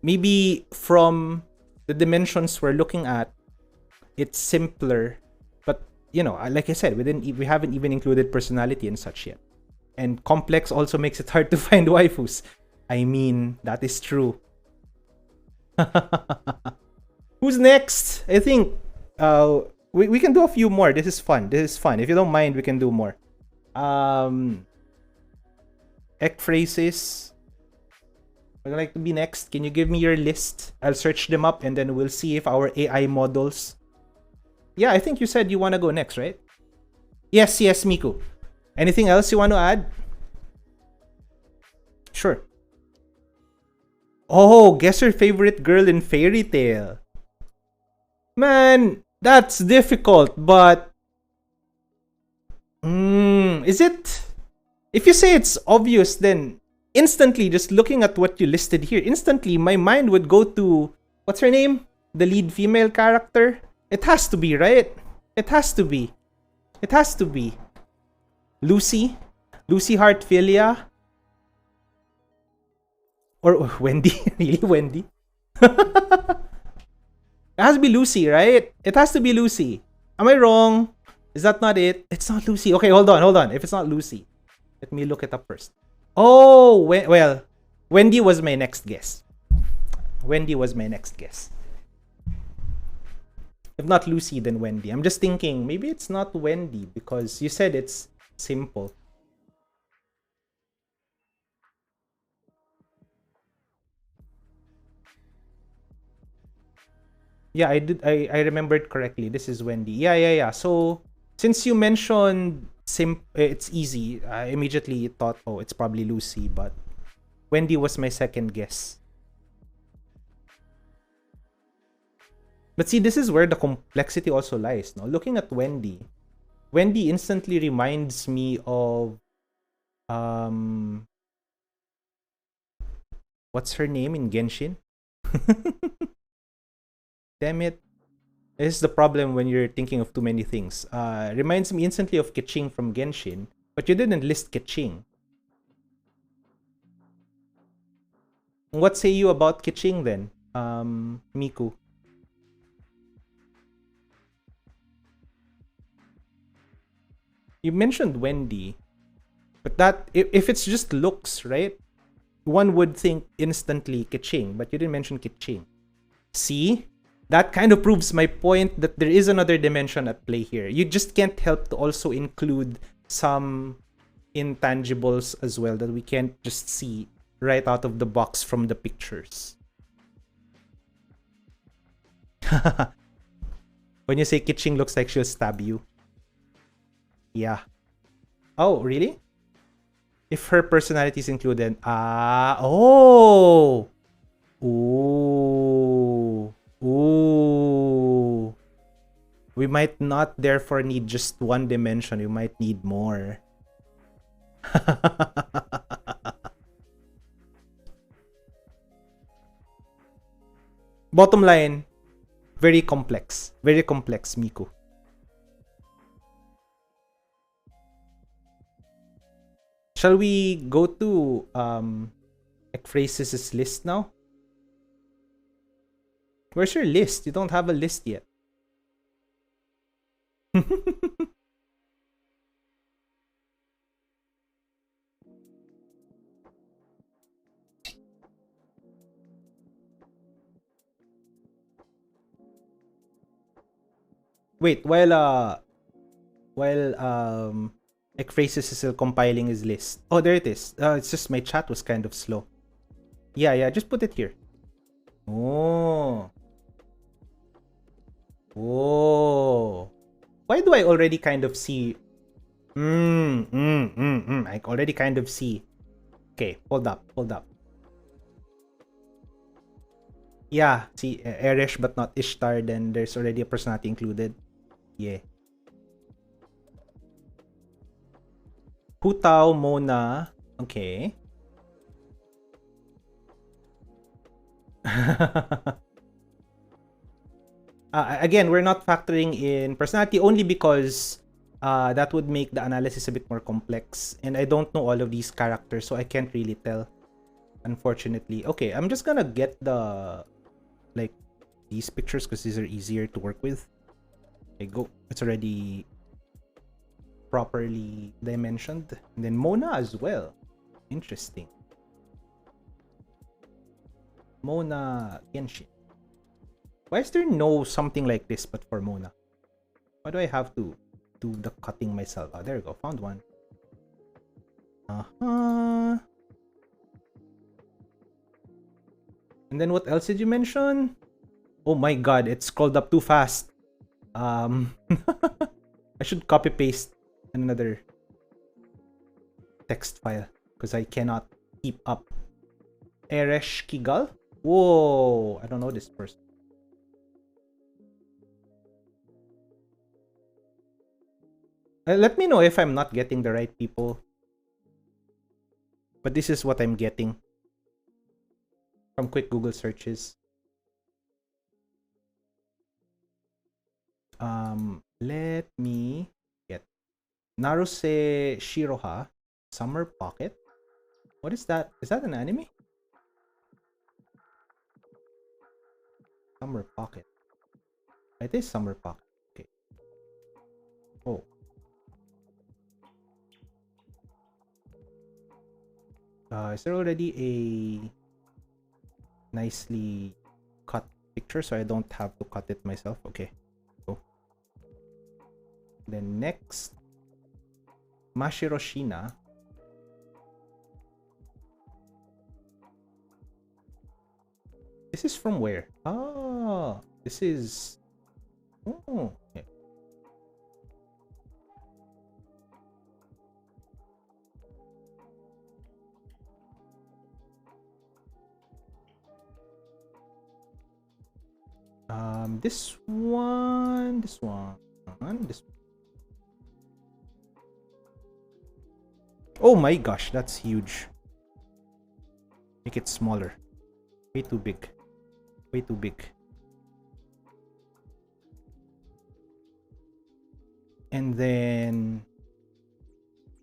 maybe from the dimensions we're looking at, it's simpler. But, like I said, we haven't even included personality and such yet. And complex also makes it hard to find waifus. I mean, that is true. Who's next? I think we can do a few more. This is fun. If you don't mind, we can do more. Ekphrases. Would you like to be next? Can you give me your list? I'll search them up and then we'll see if our AI models. Yeah, I think you said you want to go next, right? Yes, Miku. Anything else you want to add? Sure. Oh, guess your favorite girl in Fairy Tail. Man, that's difficult, but... is it? If you say it's obvious, then instantly, just looking at what you listed here, instantly my mind would go to... What's her name? The lead female character? It has to be, right? It has to be. It has to be. Lucy? Lucy Heartfilia? Or Wendy? Really, Wendy? It has to be Lucy, right? It has to be Lucy. Am I wrong? Is that not it? It's not Lucy. Okay, hold on. If it's not Lucy, let me look it up first. Oh, well, Wendy was my next guess. If not Lucy, then Wendy. I'm just thinking, maybe it's not Wendy because you said it's simple. Yeah, I did. I remembered correctly. This is Wendy. Yeah. So since you mentioned it's easy, I immediately thought, oh, it's probably Lucy, but Wendy was my second guess. But see, this is where the complexity also lies. No, looking at Wendy instantly reminds me of what's her name in Genshin? Damn it. This is the problem when you're thinking of too many things. Reminds me instantly of Keqing from Genshin, but you didn't list Keqing. What say you about Keqing then, Miku? You mentioned Wendy, but that if it's just looks, right? One would think instantly Keqing, but you didn't mention Keqing. See? That kind of proves my point that there is another dimension at play here. You just can't help to also include some intangibles as well that we can't just see right out of the box from the pictures. When you say Keqing looks like she'll stab you. Yeah. Oh, really? If her personality is included. Oh! Ooh. Ooh. We might not therefore need just one dimension. We might need more. Bottom line, very complex. Very complex, Miku. Shall we go to Ekphrasis' list now? Where's your list? You don't have a list yet. Wait, while Ekphrasis is still compiling his list. Oh, there it is. It's just my chat was kind of slow. Yeah, just put it here. Oh. Why do I already kind of see? I already kind of see. Okay, hold up. Yeah, see, Eresh but not Ishtar, then there's already a personality included. Yeah. Hutao, Mona. Okay. Again, we're not factoring in personality only because that would make the analysis a bit more complex. And I don't know all of these characters, so I can't really tell, unfortunately. Okay, I'm just gonna get these pictures because these are easier to work with. Okay, go. It's already properly dimensioned. And then Mona as well. Interesting. Mona Genshin. Why is there no something like this but for Mona? Why do I have to do the cutting myself? Oh, there we go. Found one. And then what else did you mention? Oh my god, it scrolled up too fast. I should copy paste another text file because I cannot keep up. Eresh Kigal? Whoa, I don't know this person. Let me know if I'm not getting the right people. But this is what I'm getting from quick Google searches. Let me get Naruse Shiroha, Summer Pocket. What is that? Is that an anime? Summer Pocket. It is Summer Pocket. Okay. Oh. Is there already a nicely cut picture so I don't have to cut it myself? Okay. Go. Then next, Mashiro Shina. This is from where? Ah, this is... Oh, okay. This one. Oh my gosh, that's huge. Make it smaller. Way too big. Way too big. And then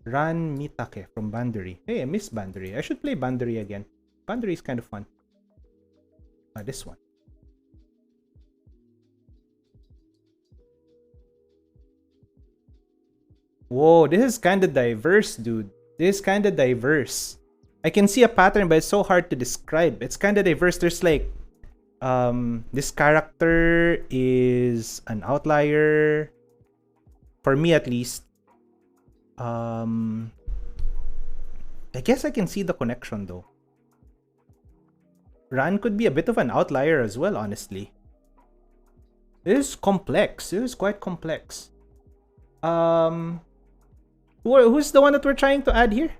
Ran Mitake from Banduri. Hey, I miss Banduri. I should play Banduri again. Banduri is kind of fun. This one. Whoa, this is kind of diverse, dude. This is kind of diverse. I can see a pattern, but it's so hard to describe. It's kind of diverse. There's like, this character is an outlier. For me, at least. I guess I can see the connection, though. Ran could be a bit of an outlier as well, honestly. It is complex. It is quite complex. Who's the one that we're trying to add here?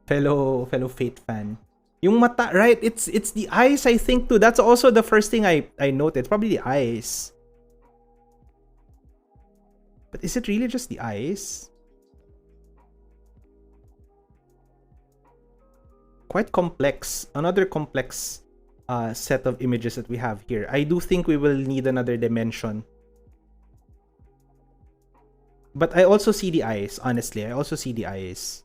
Fellow Fate fan. Yung mata, right? It's the eyes, I think, too. That's also the first thing I noted. Probably the eyes. But is it really just the eyes? Quite complex. Another complex set of images that we have here. I do think we will need another dimension. But I also see the eyes, honestly. I also see the eyes.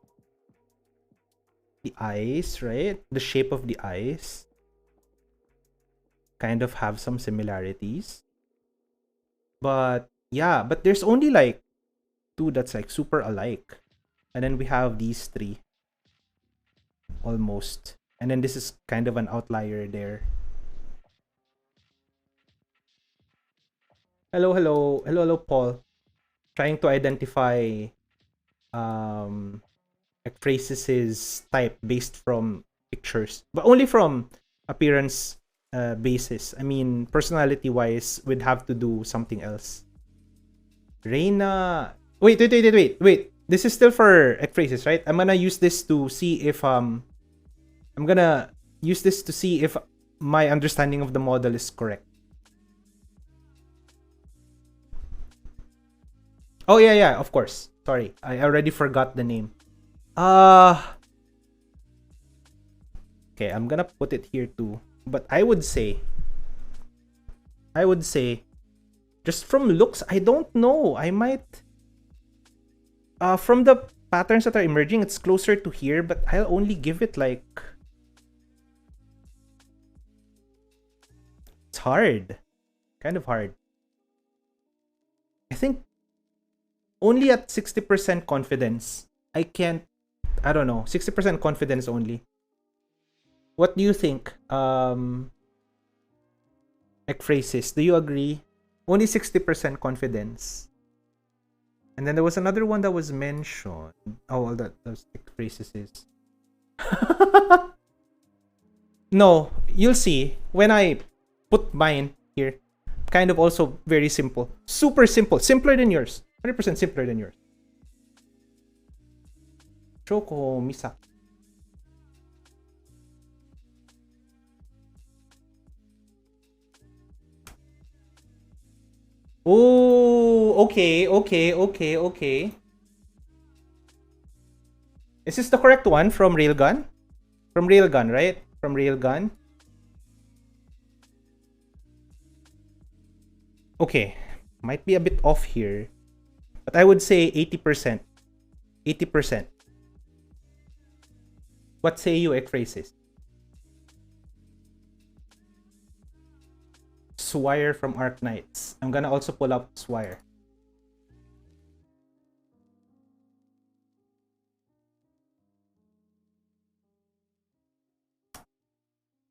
The eyes, right? The shape of the eyes kind of have some similarities. But yeah, but there's only like two that's like super alike. And then we have these three. Almost. And then this is kind of an outlier there. Hello, hello. Hello, hello, Paul. Trying to identify phrases type based from pictures, but only from appearance basis. I mean, personality wise, we'd have to do something else. Reina, wait. This is still for phrases, right? I'm gonna use this to see if my understanding of the model is correct. Oh yeah, of course. Sorry, I already forgot the name. Okay, I'm gonna put it here too. But I would say, just from looks, I don't know. I might, from the patterns that are emerging, it's closer to here, but I'll only give it like, it's hard, kind of hard. I think only at 60% confidence. I don't know, 60% confidence only. What do you think? Ekphrasis, do you agree? Only 60% confidence. And then there was another one that was mentioned. Oh, well, those ekphrasis is. No, you'll see when I put mine here. Kind of also very simple. Super simple. Simpler than yours. 100% simpler than yours. Shoko Misa. Oh, okay. Is this the correct one from Railgun? From Railgun, right? From Railgun. Okay. Might be a bit off here. But I would say 80%. 80%. What say you, ekphrasis? Swire from Arc Knights. I'm gonna also pull up Swire.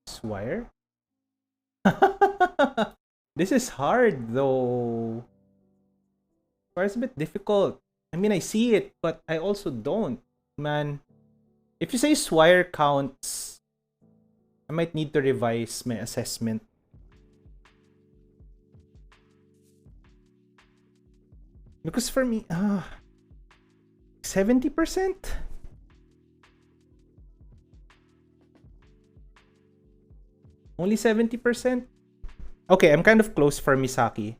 Swire? This is hard though. Swire's a bit difficult. I mean, I see it, but I also don't, man. If you say Swire counts, I might need to revise my assessment. Because for me, 70%? Only 70%? Okay, I'm kind of close for Misaki.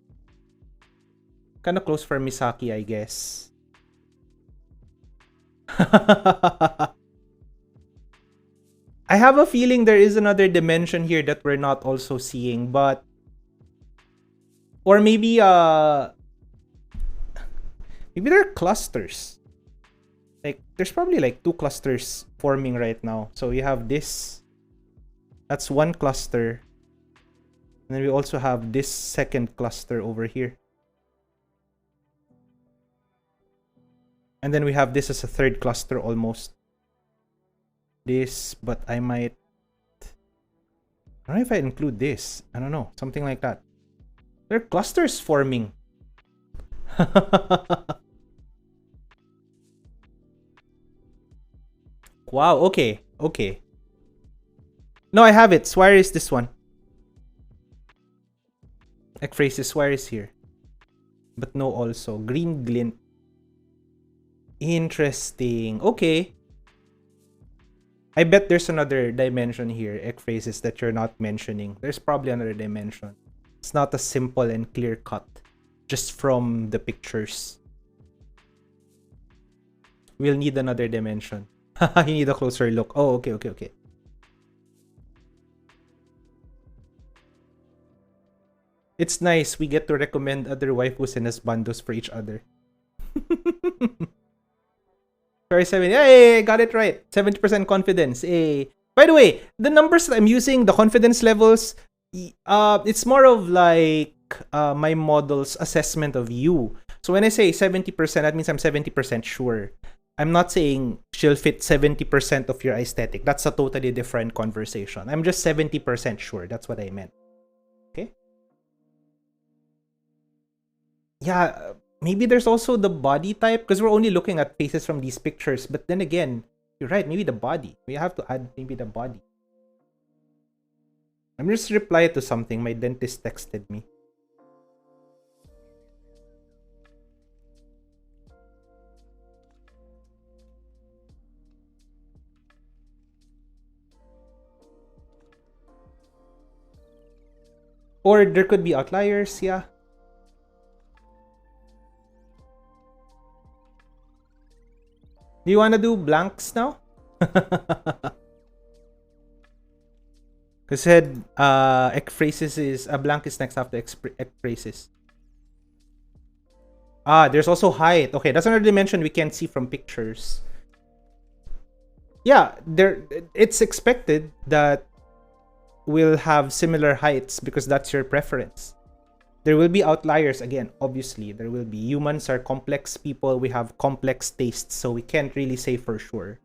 Kind of close for Misaki, I guess. I have a feeling there is another dimension here that we're not also seeing, but... Or maybe, maybe there are clusters. Like, there's probably like 2 clusters forming right now. So you have this. That's one cluster. And then we also have this second cluster over here. And then we have this as a third cluster almost. This, but I might... I don't know if I include this. I don't know. Something like that. There are clusters forming. Wow, okay. No, I have it. Swire is this one. Ekphrasis, Swire is here. But no also. Green glint. Interesting. Okay. I bet there's another dimension here, ekphrasis, that you're not mentioning. There's probably another dimension. It's not as simple and clear cut just from the pictures. We'll need another dimension. You need a closer look. Oh, okay. It's nice we get to recommend other waifus and husbandos for each other. Sorry, 7. Hey, got it right. 70% confidence. Hey. By the way, the numbers that I'm using, the confidence levels, it's more of like my model's assessment of you. So when I say 70%, that means I'm 70% sure. I'm not saying she'll fit 70% of your aesthetic. That's a totally different conversation. I'm just 70% sure. That's what I meant. Okay? Yeah, maybe there's also the body type because we're only looking at faces from these pictures. But then again, you're right. Maybe the body. We have to add maybe the body. I'm just replying to something my dentist texted me. Or there could be outliers, yeah. Do you want to do blanks now? Because said ekphrases is a blank is next after ekphrases. Ah, there's also height. Okay, that's another dimension we can't see from pictures. Yeah, it's expected that we'll have similar heights because that's your preference. There will be outliers again, obviously. There will be. Humans are complex people. We have complex tastes, so we can't really say for sure.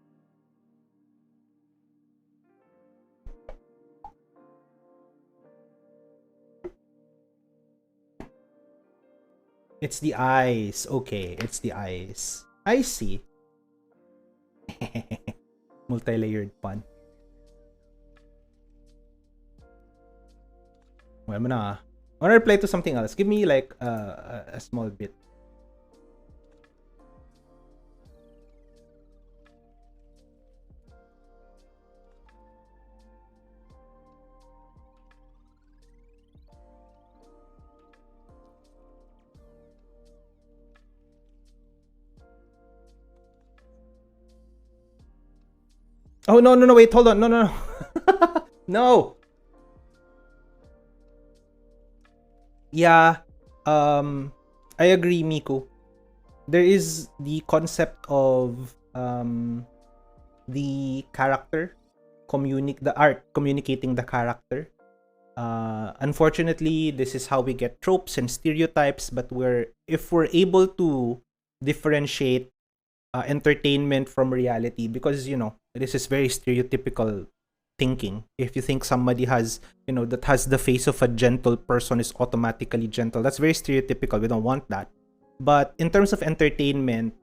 It's the eyes. Okay, it's the eyes. I see. Multi-layered pun. Well, I'm gonna reply to something else. Give me like a small bit. Oh, no, wait, hold on. No. No. Yeah, I agree, Miku. There is the concept of the character, the art communicating the character. Unfortunately, this is how we get tropes and stereotypes, but if we're able to differentiate entertainment from reality, because this is very stereotypical thinking. If you think somebody has that has the face of a gentle person is automatically gentle, that's very stereotypical. We don't want that. But in terms of entertainment,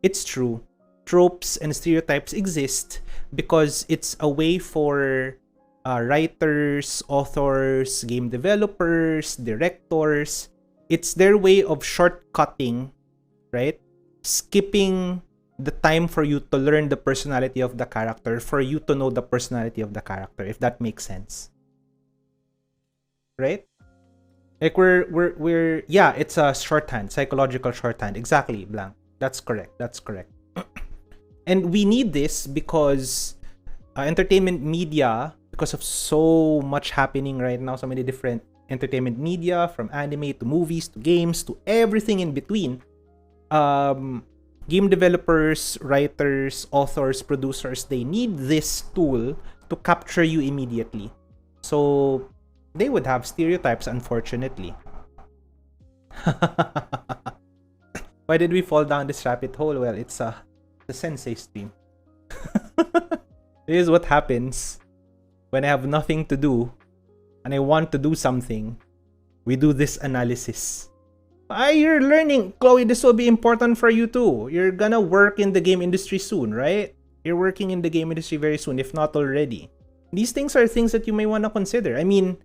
it's true, tropes and stereotypes exist because it's a way for writers, authors, game developers, directors, it's their way of shortcutting, right? Skipping the time for you to learn the personality of the character, for you to know the personality of the character, if that makes sense. Right? Like we're yeah, it's a shorthand, psychological shorthand. Exactly, Blanc. That's correct. And we need this because entertainment media, because of so much happening right now, so many different entertainment media, from anime to movies to games to everything in between. Game developers, writers, authors, producers, they need this tool to capture you immediately. So they would have stereotypes, unfortunately. Why did we fall down this rabbit hole? Well, it's the sensei stream. This is what happens when I have nothing to do and I want to do something. We do this analysis. You're learning, Chloe. This will be important for you too. You're gonna work in the game industry soon, right? You're working in the game industry very soon, if not already. These things are things that you may want to consider. I mean,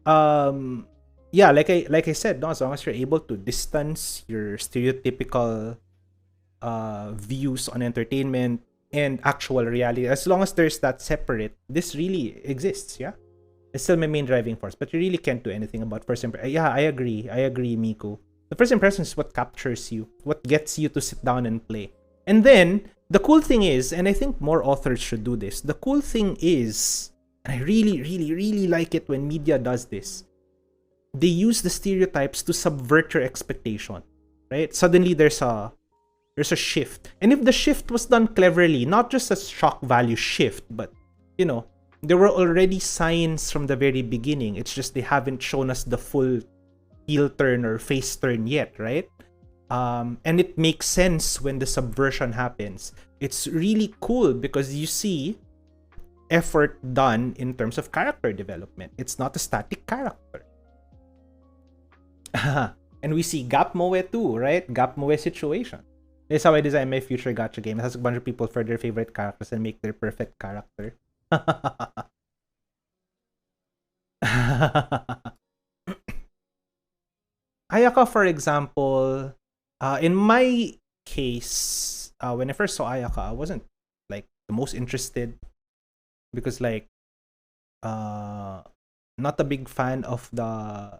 yeah, like I said, no, as long as you're able to distance your stereotypical views on entertainment and actual reality, as long as there's that separate, this really exists, yeah? It's still my main driving force, but you really can't do anything about first impression. Yeah, I agree, Miku. The first impression is what captures you, what gets you to sit down and play. And then, the cool thing is, and I think more authors should do this, the cool thing is, and I really, really, really like it when media does this, they use the stereotypes to subvert your expectation, right? Suddenly there's a shift. And if the shift was done cleverly, not just a shock value shift, but there were already signs from the very beginning. It's just they haven't shown us the full heel turn or face turn yet, right? And it makes sense when the subversion happens. It's really cool because you see effort done in terms of character development. It's not a static character. And we see Gap Moe too, right? Gap Moe situation. This is how I design my future gacha game. It has a bunch of people for their favorite characters and make their perfect character. Ayaka, for example, in my case, when I first saw Ayaka, I wasn't like the most interested because like not a big fan of the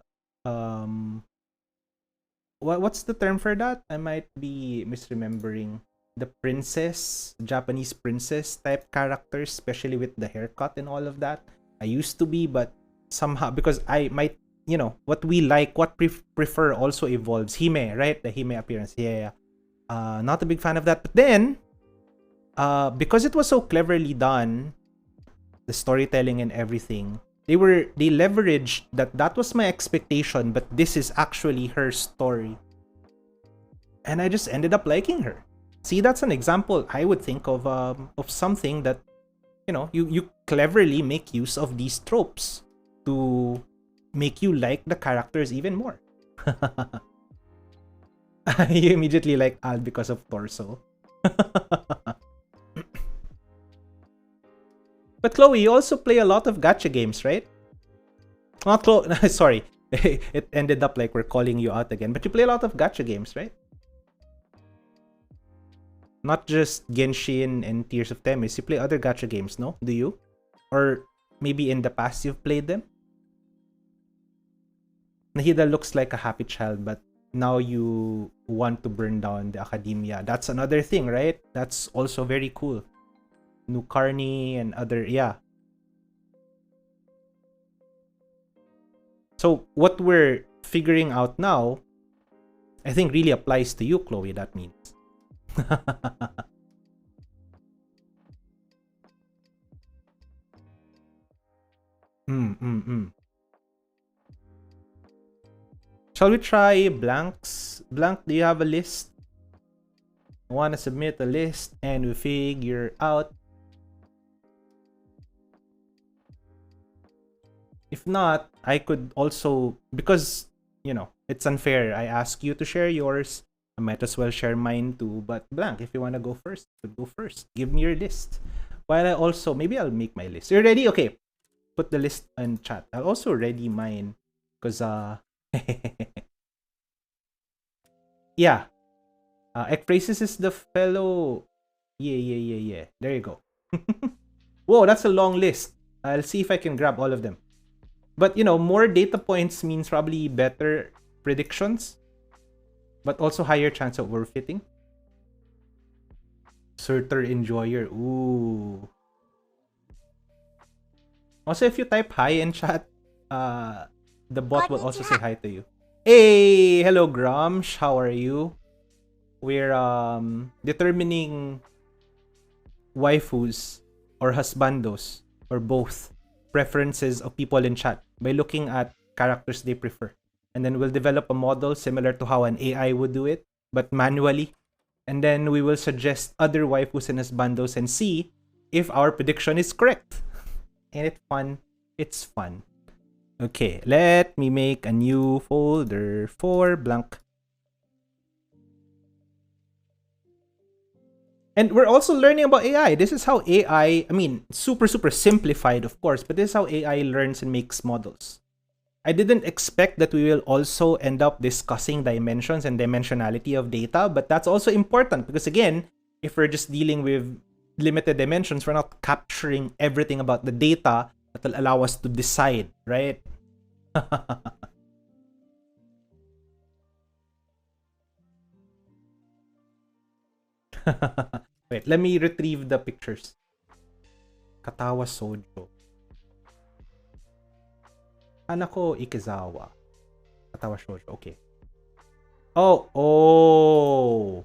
what's the term for that? I might be misremembering. The princess, Japanese princess type characters, especially with the haircut and all of that. I used to be, but somehow because I might, what we like, what prefer also evolves. Hime, right? The Hime appearance. Yeah. Not a big fan of that. But then, because it was so cleverly done, the storytelling and everything, they leveraged that was my expectation, but this is actually her story. And I just ended up liking her. See, that's an example I would think of something that, you cleverly make use of these tropes to make you like the characters even more. You immediately like Al because of torso. But Chloe, you also play a lot of gacha games, right? Not Chloe, sorry. It ended up like we're calling you out again. But you play a lot of gacha games, right? Not just Genshin and Tears of Themis. You play other gacha games, no? Do you? Or maybe in the past you've played them? Nahida looks like a happy child, but now you want to burn down the academia. That's another thing, right? That's also very cool. Nukarni and other, yeah. So what we're figuring out now, I think really applies to you, Chloe, that means. Shall we try blanks? Blank, do you have a list? I want to submit a list and we figure out. If not, I could also, because, it's unfair. I ask you to share yours. I might as well share mine too. But Blank, if you want to go first, go first. Give me your list. While I also, maybe I'll make my list. You ready? Okay. Put the list in chat. I'll also ready mine. Because, yeah. Ekphrasis is the fellow. Yeah. There you go. Whoa, that's a long list. I'll see if I can grab all of them. But, more data points means probably better predictions. But also higher chance of overfitting. Surter Enjoyer. Ooh. Also, if you type hi in chat, the bot will also say hi to you. Hey! Hello, Grumsh. How are you? We're determining waifus or husbandos or both preferences of people in chat by looking at characters they prefer. And then we'll develop a model similar to how an AI would do it, but manually. And then we will suggest other waifus and husbandos and see if our prediction is correct. Ain't it fun? It's fun. Okay, let me make a new folder for Blank. And we're also learning about AI. This is how AI, super simplified, of course, but this is how AI learns and makes models. I didn't expect that we will also end up discussing dimensions and dimensionality of data, but that's also important because, again, if we're just dealing with limited dimensions, we're not capturing everything about the data that will allow us to decide, right? Wait, let me retrieve the pictures. Katawa Sojo. Hanako Ikizawa. Katawa shoujo. Okay. Oh,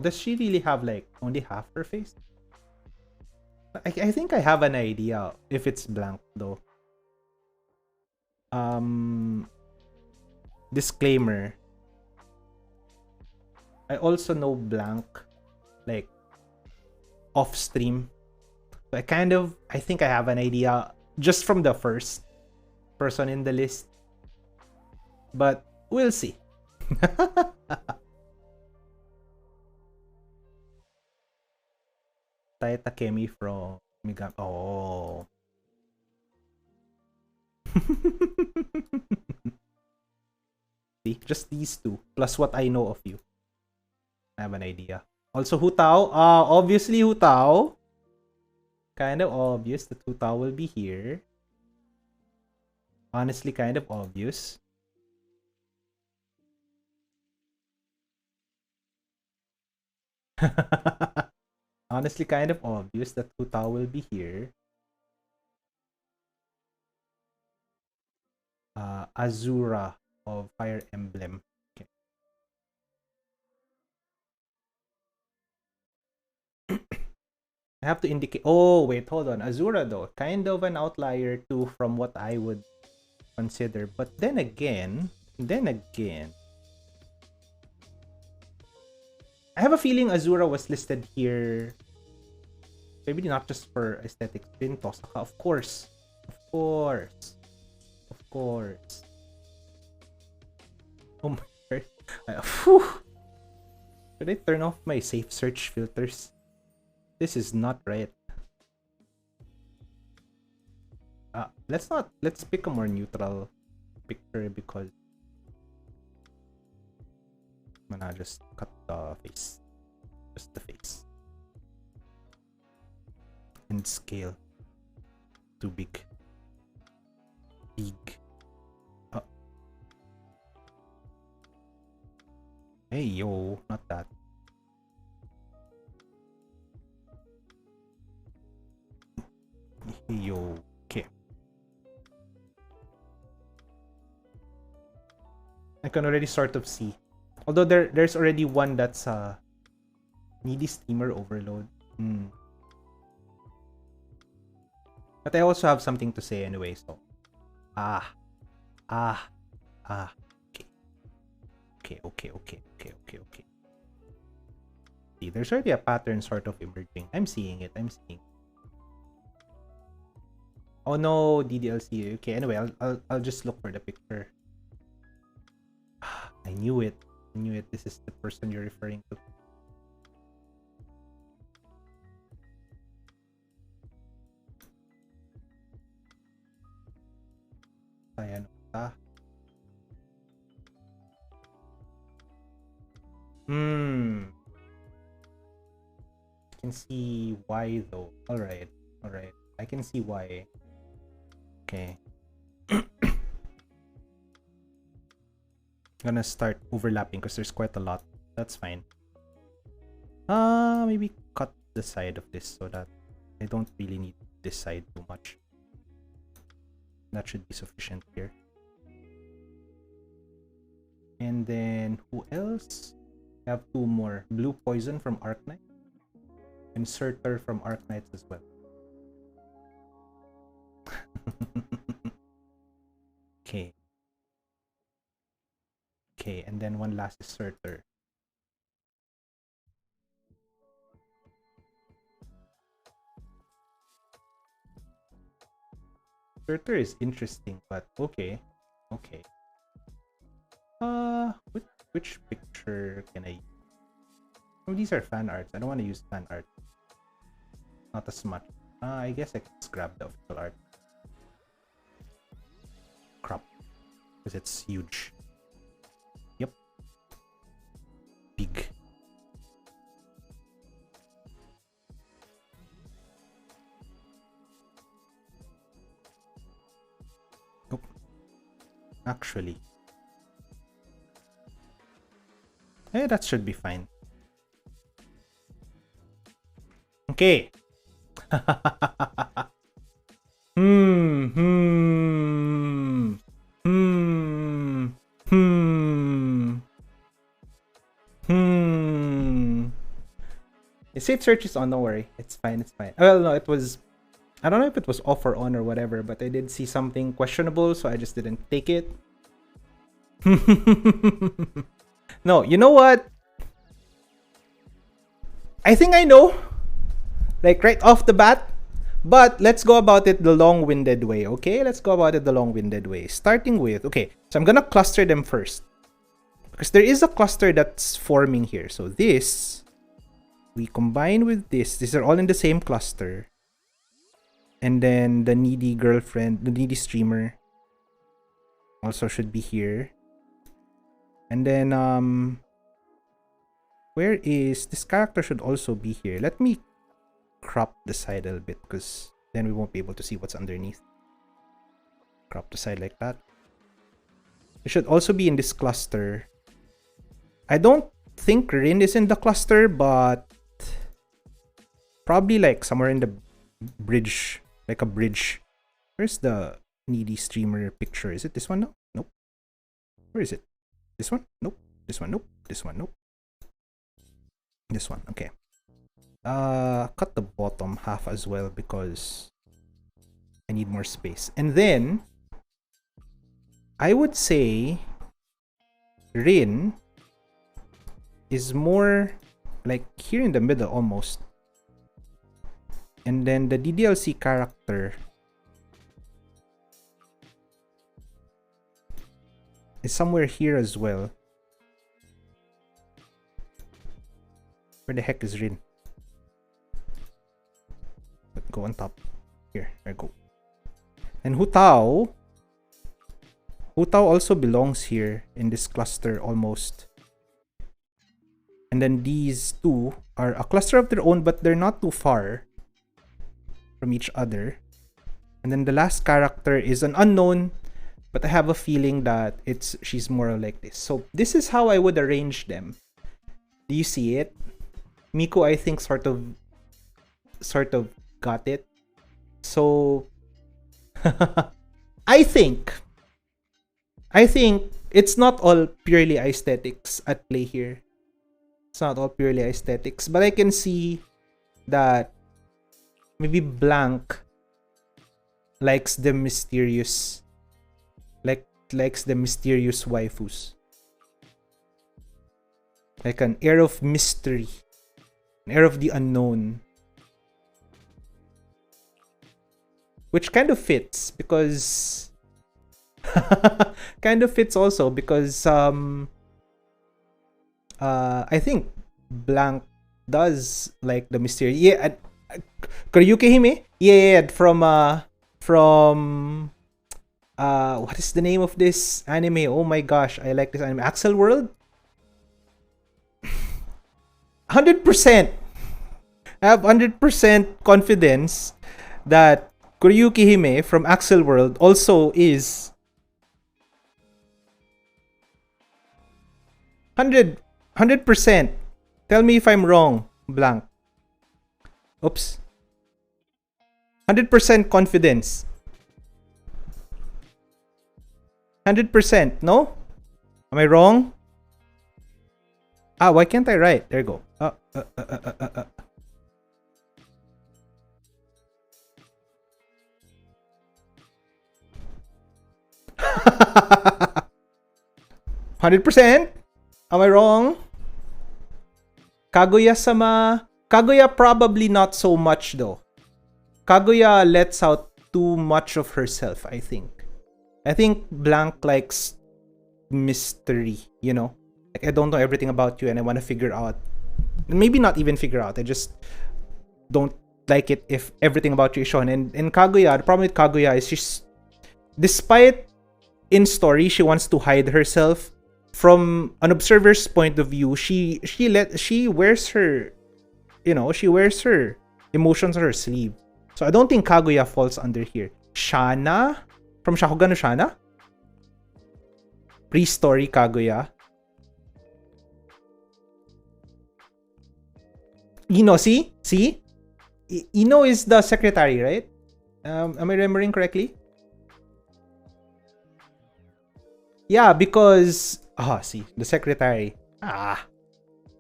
does she really have like only half her face? I think I have an idea if it's blank though. Disclaimer. I also know blank like off stream. So I think I have an idea just from the first person in the list. But we'll see. Tai Takemi from Megami. Oh. See, just these two plus what I know of you. I have an idea. Also, Hu Tao. Obviously Hu Tao. Kind of obvious that Hu Tao will be here. Honestly, kind of obvious. Honestly, kind of obvious that Hu Tao will be here. Azura of Fire Emblem. Okay. I have to indicate. Oh, wait, hold on. Azura, though, kind of an outlier too from what I would consider. But then again, I have a feeling Azura was listed here. Maybe not just for aesthetics. Bin Tosaka, of course. Of course. Oh my god. Should I turn off my safe search filters? This is not right. Let's pick a more neutral picture because I'm gonna just cut the face. Just the face. And scale. Too big. Hey yo, not that. Hey yo, okay. I can already sort of see. Although there's already one that's needy steamer overload. But I also have something to say anyway, so okay. See, there's already a pattern sort of emerging. I'm seeing it. Oh no, DDLC. Okay, anyway, I'll just look for the picture. I knew it. This is the person you're referring to. Ayan. I can see why though. Alright. I can see why. Okay. I'm gonna start overlapping because there's quite a lot. That's fine. Maybe cut the side of this so that I don't really need this side too much. That should be sufficient here. And then who else? I have two more. Blue Poison from Arknight. And Surtur from Arknights as well. Okay. Okay, and then one last is Surtur. Surtur is interesting, but okay. Which picture can I use? Oh, these are fan arts. I don't want to use fan art. Not as much. I guess I can just grab the official art. Crop. Because it's huge. Yep. Big. Nope. Actually. That should be fine. Okay. Safe search is on, don't worry. It's fine, it's fine. Well, no, it was... I don't know if it was off or on or whatever, but I did see something questionable, so I just didn't take it. No, you know what? I think I know. Like right off the bat. But let's go about it the long-winded way, okay? Let's go about it the long-winded way. Starting with... Okay, so I'm gonna cluster them first. Because there is a cluster that's forming here. So this... We combine with this. These are all in the same cluster. And then the needy girlfriend, the needy streamer also should be here. And then, where is... This character should also be here. Let me crop the side a little bit because then we won't be able to see what's underneath. Crop the side like that. It should also be in this cluster. I don't think Rin is in the cluster, but probably like somewhere in the bridge, like a bridge. Where's the needy streamer picture? Is it this one? No? Nope. Where is it? This one? Nope. This one? Nope. This one? Nope. This one. Okay. Cut the bottom half as well because I need more space. And then I would say Rin is more like here in the middle almost. And then the DDLC character is somewhere here as well. Where the heck is Rin? But go on top. Here, there I go. And Hu Tao also belongs here in this cluster almost. And then these two are a cluster of their own, but they're not too far from each other. And then the last character is an unknown, but I have a feeling that she's more like this. So this is how I would arrange them. Do you see it? Miko, I think, sort of got it. So I think it's not all purely aesthetics at play here. It's not all purely aesthetics, but I can see that maybe Blank likes the mysterious, likes the mysterious waifus, like an air of mystery, an air of the unknown, which kind of fits because kind of fits also because I think Blank does like the mystery. Yeah, Kuryuki Hime? Yeah, from what is the name of this anime? Oh my gosh, I like this anime. Axel World? 100%. I have 100% confidence that Kuryuki Hime from Axel World also is 100%. Tell me if I'm wrong, Blank. Oops. 100% confidence. 100%, no? Am I wrong? Ah, why can't I write? There you go. 100%? Am I wrong? Kaguya-sama. Kaguya probably not so much though. Kaguya lets out too much of herself, I think. I think Blank likes mystery, you know? Like, I don't know everything about you and I want to figure out. Maybe not even figure out. I just don't like it if everything about you is shown. And Kaguya, the problem with Kaguya is she's... Despite in story, she wants to hide herself. From an observer's point of view, she wears her, you know, she wears her emotions on her sleeve. So I don't think Kaguya falls under here. Shana? From Shakugan no Shana? Pre-story Kaguya. Ino, see? See? Ino is the secretary, right? Am I remembering correctly? Yeah, because... Ah, see, the secretary. Ah.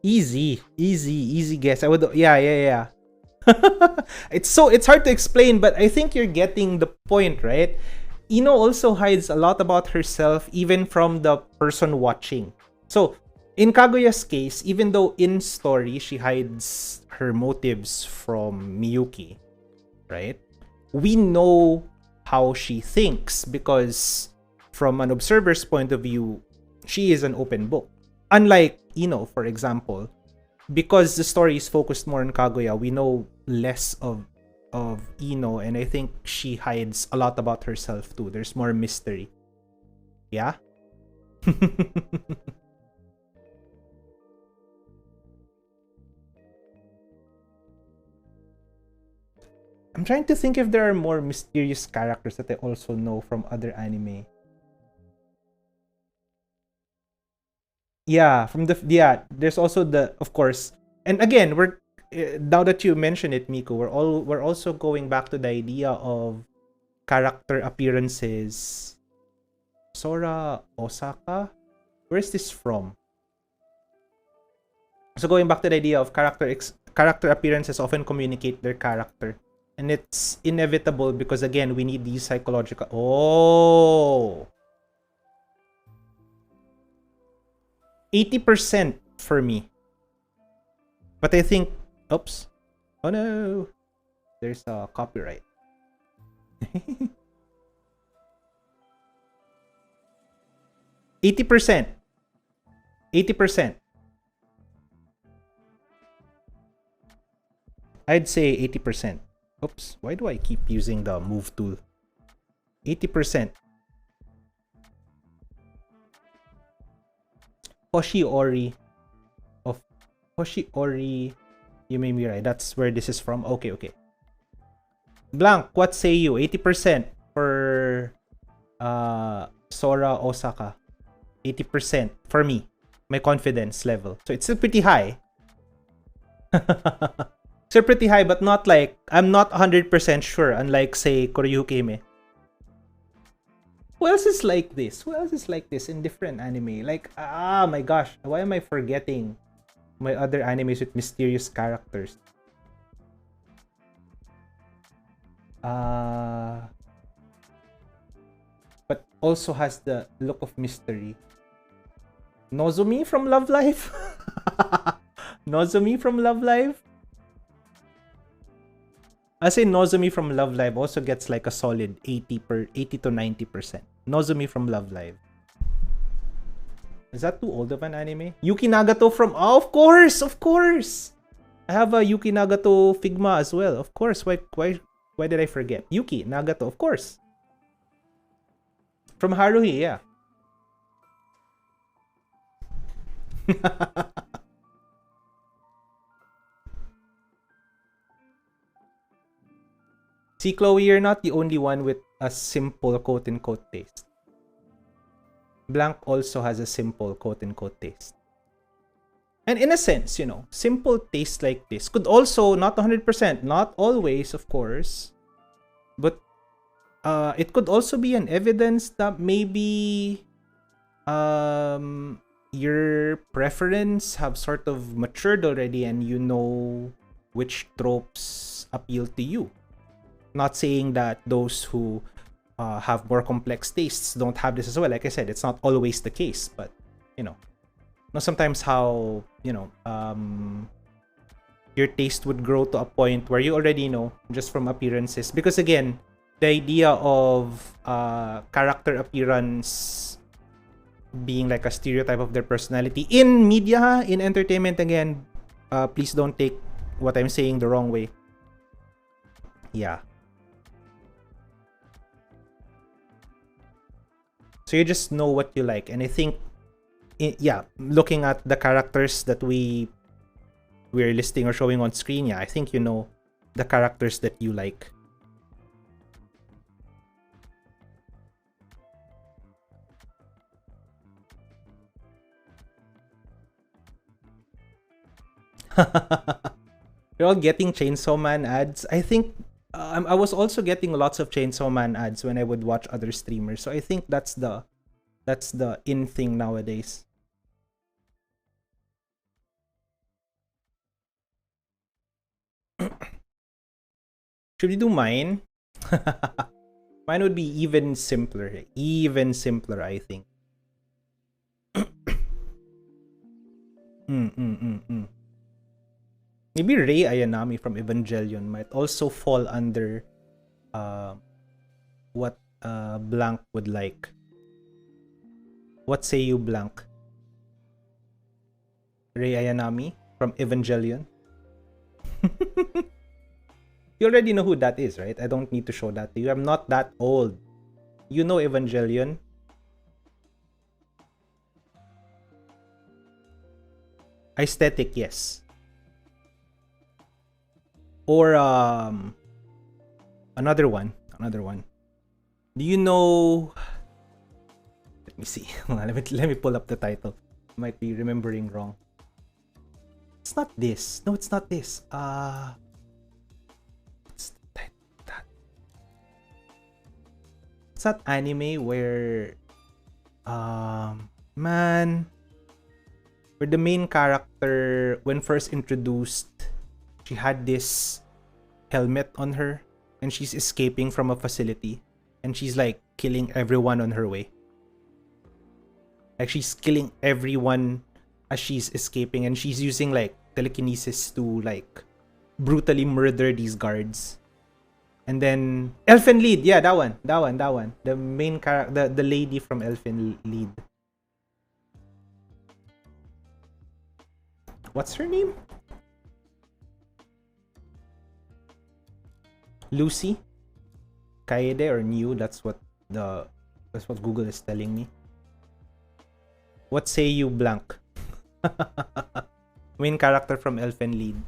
Easy guess. I would, yeah. It's hard to explain, but I think you're getting the point, right? Ino also hides a lot about herself even from the person watching. So, in Kaguya's case, even though in story she hides her motives from Miyuki, right? We know how she thinks because from an observer's point of view, she is an open book. Unlike Ino, for example, because the story is focused more on Kaguya, we know less of Ino, and I think she hides a lot about herself too. There's more mystery. Yeah? I'm trying to think if there are more mysterious characters that I also know from other anime. Yeah, there's also the, of course. And again, we're now that you mention it, Miko, we're also going back to the idea of character appearances. Sora Osaka? Where is this from? So going back to the idea of character appearances often communicate their character. And it's inevitable because again, we need these psychological... Oh! 80% for me. But I think... Oops. Oh no! There's a copyright. 80%. 80%. I'd say 80%. Oops, why do I keep using the move tool? 80%. Hoshiori. Of Hoshiori. You may be right. That's where this is from. Okay. Blank, what say you? 80% for Sora Osaka. 80% for me. My confidence level. So it's still pretty high. Still pretty high, but not like, I'm not 100% sure, unlike, say, Koryuki-me. Who else is like this? Who else is like this in different anime? Like, my gosh, why am I forgetting my other animes with mysterious characters? But also has the look of mystery. Nozomi from Love Live? Nozomi from Love Live? I say Nozomi from Love Live also gets like a solid 80 to 90%. Nozomi from Love Live. Is that too old of an anime? Yuki Nagato from... Oh, of course! I have a Yuki Nagato Figma as well. Of course. Why did I forget? Yuki Nagato, of course. From Haruhi, yeah. See, Chloe, you're not the only one with a simple quote-unquote taste. Blank also has a simple quote-unquote taste. And in a sense, you know, simple taste like this could also, not 100%, not always, of course, but it could also be an evidence that maybe your preference have sort of matured already and you know which tropes appeal to you. Not saying that those who have more complex tastes don't have this as well. Like I said, it's not always the case, but you know sometimes how your taste would grow to a point where you already know just from appearances. Because again, the idea of character appearance being like a stereotype of their personality in media, in entertainment, again, please don't take what I'm saying the wrong way. Yeah. So you just know what you like. And I think, looking at the characters that we're listing or showing on screen, I think you know the characters that you like. You're all getting Chainsaw Man ads. I think I was also getting lots of Chainsaw Man ads when I would watch other streamers. So I think that's the in thing nowadays. Should we do mine? Mine would be even simpler. Even simpler, I think. Maybe Rei Ayanami from Evangelion might also fall under what Blank would like. What say you, Blank? Rei Ayanami from Evangelion? You already know who that is, right? I don't need to show that to you. I'm not that old. You know Evangelion? Aesthetic, yes. Or another one. Do you know? Let me see. Let me pull up the title. I might be remembering wrong. It's not this. No, it's not this. What's the title of that? It's that anime where man, where the main character, when first introduced, she had this helmet on her and she's escaping from a facility and she's like killing everyone on her way. Like she's killing everyone as she's escaping and she's using like telekinesis to like brutally murder these guards. And then Elfen Lied, yeah, that one. The main character, the lady from Elfen Lied. What's her name? Lucy Kaede or New, that's what Google is telling me. What say you, Blank? Main character from Elfen Lied.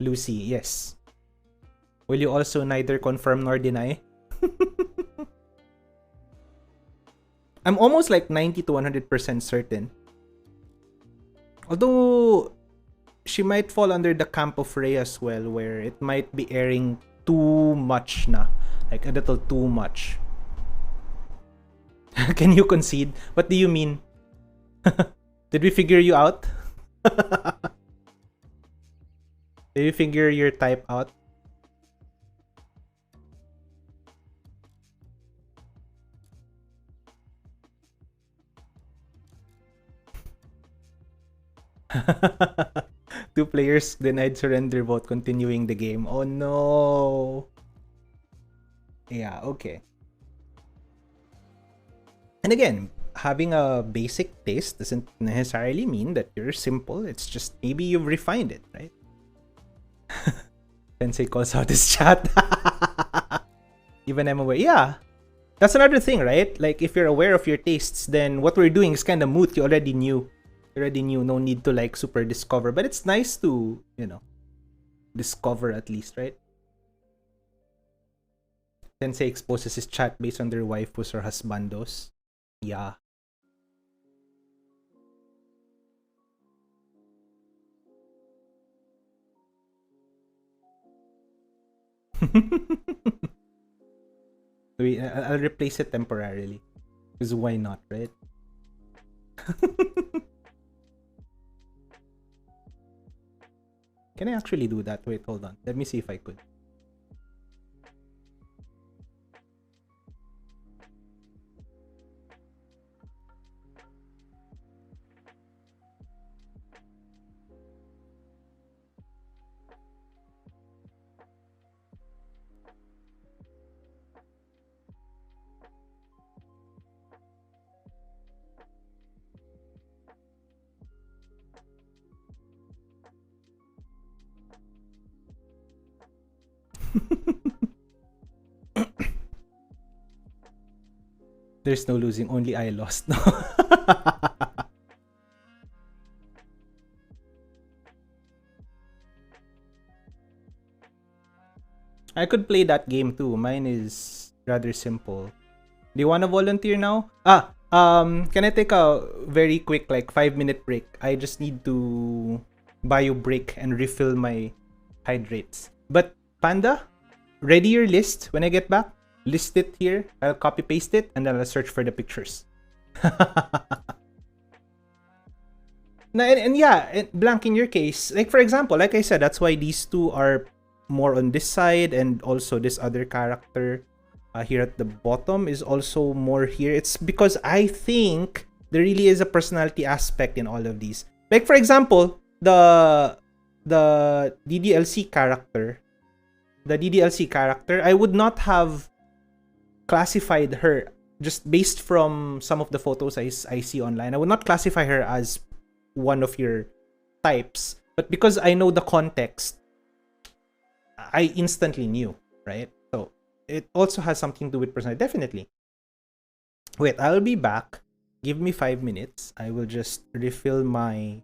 Lucy, yes. Will you also neither confirm nor deny? I'm almost like 90 to 100% certain. Although she might fall under the camp of Rey as well, where it might be airing too much na. Like a little too much. Can you concede? What do you mean? Did we figure you out? Did you figure your type out? Two players denied surrender vote, continuing the game. Oh no. Yeah, okay. And again, having a basic taste doesn't necessarily mean that you're simple. It's just maybe you've refined it, right? Sensei calls out his chat. Even I'm aware. Yeah. That's another thing, right? Like if you're aware of your tastes, then what we're doing is kind of moot. You already knew. No need to like super discover. But it's nice to, discover at least, right? Sensei exposes his chat based on their waifus or husbandos. Yeah. Wait, I'll replace it temporarily. Because why not, right? Can I actually do that? Wait, hold on. Let me see if I could. There's no losing, only I lost. No. I could play that game too. Mine is rather simple. Do you want to volunteer now? Can I take a very quick, like 5-minute break? I just need to bio break and refill my hydrates. But Panda, ready your list when I get back. List it here. I'll copy paste it and then I'll search for the pictures. And yeah, Blank, in your case, like for example, like I said, that's why these two are more on this side, and also this other character here at the bottom is also more here. It's because I think there really is a personality aspect in all of these. Like for example, the DDLC character, I would not have classified her just based from some of the photos I see online. I would not classify her as one of your types, but because I know the context, I instantly knew, right? So it also has something to do with personality, definitely. Wait, I'll be back. Give me 5 minutes. I will just refill my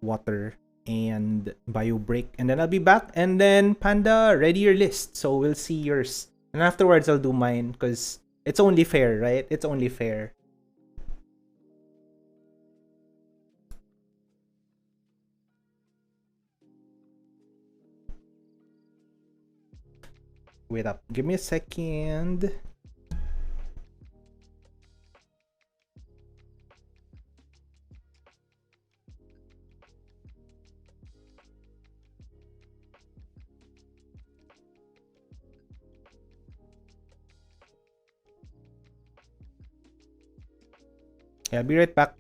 water and bio break, and then I'll be back. And then Panda, ready your list. So we'll see yours, and afterwards I'll do mine because it's only fair, right? It's only fair. Wait up. Give me a second. Yeah, I'll be right back.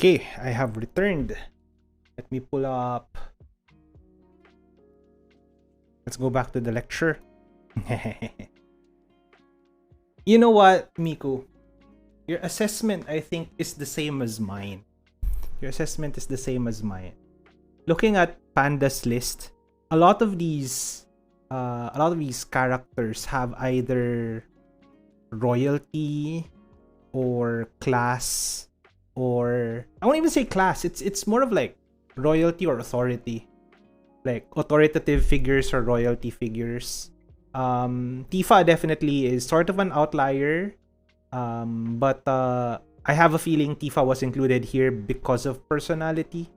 Okay, I have returned. Let me pull up. Let's go back to the lecture. You know what, Miku? Your assessment, I think, is the same as mine. Your assessment is the same as mine. Looking at Panda's list, a lot of these characters have either royalty or class, or I won't even say class. It's more of like royalty or authority, like authoritative figures or royalty figures. Tifa definitely is sort of an outlier, but I have a feeling Tifa was included here because of personality.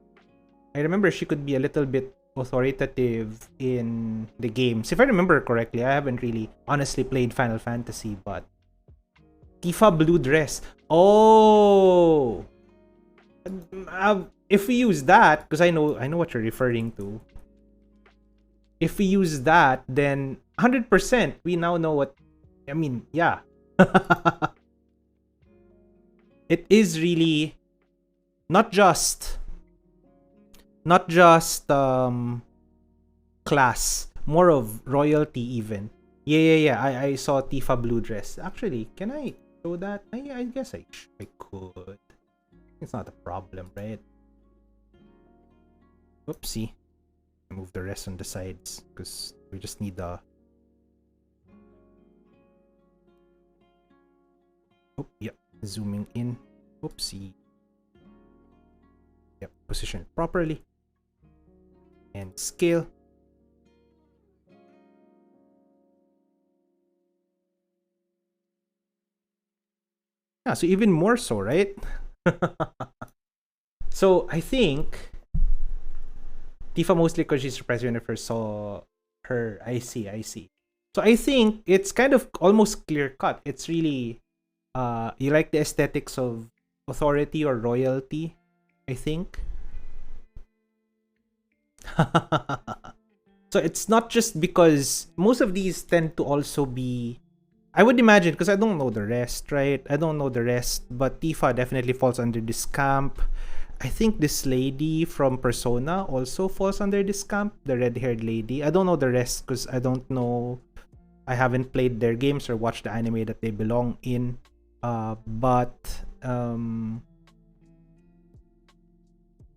I remember she could be a little bit authoritative in the games. If I remember correctly, I haven't really honestly played Final Fantasy, but Tifa blue dress. Oh, if we use that, because I know what you're referring to. If we use that, then 100% we now know what. I mean, yeah. It is really not just class, more of royalty even. Yeah. I saw Tifa blue dress. Actually, can I show that? I guess I could. It's not a problem, right? Oopsie. Move the rest on the sides because we just need the. Oh, yeah. Zooming in. Oopsie. Yep, position it properly. And scale. Yeah, so even more so, right? So I think Tifa mostly because she's surprised when I first saw her. I see. So I think it's kind of almost clear cut. It's really you like the aesthetics of authority or royalty, I think. So it's not just because most of these tend to also be, I would imagine, because I don't know the rest, right? I don't know the rest, but Tifa definitely falls under this camp. I think this lady from Persona also falls under this camp, the red-haired lady. I don't know the rest because I don't know. I haven't played their games or watched the anime that they belong in. But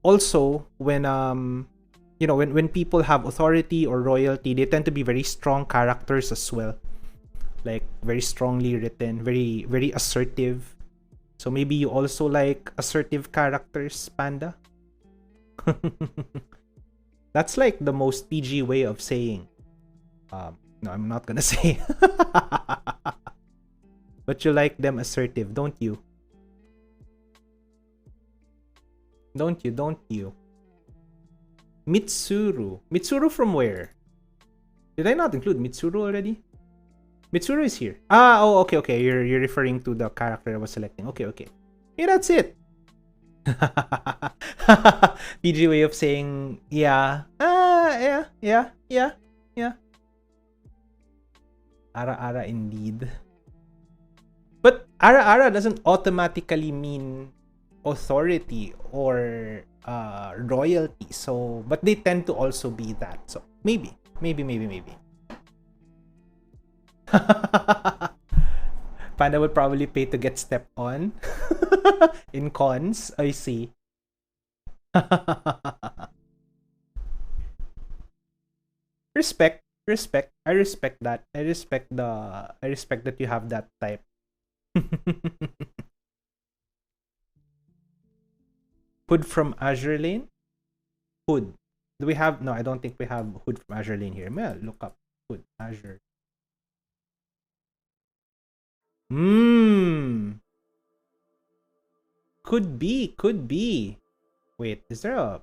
also when when people have authority or royalty, they tend to be very strong characters as well, like very strongly written, very very assertive. So maybe you also like assertive characters, Panda. That's like the most PG way of saying no, I'm not gonna say. But you like them assertive, don't you? Don't you? Mitsuru from where? Did I not include Mitsuru already? Mitsuru is here. Oh, okay. You're referring to the character I was selecting. Okay. Hey, that's it. PG way of saying yeah. Yeah. Ara indeed. But ara doesn't automatically mean authority or royalty. So, but they tend to also be that. So maybe. Panda would probably pay to get stepped on in cons. I see. Respect. I respect that. I respect that you have that type. Hood from Azure Lane? Hood. Do we have? No, I don't think we have Hood from Azure Lane here. May I look up Hood Azure. Could be. Wait, is there a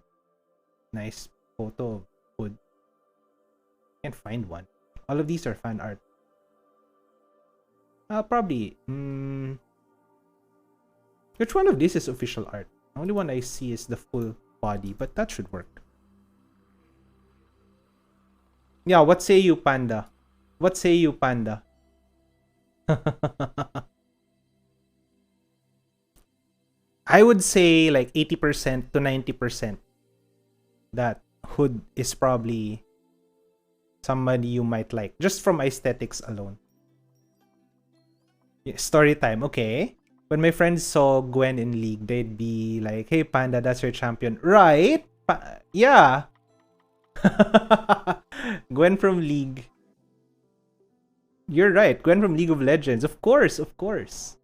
nice photo of Hood? Can't find one. All of these are fan art. Probably. Which one of these is official art? The only one I see is the full body, but that should work. Yeah, what say you, Panda? I would say like 80% to 90% that Hood is probably somebody you might like just from aesthetics alone. Yeah, story time, okay. When my friends saw Gwen in League, they'd be like, "Hey Panda, that's your champion." Right? Yeah. Gwen from League. You're right. Gwen from League of Legends. Of course, of course.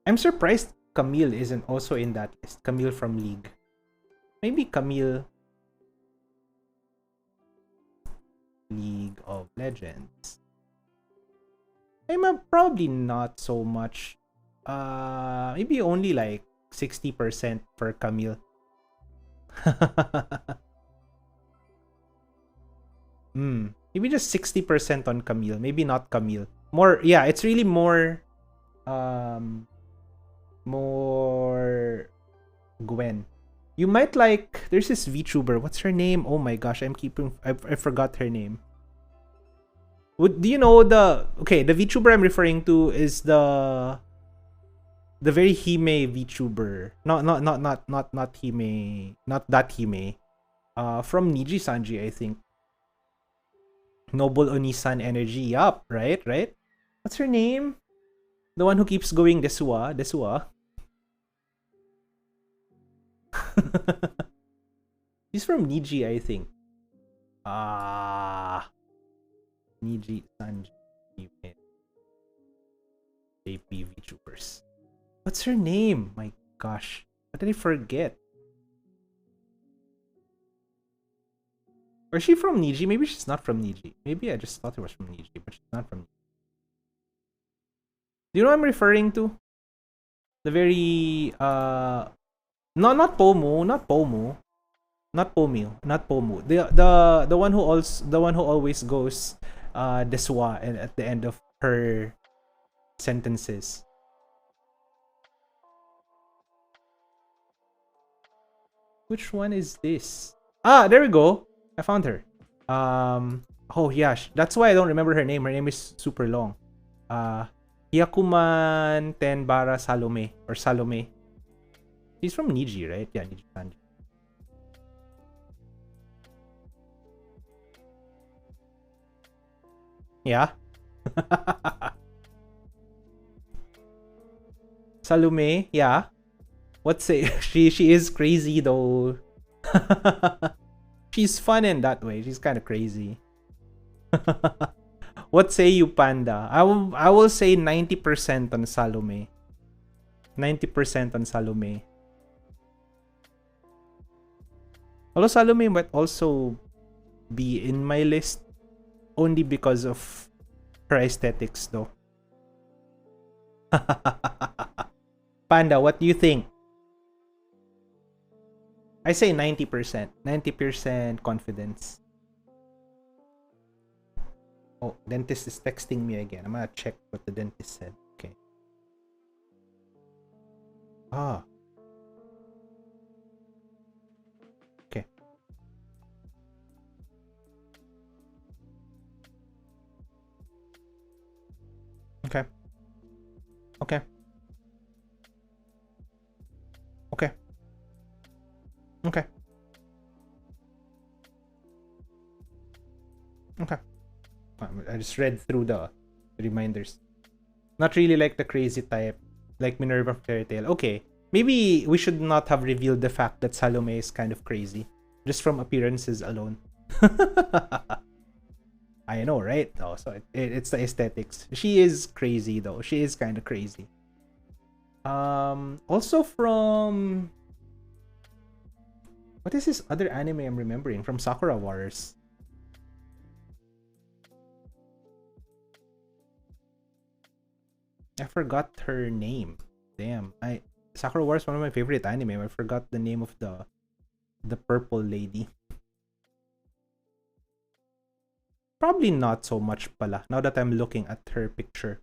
I'm surprised Camille isn't also in that list. Camille from League. Maybe Camille League of Legends. I'm probably not so much. Maybe only like 60% for Camille. Maybe just 60% on Camille. Maybe not Camille. More, yeah, it's really more more Gwen. You might like, there's this VTuber. What's her name? Oh my gosh, I forgot her name. Do you know the VTuber I'm referring to is the very Hime VTuber. Not Hime, not that Hime. From Niji Sanji, I think. Noble Onisan Energy. Yup, right? What's her name? The one who keeps going Desua. She's from Niji, I think. Niji Sanji JP VTubers. What's her name? My gosh. How did I forget? Or is she from Niji? Maybe she's not from Niji. Maybe I just thought it was from Niji, but she's not from Niji. Do you know what I'm referring to? The very no, not Pomu. The one who always goes Deswa and at the end of her sentences. Which one is this? There we go. I found her. Oh yeah, that's why I don't remember her name. Her name is super long. Hyakuman Tenbara Salome or Salome. She's from Niji, right? Yeah, Niji Sanji. Yeah. Salome, yeah. What's say she is crazy though. She's fun in that way. She's kind of crazy. What say you, Panda? I will say 90% on Salome. 90% on Salome. Although Salome might also be in my list only because of her aesthetics though. Panda, what do you think? I say 90%. 90% confidence. Oh, dentist is texting me again. I'm gonna check what the dentist said. Okay. Okay. Okay. Okay. Okay. Okay. Okay. I just read through the reminders. Not really like the crazy type, like Minerva Fairy Tail. Okay. Maybe we should not have revealed the fact that Salome is kind of crazy. Just from appearances alone. I know, right? Oh, so it's the aesthetics. She is crazy though. She is kind of crazy. Also from... What is this other anime I'm remembering? From Sakura Wars. I forgot her name. Damn. Sakura Wars is one of my favorite anime. I forgot the name of the purple lady. Probably not so much pala, now that I'm looking at her picture.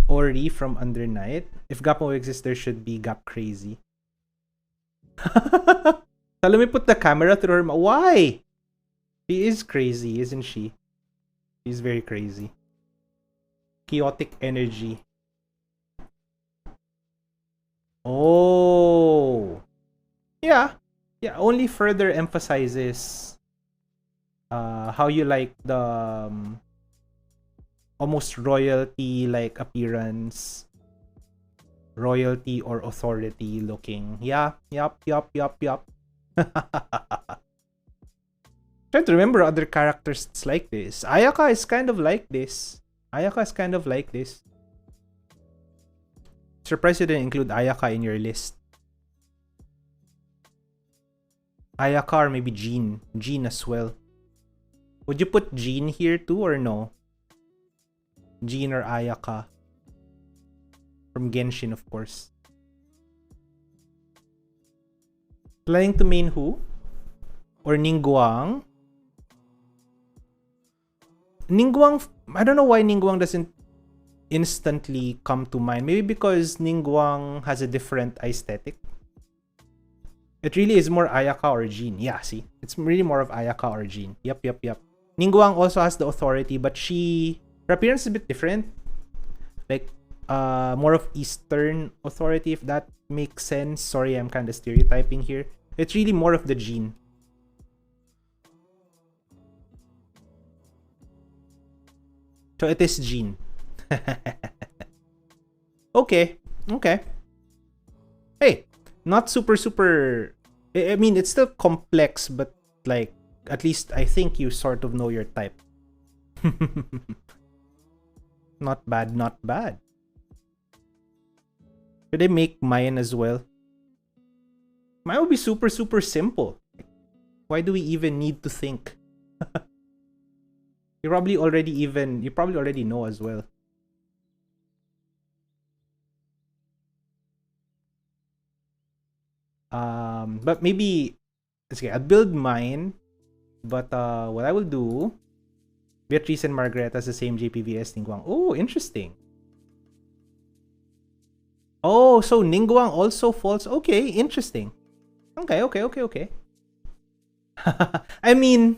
Ori from Under Night. If Gapmo exists, there should be Gap Crazy. So let me put the camera through her. Why? She is crazy, isn't she? She's very crazy. Chaotic energy. Oh. Yeah. Yeah, only further emphasizes how you like the almost royalty like appearance. Royalty or authority looking. Yeah, yup. Trying to remember other characters that's like this. Ayaka is kind of like this. Surprised you didn't include Ayaka in your list. Ayaka or maybe Jean. Jean as well. Would you put Jean here too or no? Jean or Ayaka? From Genshin, of course. Planning to main who? Or Ningguang? Ningguang, I don't know why Ningguang doesn't instantly come to mind. Maybe because Ningguang has a different aesthetic. It really is more Ayaka or Jean. Yeah, see? It's really more of Ayaka or Jean. Yep. Ningguang also has the authority, but her appearance is a bit different. Like, more of Eastern authority, if that makes sense. Sorry, I'm kind of stereotyping here. It's really more of the Jean. So it is Jean. Okay. Hey, not super. I mean, it's still complex, but like, at least I think you sort of know your type. Not bad. Should I make mine as well? Mine would be super simple. Why do we even need to think? You probably already know as well. But maybe okay, I'll build mine. But what I will do, Beatrice and Margaret has the same JPV as Ningguang. Oh, interesting. Oh, so Ningguang also falls. Okay, interesting. Okay. I mean,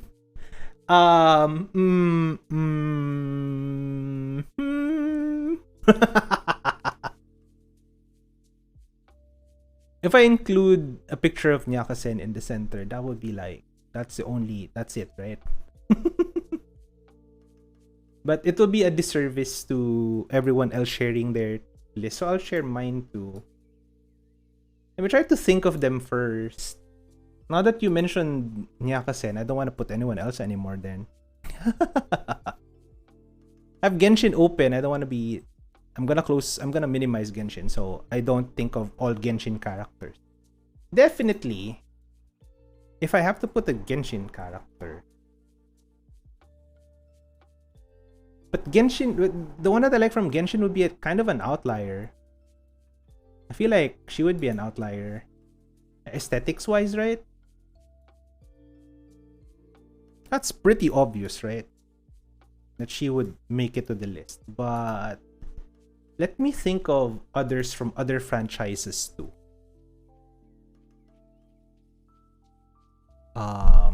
if I include a picture of Nyakasen in the center, that would be like, that's it, right? But it will be a disservice to everyone else sharing their list. So I'll share mine too. Let me try to think of them first. Now that you mentioned Nyakasen, I don't want to put anyone else anymore then. I have Genshin open. I don't want to be... I'm gonna minimize Genshin so I don't think of all Genshin characters. Definitely, if I have to put a Genshin character... But Genshin... The one that I like from Genshin would be kind of an outlier. I feel like she would be an outlier. Aesthetics-wise, right? That's pretty obvious, right? That she would make it to the list. But let me think of others from other franchises too. I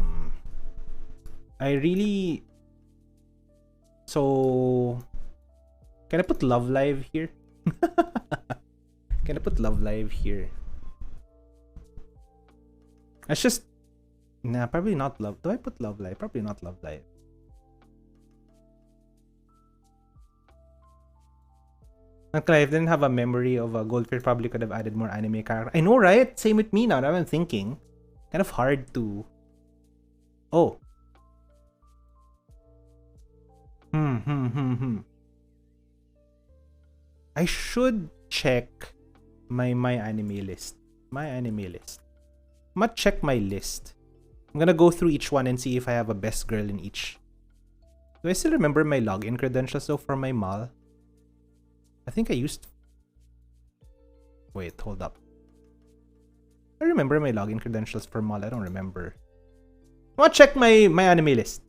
really... So... Can I put Love Live here? Can I put Love Live here? That's just... Nah, probably not Love. Do I put Love Live? Probably not Love Live. Uncle, I didn't have a memory of a Goldfish. Probably could have added more anime character. I know, right? Same with me now that I'm thinking. Kind of hard to... Oh. I should check my anime list. I'm gonna check my list. I'm gonna go through each one and see if I have a best girl in each. Do I still remember my login credentials though for my mall? I think I used... Wait, hold up. I remember my login credentials for mall. I don't remember. I'm gonna check my anime list.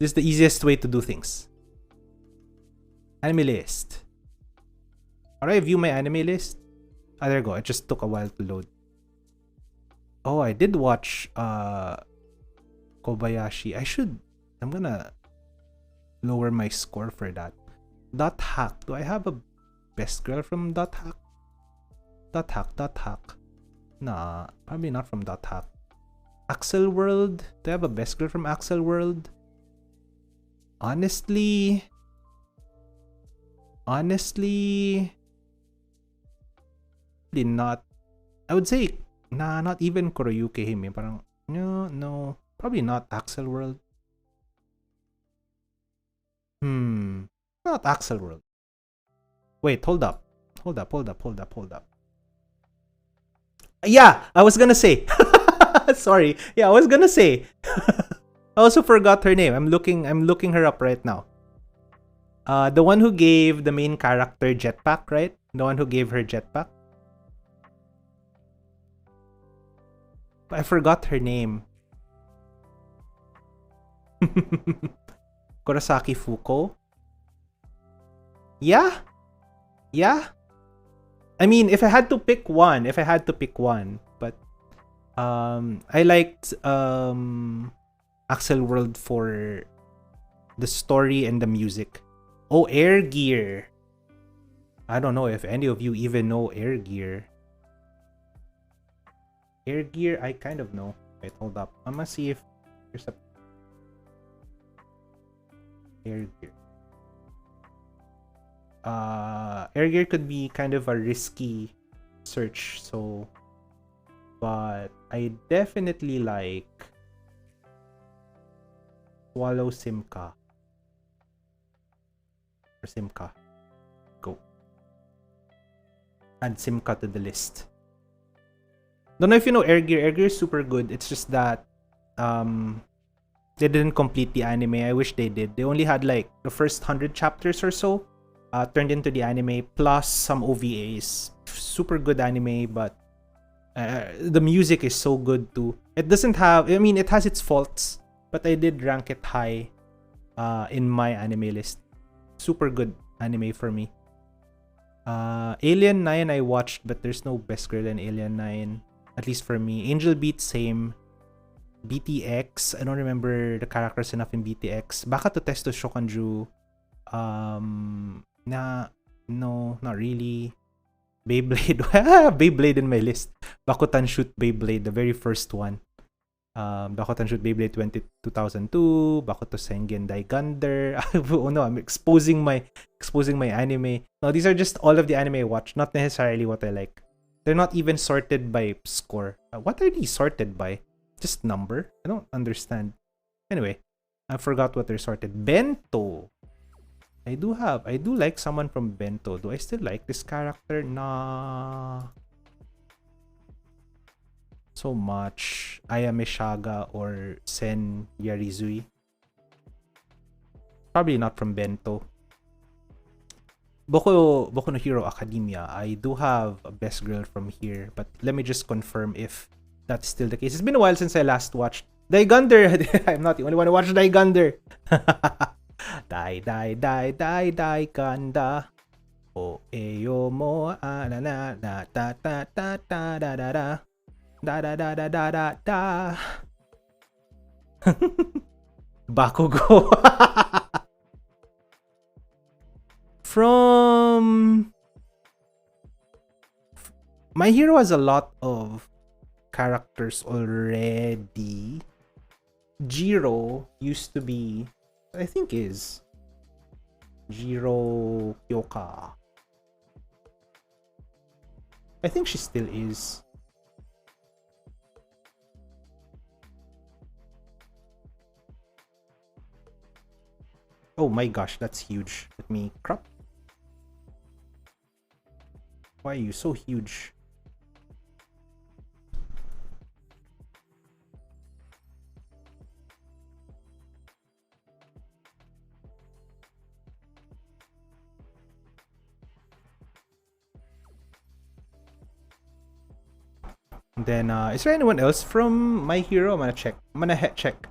This is the easiest way to do things. Anime list. How do I view my anime list? Ah, there you go. It just took a while to load. Oh, I did watch Kobayashi. I'm gonna lower my score for that. Dot hack. Do I have a best girl from dot hack? Dot hack. Nah, probably not from dot hack. Axel World. Do I have a best girl from Axel World? Honestly, probably not. I would say, nah, not even Kuroyuki Hime. Parang, no, probably not Axel World. Not Axel World. Wait, hold up. Yeah, I was gonna say. Sorry. Yeah, I was gonna say. I also forgot her name. I'm looking her up right now. The one who gave the main character jetpack, right? The one who gave her jetpack. I forgot her name. Kurosaki Fuko. Yeah. I mean, if I had to pick one, but I liked Axel World for the story and the music. Oh, Air Gear. I don't know if any of you even know Air Gear. Air Gear, I kind of know. Wait, hold up. I'm gonna see if there's a Air Gear. Air Gear could be kind of a risky search, so but I definitely like Swallow Simka. Or Simka. Go. Add Simka to the list. Don't know if you know Air Gear. Air Gear is super good. It's just that they didn't complete the anime. I wish they did. They only had like the first 100 chapters or so turned into the anime, plus some OVAs. Super good anime, but the music is so good too. It doesn't have, I mean, it has its faults, but I did rank it high in my anime list. Super good anime for me. Alien 9 I watched, but there's no best girl in Alien 9. At least for me. Angel Beat, same. BTX, I don't remember the characters enough in BTX. Baka to Testo Shokanju. No, not really. Beyblade. Beyblade in my list. Bakutan Shoot Beyblade, the very first one. Bakutan Shoot Beyblade 2002. Bakuto Sengen Daigander. Oh no, I'm exposing my anime. No, these are just all of the anime I watch, not necessarily what I like. They're not even sorted by score. What are these sorted by? Just number? I don't understand. Anyway, I forgot what they're sorted. Bento. I do like someone from Bento. Do I still like this character? Nah. So much. Ayame Shaga or Sen Yarizui. Probably not from Bento. Boku no Hero Academia. I do have a best girl from here, but let me just confirm if that's still the case. It's been a while since I last watched Daigander. I'm not the only one who watched Daigander. Dai Ganda. O eyo mo na na na ta ta ta ta da da da da da da da da da da. Bakugo. From My Hero has a lot of characters already. Jiro used to be, I think is Jiro Kyoka. I think she still is. Oh my gosh, that's huge. Let me crop. Why are you so huge? Then, is there anyone else from My Hero? I'm gonna check. Check.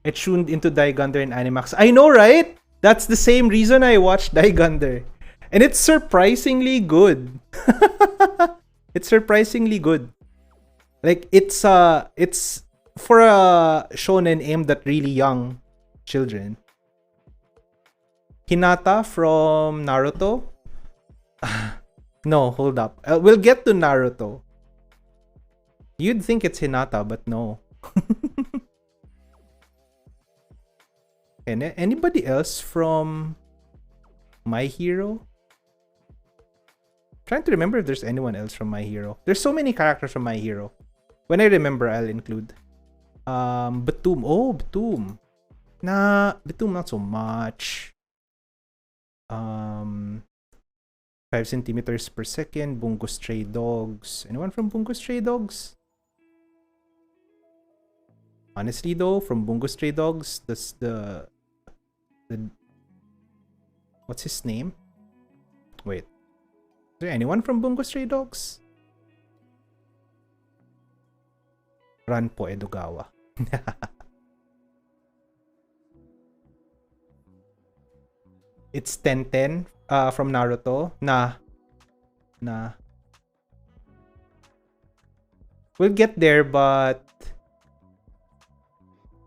It tuned into Daigander and Animax. I know, right? That's the same reason I watched Daigander. And it's surprisingly good. It's surprisingly good. Like, it's for a shonen aimed at really young children. Hinata from Naruto? No, hold up. We'll get to Naruto. You'd think it's Hinata, but no. And anybody else from My Hero? Trying to remember if there's anyone else from My Hero. There's so many characters from My Hero. When I remember, I'll include. Batum. Oh, Batum. Batum not so much. 5 centimeters per second. Bungo Stray Dogs. Anyone from Bungo Stray Dogs? Honestly though, from Bungo Stray Dogs, that's the what's his name? Wait. Is there anyone from Bungo Stray Dogs? Ranpo Edogawa. It's Tenten from Naruto. Nah. We'll get there, but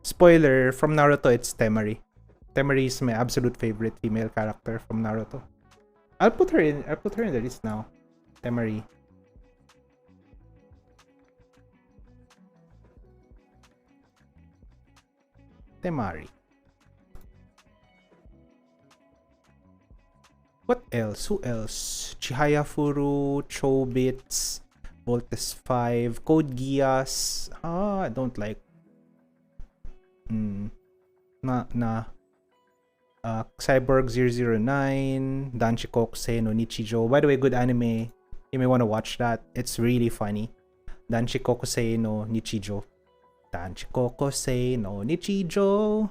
spoiler, from Naruto, it's Temari. Temari is my absolute favorite female character from Naruto. I'll put her in the list now. Temari. Temari. What else? Who else? Chihaya Furu, Chobits, Voltes 5, Code Geass. I don't like. Cyborg 009, Danshi Kokusei no Nichijo. By the way, good anime. You may want to watch that. It's really funny. Danshi Kokusei no Nichijo. Danshi Kokusei no Nichijo.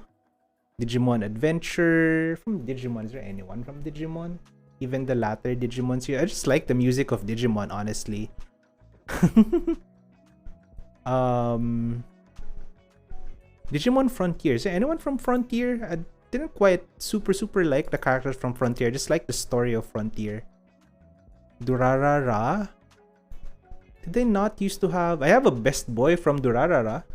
Digimon Adventure. From Digimon, is there anyone from Digimon? Even the latter Digimons here. I just like the music of Digimon, honestly. Digimon Frontier. Is there anyone from Frontier? I didn't quite super like the characters from Frontier. I just like the story of Frontier. Durarara. Did they not used to have... I have a best boy from Durarara.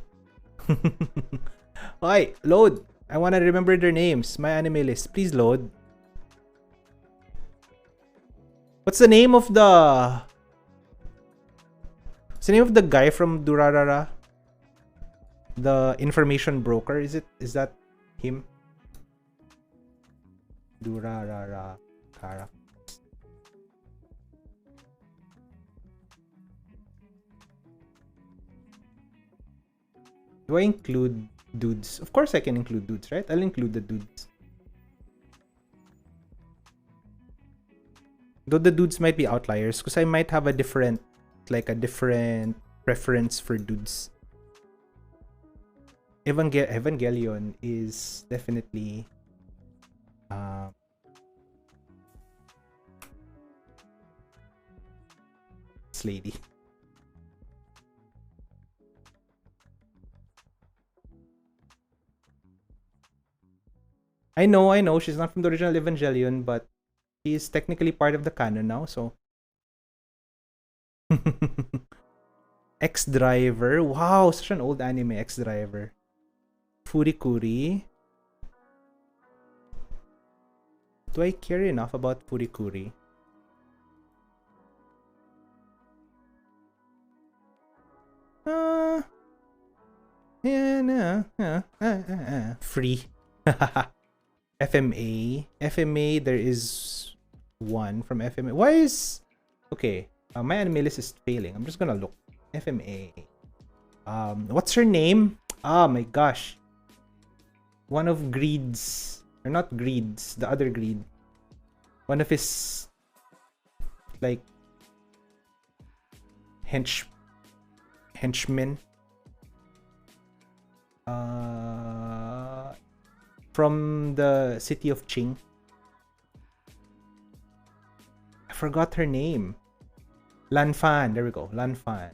Oi, load. I want to remember their names. My anime list. Please load. What's the name of the... What's the name of the guy from Durarara? The information broker. Is that him? Durarara character. Do I include dudes? Of course I can include dudes, right? I'll include the dudes. Though the dudes might be outliers, because I might have a different preference for dudes. Evangelion is definitely this lady. I know, she's not from the original Evangelion, but she is technically part of the canon now, so. X-Driver. Wow, such an old anime, X-Driver. Furikuri. Do I care enough about Furikuri? Free. FMA. FMA, there is one from FMA. Why is... Okay, my anime list is failing. I'm just gonna look. FMA. What's her name? Oh my gosh. One of Greed's... Or not Greed's, the other Greed. One of his... Like... Henchmen. From the city of Qing. I forgot her name. Lan Fan. There we go. Lan Fan.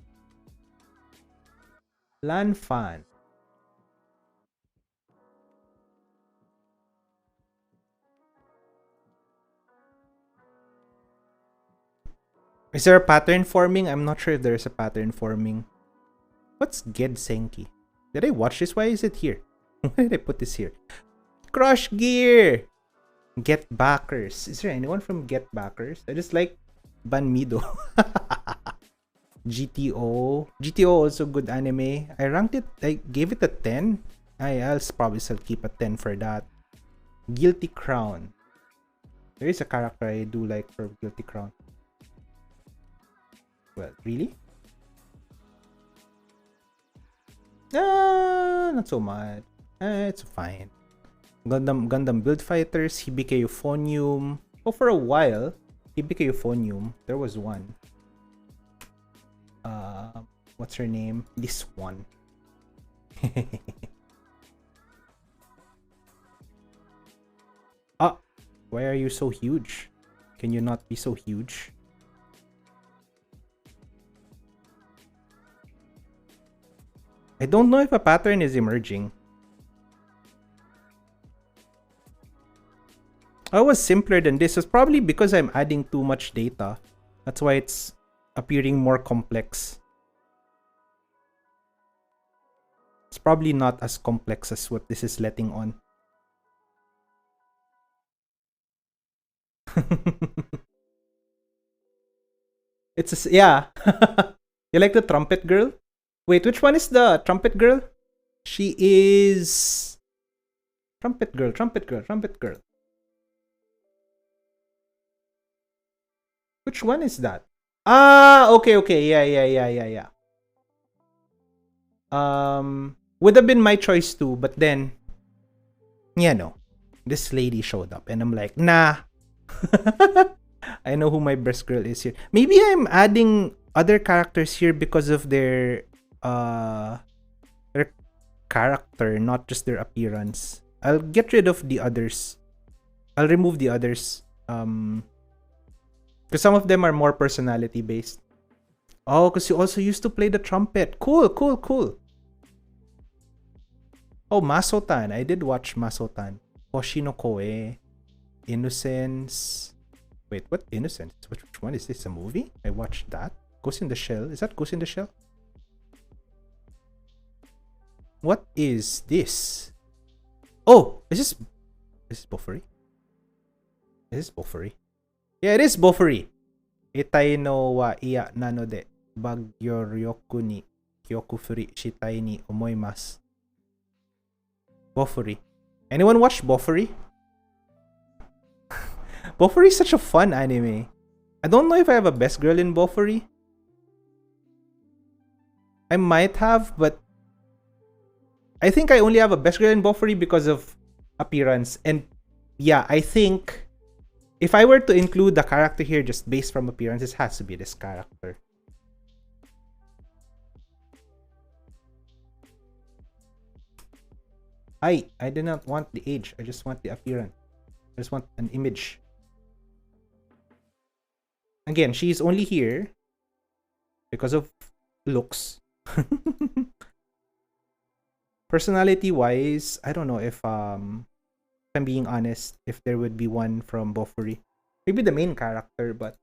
Lan Fan. Is there a pattern forming? I'm not sure if there's a pattern forming. What's Ged Senki? Did I watch this? Why is it here? Why did I put this here? Crush Gear! Get Backers. Is there anyone from Get Backers? I just like Banmido. GTO. GTO also good anime. I ranked it. I gave it a 10. I'll probably still keep a 10 for that. Guilty Crown. There is a character I do like for Guilty Crown. Well, really? Not so much. It's fine. Gundam Build Fighters, Hibike Euphonium. Oh, for a while, Hibike Euphonium, there was one. What's her name? This one. Ah, why are you so huge? Can you not be so huge? I don't know if a pattern is emerging. I was simpler than this. It's probably because I'm adding too much data. That's why it's appearing more complex. It's probably not as complex as what this is letting on. It's a, yeah. You like the trumpet girl? Wait, which one is the trumpet girl? She is trumpet girl. Which one is that? Ah, okay. Yeah. Would have been my choice too, but then, yeah, no. This lady showed up and I'm like, nah. I know who my best girl is here. Maybe I'm adding other characters here because of their character, not just their appearance. I'll get rid of the others. I'll remove the others. Because some of them are more personality based. Oh, because you also used to play the trumpet. Cool. Oh, Masotan. I did watch Masotan. Hoshi no Koe. Innocence. Wait, what Innocence? Which one is this? A movie? I watched that. Ghost in the Shell. Is that Ghost in the Shell? What is this? Oh, is this Bofuri? Is this Bofuri? Yeah, it is Bofuri. Itai no wa iya nanode bagyo ryoku ni kyokufuri shitai ni omoimasu. Bofuri. Anyone watch Bofuri? Bofuri is such a fun anime. I don't know if I have a best girl in Bofuri. I might have, but I think I only have a best girl in Bofuri because of appearance. And yeah, I think if I were to include the character here just based from appearance, it has to be this character. I did not want the age. I just want the appearance. I just want an image. Again, she's only here because of looks. Personality-wise, I don't know if I'm being honest, if there would be one from Bofuri. Maybe the main character, but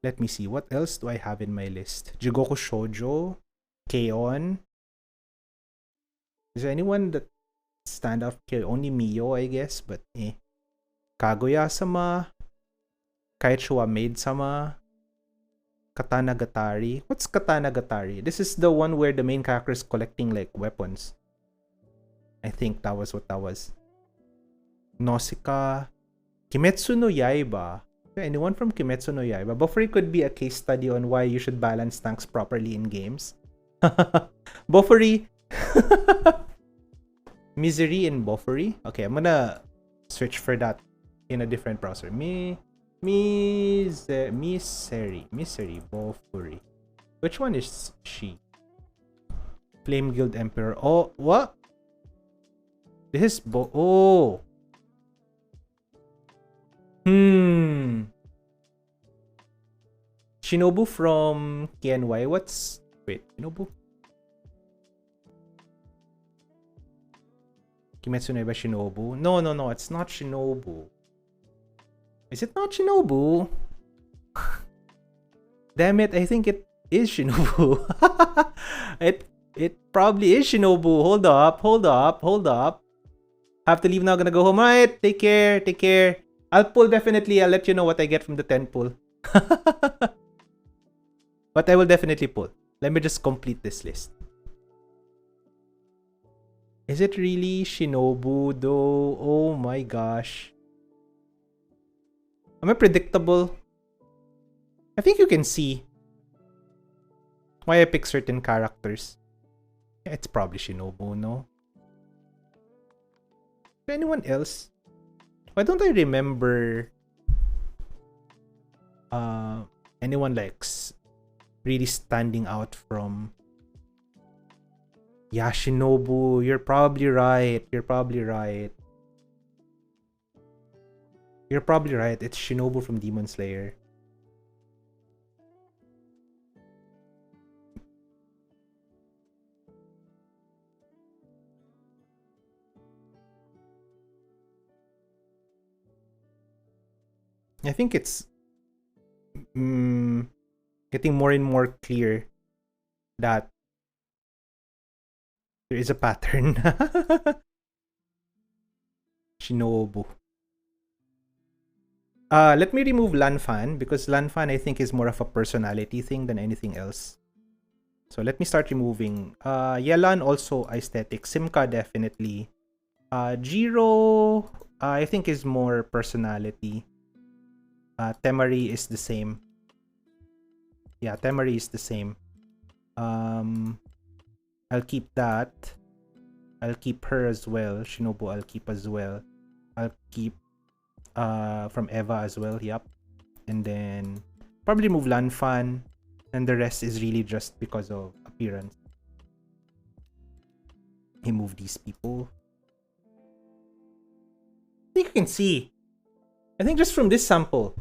let me see. What else do I have in my list? Jigoku Shoujo, K-On. Is there anyone that stand out here? Only Mio, I guess, but eh. Kaguya-sama, Kaichua Maid-sama, Katana Gatari. What's Katana Gatari? This is the one where the main character is collecting like weapons. I think that was what that was. Nausicaa, Kimetsu no Yaiba. Anyone from Kimetsu no Yaiba? Bofuri could be a case study on why you should balance tanks properly in games. Bofuri. Misery in Bofuri. Okay, I'm gonna switch for that in a different browser. Misery Bofuri. Which one is she? Flame Guild Emperor. Oh, what? This is oh. Shinobu from KNY. What's wait, Shinobu? Kimetsu no Yaiba Shinobu. No, it's not Shinobu. Is it not Shinobu? Damn it, I think it is Shinobu. It probably is Shinobu. Hold up, hold up, hold up. Have to leave now, gonna go home. Alright, take care, take care. I'll pull definitely. I'll let you know what I get from the 10 pull. But I will definitely pull. Let me just complete this list. Is it really Shinobu though? Oh my gosh. Am I predictable? I think you can see why I pick certain characters. Yeah, it's probably Shinobu, no? Anyone else? Why don't I remember anyone like really standing out from... Yeah, Shinobu, you're probably right. You're probably right. You're probably right. It's Shinobu from Demon Slayer. I think it's getting more and more clear that there is a pattern. Shinobu. Let me remove Lanfan because Lanfan I think is more of a personality thing than anything else. So let me start removing. Yelan also aesthetic. Simka definitely. Jiro I think is more personality. Temari is the same. Yeah, Temari is the same. I'll keep that. I'll keep her as well. Shinobu I'll keep as well. I'll keep from Eva as well, yep. And then probably move Lanfan. And the rest is really just because of appearance. He moved these people. I think you can see. I think just from this sample.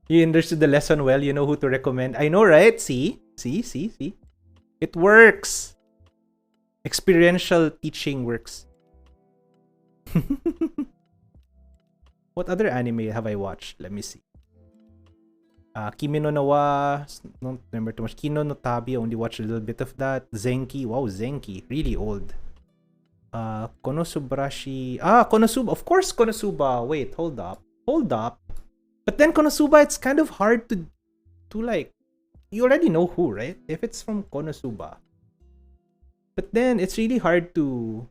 You understood the lesson well. You know who to recommend. I know, right? See? See? It works. Experiential teaching works. What other anime have I watched? Let me see. Kimi no Nawa. Don't remember too much. Kino no Tabi. I only watched a little bit of that. Zenki. Wow, Zenki. Really old. Konosubashi. Konosuba. Of course, Konosuba. Wait, hold up. But then Konosuba, it's kind of hard to like... You already know who, right? If it's from Konosuba. But then, it's really hard to...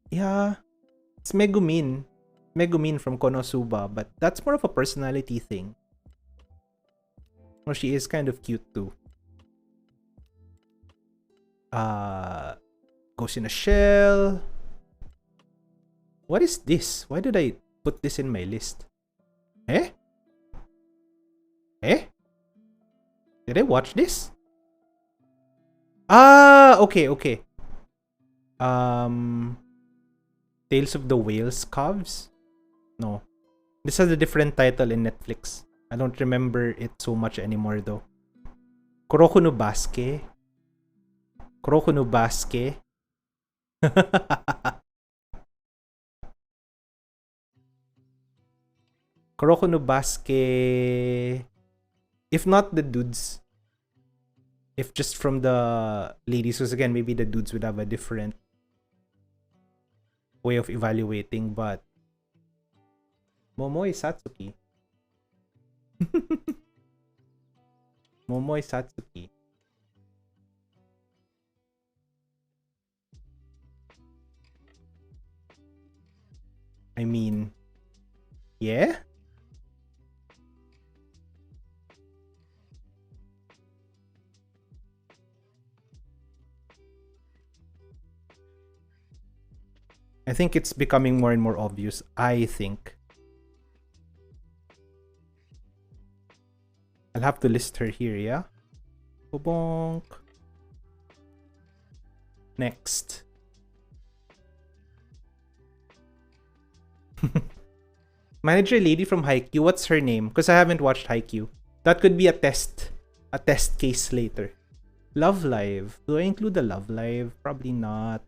Yeah. It's Megumin. Megumin from Konosuba. But that's more of a personality thing. Well, she is kind of cute too. Ghost in a Shell. What is this? Why did I put this in my list? Eh? Did I watch this? Okay. Tales of the Whales Calves? No. This has a different title in Netflix. I don't remember it so much anymore though. Kuroko no Basuke. Kuroko no Basuke. Kuroko no Basuke. If not the dudes. If just from the ladies. Because again, maybe the dudes would have a different way of evaluating. But Momoe Satsuki. Momoe Satsuki. I mean, yeah? I think it's becoming more and more obvious. I think. I'll have to list her here, yeah? Bonk. Next. Manager lady from Haikyuu. What's her name? Because I haven't watched Haikyuu. That could be a test case later. Love Live. Do I include the Love Live? Probably not.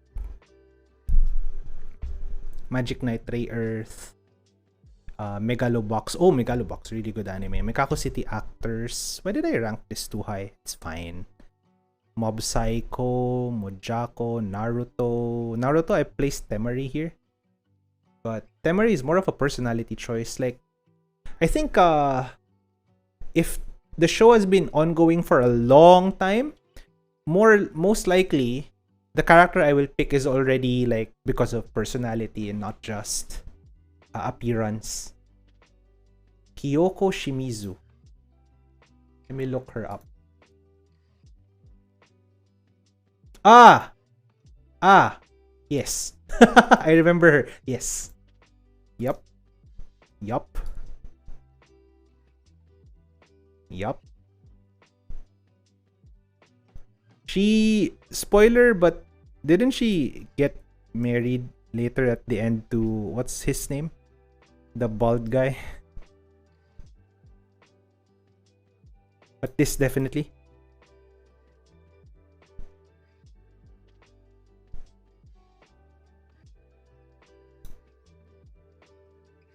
Magic Knight Ray Earth. Megalobox. Oh, Megalobox, really good anime. Mikako City Actors. Why did I rank this too high? It's fine. Mob Psycho, Mojako, Naruto. Naruto, I placed Temari here. But Temari is more of a personality choice. Like, I think if the show has been ongoing for a long time, most likely the character I will pick is already like because of personality and not just appearance. Kyoko Shimizu. Let me look her up. Yes. I remember her. Yes. Yup. She, spoiler, but didn't she get married later at the end to, what's his name? The bald guy. But this definitely.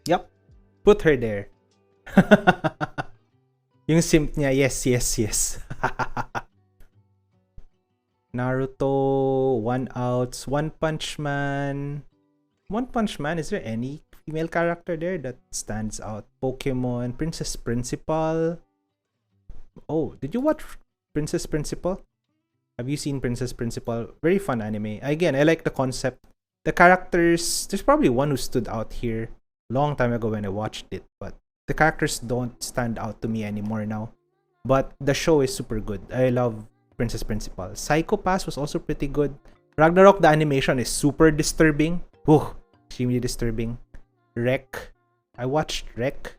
Yup. Put her there. Yung simp niya, yes. Naruto, One Outs, One Punch Man. One Punch Man, is there any female character there that stands out? Pokemon, Princess Principal. Oh, did you watch Princess Principal? Have you seen Princess Principal? Very fun anime. Again, I like the concept. The characters, there's probably one who stood out here long time ago when I watched it, but the characters don't stand out to me anymore now. But the show is super good. I love Princess Principal. Psycho Pass was also pretty good. Ragnarok, the animation is super disturbing. Extremely disturbing. Rek. I watched Rek.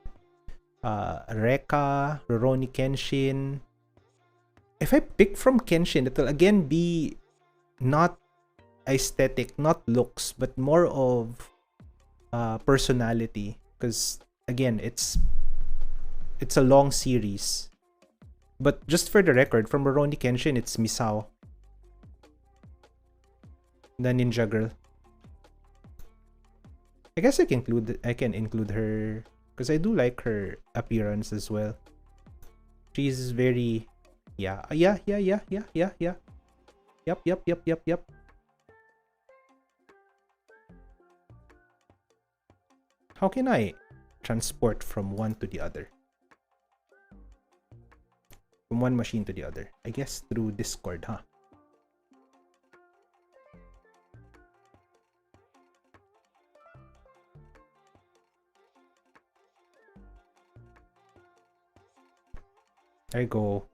Reka, Rurouni Kenshin. If I pick from Kenshin, it'll again be not aesthetic, not looks, but more of personality. Because again, it's a long series. But just for the record, from Rurouni Kenshin, it's Misao, the ninja girl. I guess I can include her because I do like her appearance as well. She's very yeah. Yep. How can I transport from one to the other? From one machine to the other. I guess through Discord, huh? There you go.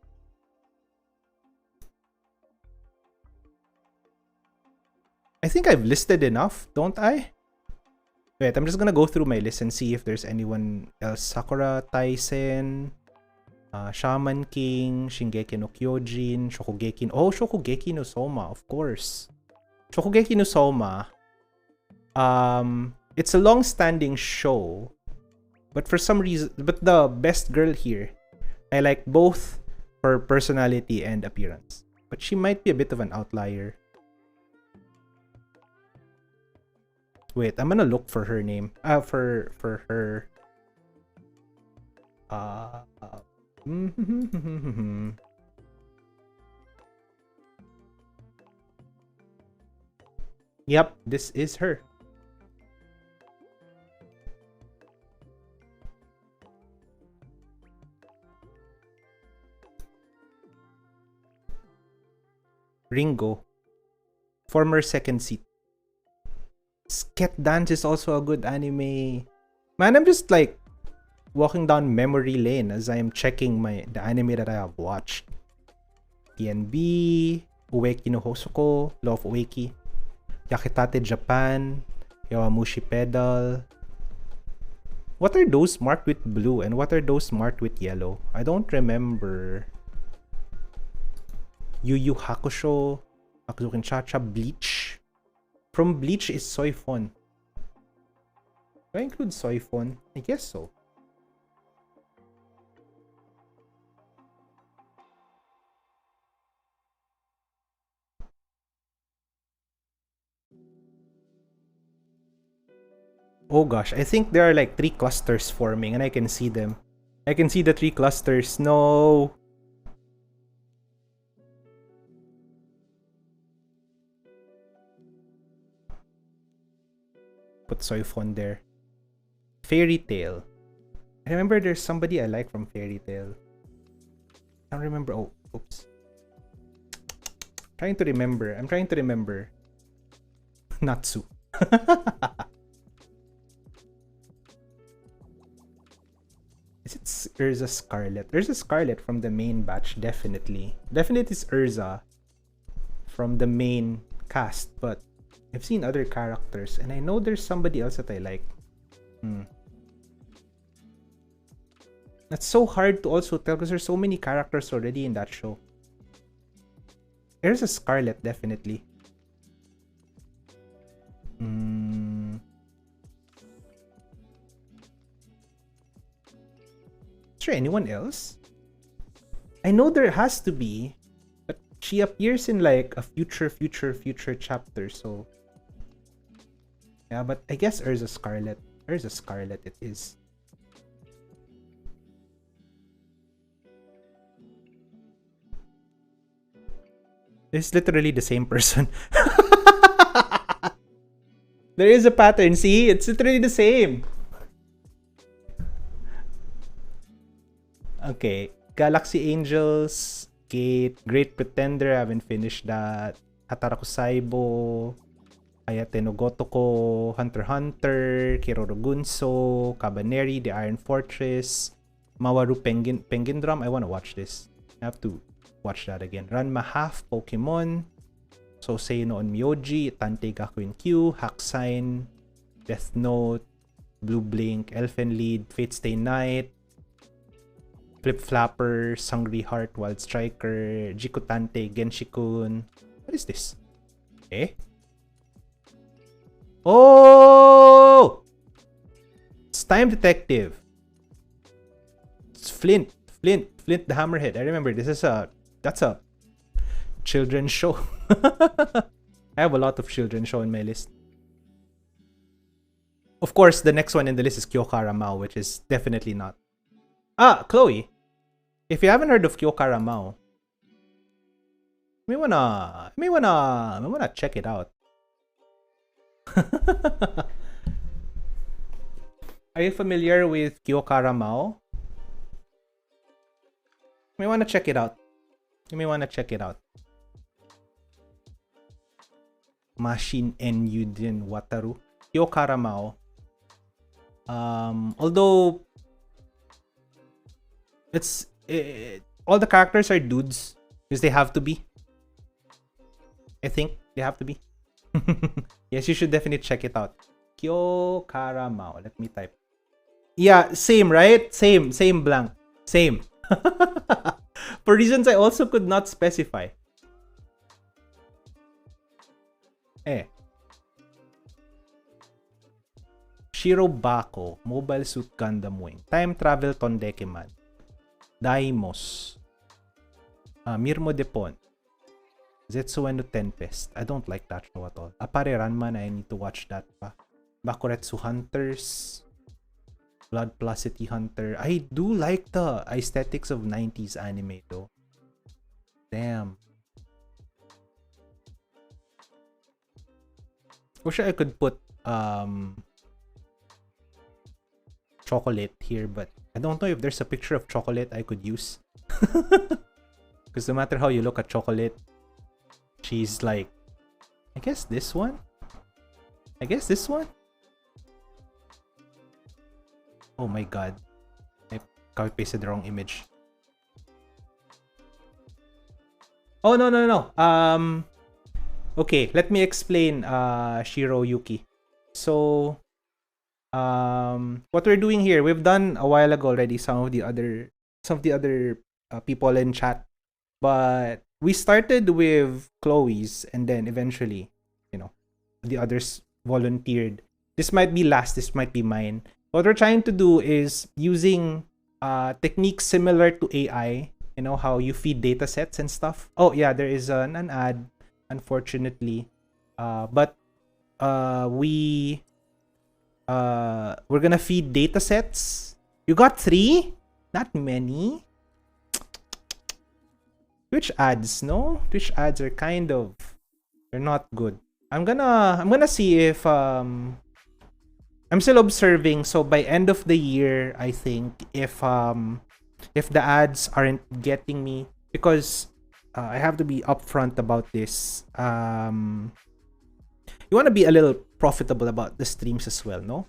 I think I've listed enough, don't I? Wait, I'm just gonna go through my list and see if there's anyone else. Sakura Taisen, Shaman King, Shingeki no Kyojin, Shokugeki. Oh, Shokugeki no Soma, of course. Shokugeki no Soma. It's a long-standing show, but for some reason, the best girl here, I like both her personality and appearance, but she might be a bit of an outlier. Wait, I'm gonna look for her name. For her. Yep, this is her. Ringo, former second seat. Sket Dance is also a good anime. Man, I'm just like walking down memory lane as I am checking the anime that I have watched. TNB, Ueki no Hosoku, Love Ueki, Yakitate Japan, Yowamushi Pedal. What are those marked with blue and what are those marked with yellow? I don't remember. Yu Yu Hakusho, Hakuzukin Cha-Cha, Bleach. From Bleach is Soifon. Do I include Soifon? I guess so. Oh gosh, I think there are like 3 clusters forming and I can see them. I can see the 3 clusters. No. Put Soifon there. Fairy Tail. I remember there's somebody I like from Fairy Tail. I don't remember. Oh, oops. I'm trying to remember. Natsu. Is it Urza Scarlet? Urza Scarlet from the main batch, definitely. Definitely is Urza from the main cast, but I've seen other characters and I know there's somebody else that I like. That's so hard to also tell because there's so many characters already in that show. Urza Scarlet, definitely. Is there anyone else? I know there has to be, but she appears in like a future chapter, so yeah, but I guess Urza Scarlet. Urza Scarlet it is. It's literally the same person. There is a pattern, see? It's literally the same. Okay, Galaxy Angels, Gate, Great Pretender, I haven't finished that. Hataraku Saibo, Ayate no Gotoko, Hunter x Hunter, Kiroro Gunso, Cabaneri, The Iron Fortress, Mawaru Penguin Drum. I want to watch this. I have to watch that again. Ranma Half, Pokemon, Sosei no Onmyoji, Tantei Gakuin Q, Hack Sign, Death Note, Blue Blink, Elfen Lied, Fate Stay Night, Flip Flappers, Hungry Heart, Wild Striker, Jikutante, Genshikun. What is this? Eh? Oh! It's Time Detective. It's Flint the Hammerhead. I remember that's a children's show. I have a lot of children's show in my list. Of course, the next one in the list is Kyokara Mao, which is definitely not. Ah, Chloe. If you haven't heard of Kyokara Mao, you may wanna check it out. Are you familiar with Kyokara Mao? You may wanna check it out. Mashin en Yuden Wataru. Kyokara Mao. Although it's all the characters are dudes because they have to be. I think they have to be. Yes, you should definitely check it out. Kyokara Mao. Let me type. Yeah, same, right? Same blank. Same. For reasons I also could not specify. Shirobako, Mobile Suit Gundam Wing, Time Travel Tondekeman, Daimos, Mirmo Depon, Zetsuwen no Tempest. I don't like that show at all. Apare Ranman, I need to watch that pa. Bakuretsu Hunters, Blood Plus City Hunter. I do like the aesthetics of 90s anime though. Damn. Wish I could put Chocolate here, but I don't know if there's a picture of Chocolate I could use. Because no matter how you look at Chocolate, she's like, I guess this one? Oh my god. I copy pasted the wrong image. Oh no. Okay, let me explain Shiro Yuki. So what we're doing here, we've done a while ago already some of the other people in chat, but we started with Chloe's and then eventually, the others volunteered. This might be last, this might be mine. What we're trying to do is using techniques similar to AI, how you feed data sets and stuff. Oh yeah, there is an ad, unfortunately, but we We're gonna feed data sets. You got 3? Not many. Twitch ads, no? Twitch ads are kind of, they're not good. I'm gonna see if I'm still observing, so by end of the year, I think if the ads aren't getting me, because I have to be upfront about this. You want to be a little profitable about the streams as well, no?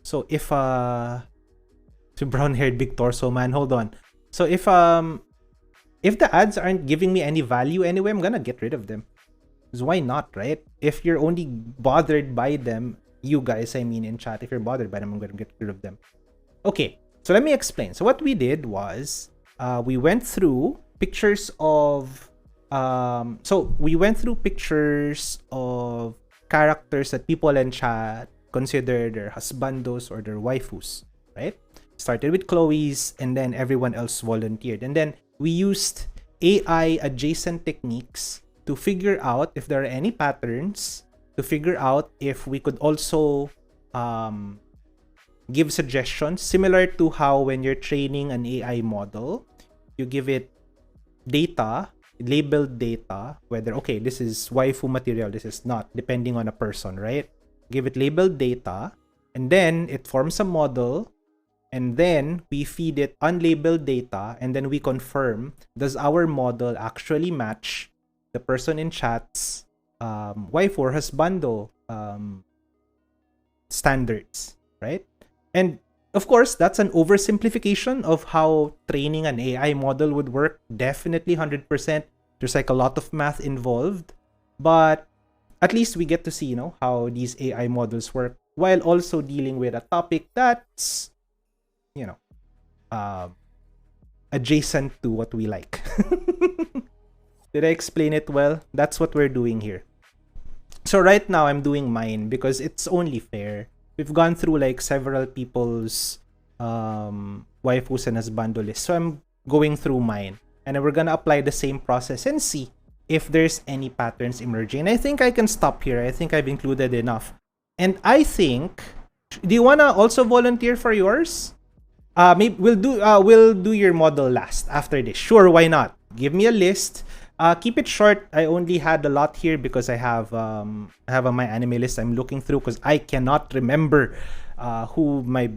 So if to brown-haired big torso man, hold on. So if the ads aren't giving me any value anyway, I'm gonna get rid of them. Because why not, right? If you're only bothered by them, you guys, I mean in chat, if you're bothered by them, I'm gonna get rid of them. Okay, so let me explain. So what we did was we went through pictures of characters that people in chat consider their husbandos or their waifus, right? Started with Chloe's, and then everyone else volunteered, and then we used AI adjacent techniques to figure out if there are any patterns, to figure out if we could also give suggestions, similar to how when you're training an AI model, you give it data, labeled data, whether, okay, this is waifu material, this is not, depending on a person, right? Give it labeled data, and then it forms a model, and then we feed it unlabeled data, and then we confirm, does our model actually match the person in chat's waifu or husbando standards, right? And of course, that's an oversimplification of how training an AI model would work. Definitely 100%. There's like a lot of math involved, but at least we get to see, you know, how these AI models work while also dealing with a topic that's, you know, adjacent to what we like. Did I explain it well? That's what we're doing here. So right now I'm doing mine because it's only fair. We've gone through like several people's waifus and husbando lists. So I'm going through mine. And then we're gonna apply the same process and see if there's any patterns emerging. And I think I can stop here. I think I've included enough. And I think, do you wanna also volunteer for yours? Maybe we'll do your model last after this. Sure, why not? Give me a list. Keep it short. I only had a lot here because I have on my anime list I'm looking through because I cannot remember who my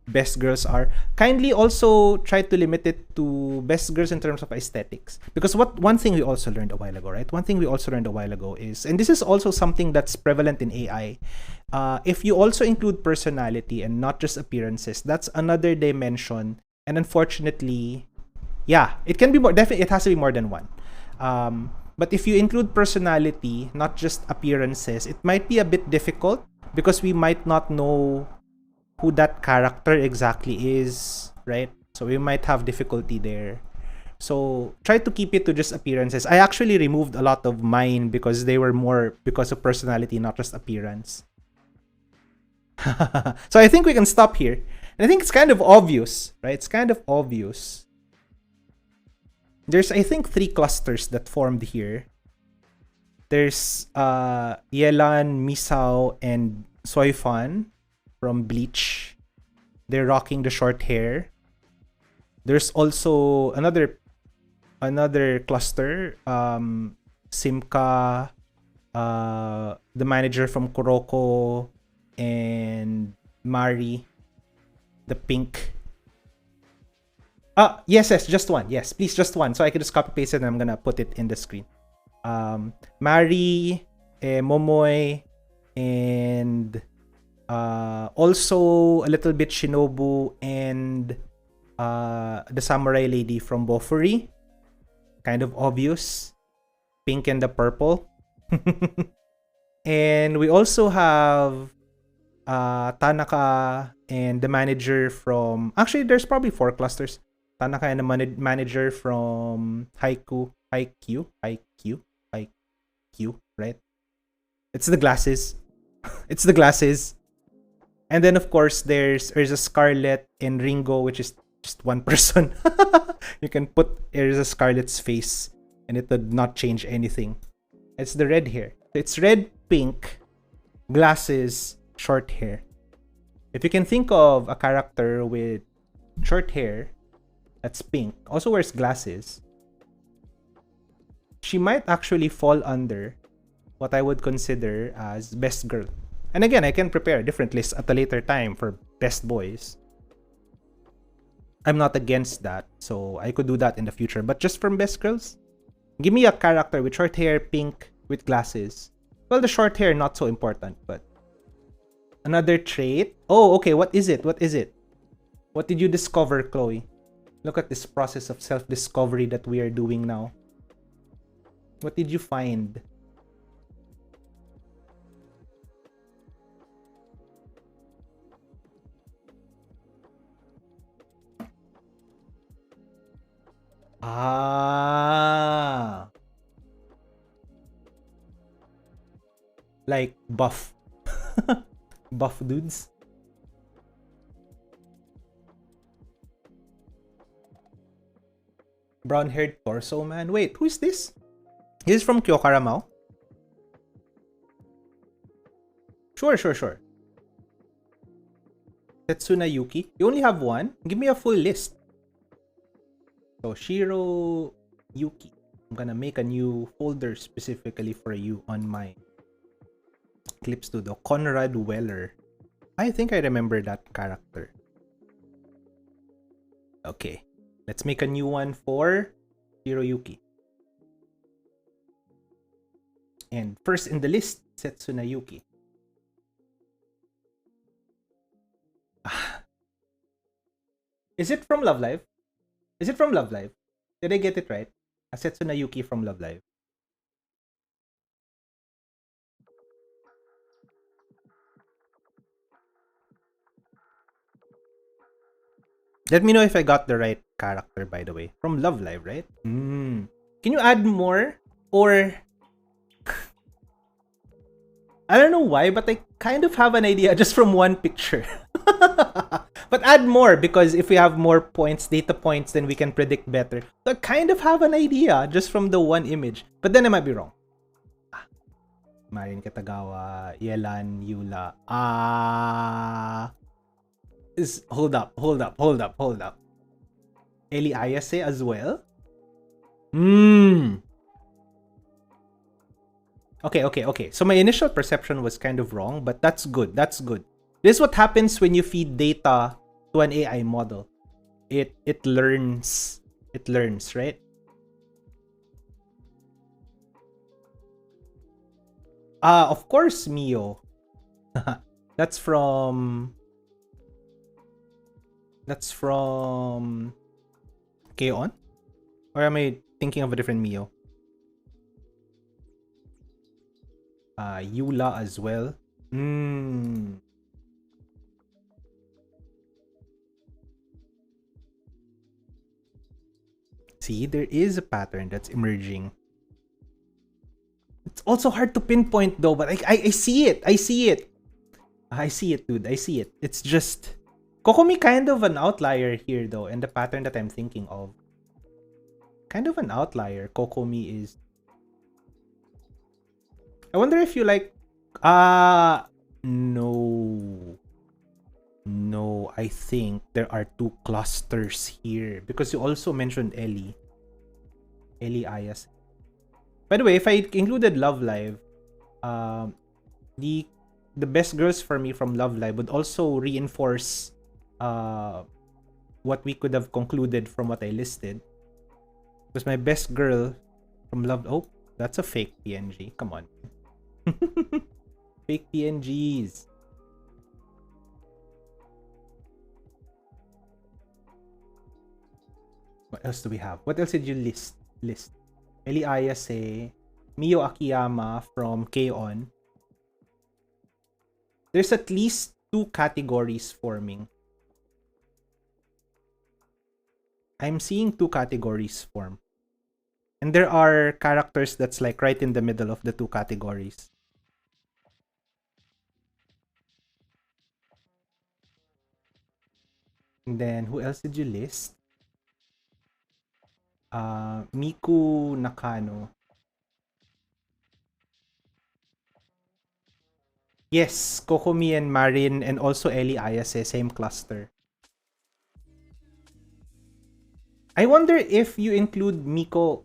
best girls are. Kindly also try to limit it to best girls in terms of aesthetics, because one thing we also learned a while ago, right? One thing we also learned a while ago is, and this is also something that's prevalent in AI, if you also include personality and not just appearances, that's another dimension. And unfortunately, yeah, it can be more. Definitely, it has to be more than one. But if you include personality, not just appearances, it might be a bit difficult because we might not know who that character exactly is, right? So we might have difficulty there. So try to keep it to just appearances. I actually removed a lot of mine because they were more because of personality, not just appearance. So I think we can stop here. And I think it's kind of obvious, right? It's kind of obvious. There's, I think, 3 clusters that formed here. There's Yelan, Misao, and Soifan from Bleach. They're rocking the short hair. There's also another cluster. Simka, the manager from Kuroko, and Mari, the pink. Yes, just one. Yes, please, just one. So I can just copy paste it and I'm gonna put it in the screen. Mari, Momoy, and also a little bit Shinobu and the samurai lady from Bofuri. Kind of obvious. Pink and the purple. And we also have Tanaka and the manager from... Actually, there's probably 4 clusters. Tanaka and the manager From Haikyuu, right? It's the glasses. It's the glasses. And then, of course, there's a Scarlet and Ringo, which is just one person. You can put a Scarlet's face, and it would not change anything. It's the red hair. It's red, pink, glasses, short hair. If you can think of a character with short hair that's pink, also wears glasses, she might actually fall under what I would consider as best girl. And again, I can prepare a different list at a later time for best boys. I'm not against that, so I could do that in the future. But just from best girls, give me a character with short hair, pink, with glasses. Well, the short hair, not so important, but another trait. Oh, okay, what is it? What is it? What did you discover, Chloe? Look at this process of self-discovery that we are doing now. What did you find? Ah. Like buff. Buff dudes. Brown-haired torso man. Wait, who is this? He's from Kyokaramao? Sure. Tetsuna Yuki. You only have one? Give me a full list. So, Shiro Yuki. I'm gonna make a new folder specifically for you on my Clip Studio. Conrad Weller. I think I remember that character. Okay. Let's make a new one for Shiro Yuki. And first in the list, Setsuna Yuki. Is it from Love Live? Is it from Love Live? Did I get it right? Setsuna Yuki from Love Live. Let me know if I got the right character, by the way. From Love Live, right? Can you add more? Or... I don't know why, but I kind of have an idea just from one picture. But add more, because if we have more points, data points, then we can predict better. So I kind of have an idea just from the one image. But then I might be wrong. Marin Katagawa, Yelan, Yula. Hold up. Eli Ayase as well? Okay. So my initial perception was kind of wrong, but that's good. This is what happens when you feed data to an AI model. It learns. It learns, right? Of course, Mio. That's from K-On? Or am I thinking of a different Mio? Yula as well. See, there is a pattern that's emerging. It's also hard to pinpoint though, but I see it. I see it, dude. I see it. It's just... Kokomi kind of an outlier here though, and the pattern that I'm thinking of. Kind of an outlier. Kokomi is... I wonder if you like... No, I think there are two clusters here. Because you also mentioned Eli Ayas. By the way, if I included Love Live, the best girls for me from Love Live would also reinforce what we could have concluded from what I listed. Because my best girl from Love... Oh, that's a fake PNG. Come on. Fake PNGs. What else do we have? What else did you list? Eli Ayase, Mio Akiyama from K-On. There's at least two categories forming. I'm seeing two categories form. And there are characters that's like right in the middle of the two categories. And then, who else did you list? Miku Nakano. Yes, Kokomi and Marin and also Ellie Ayase, same cluster. I wonder if you include Miku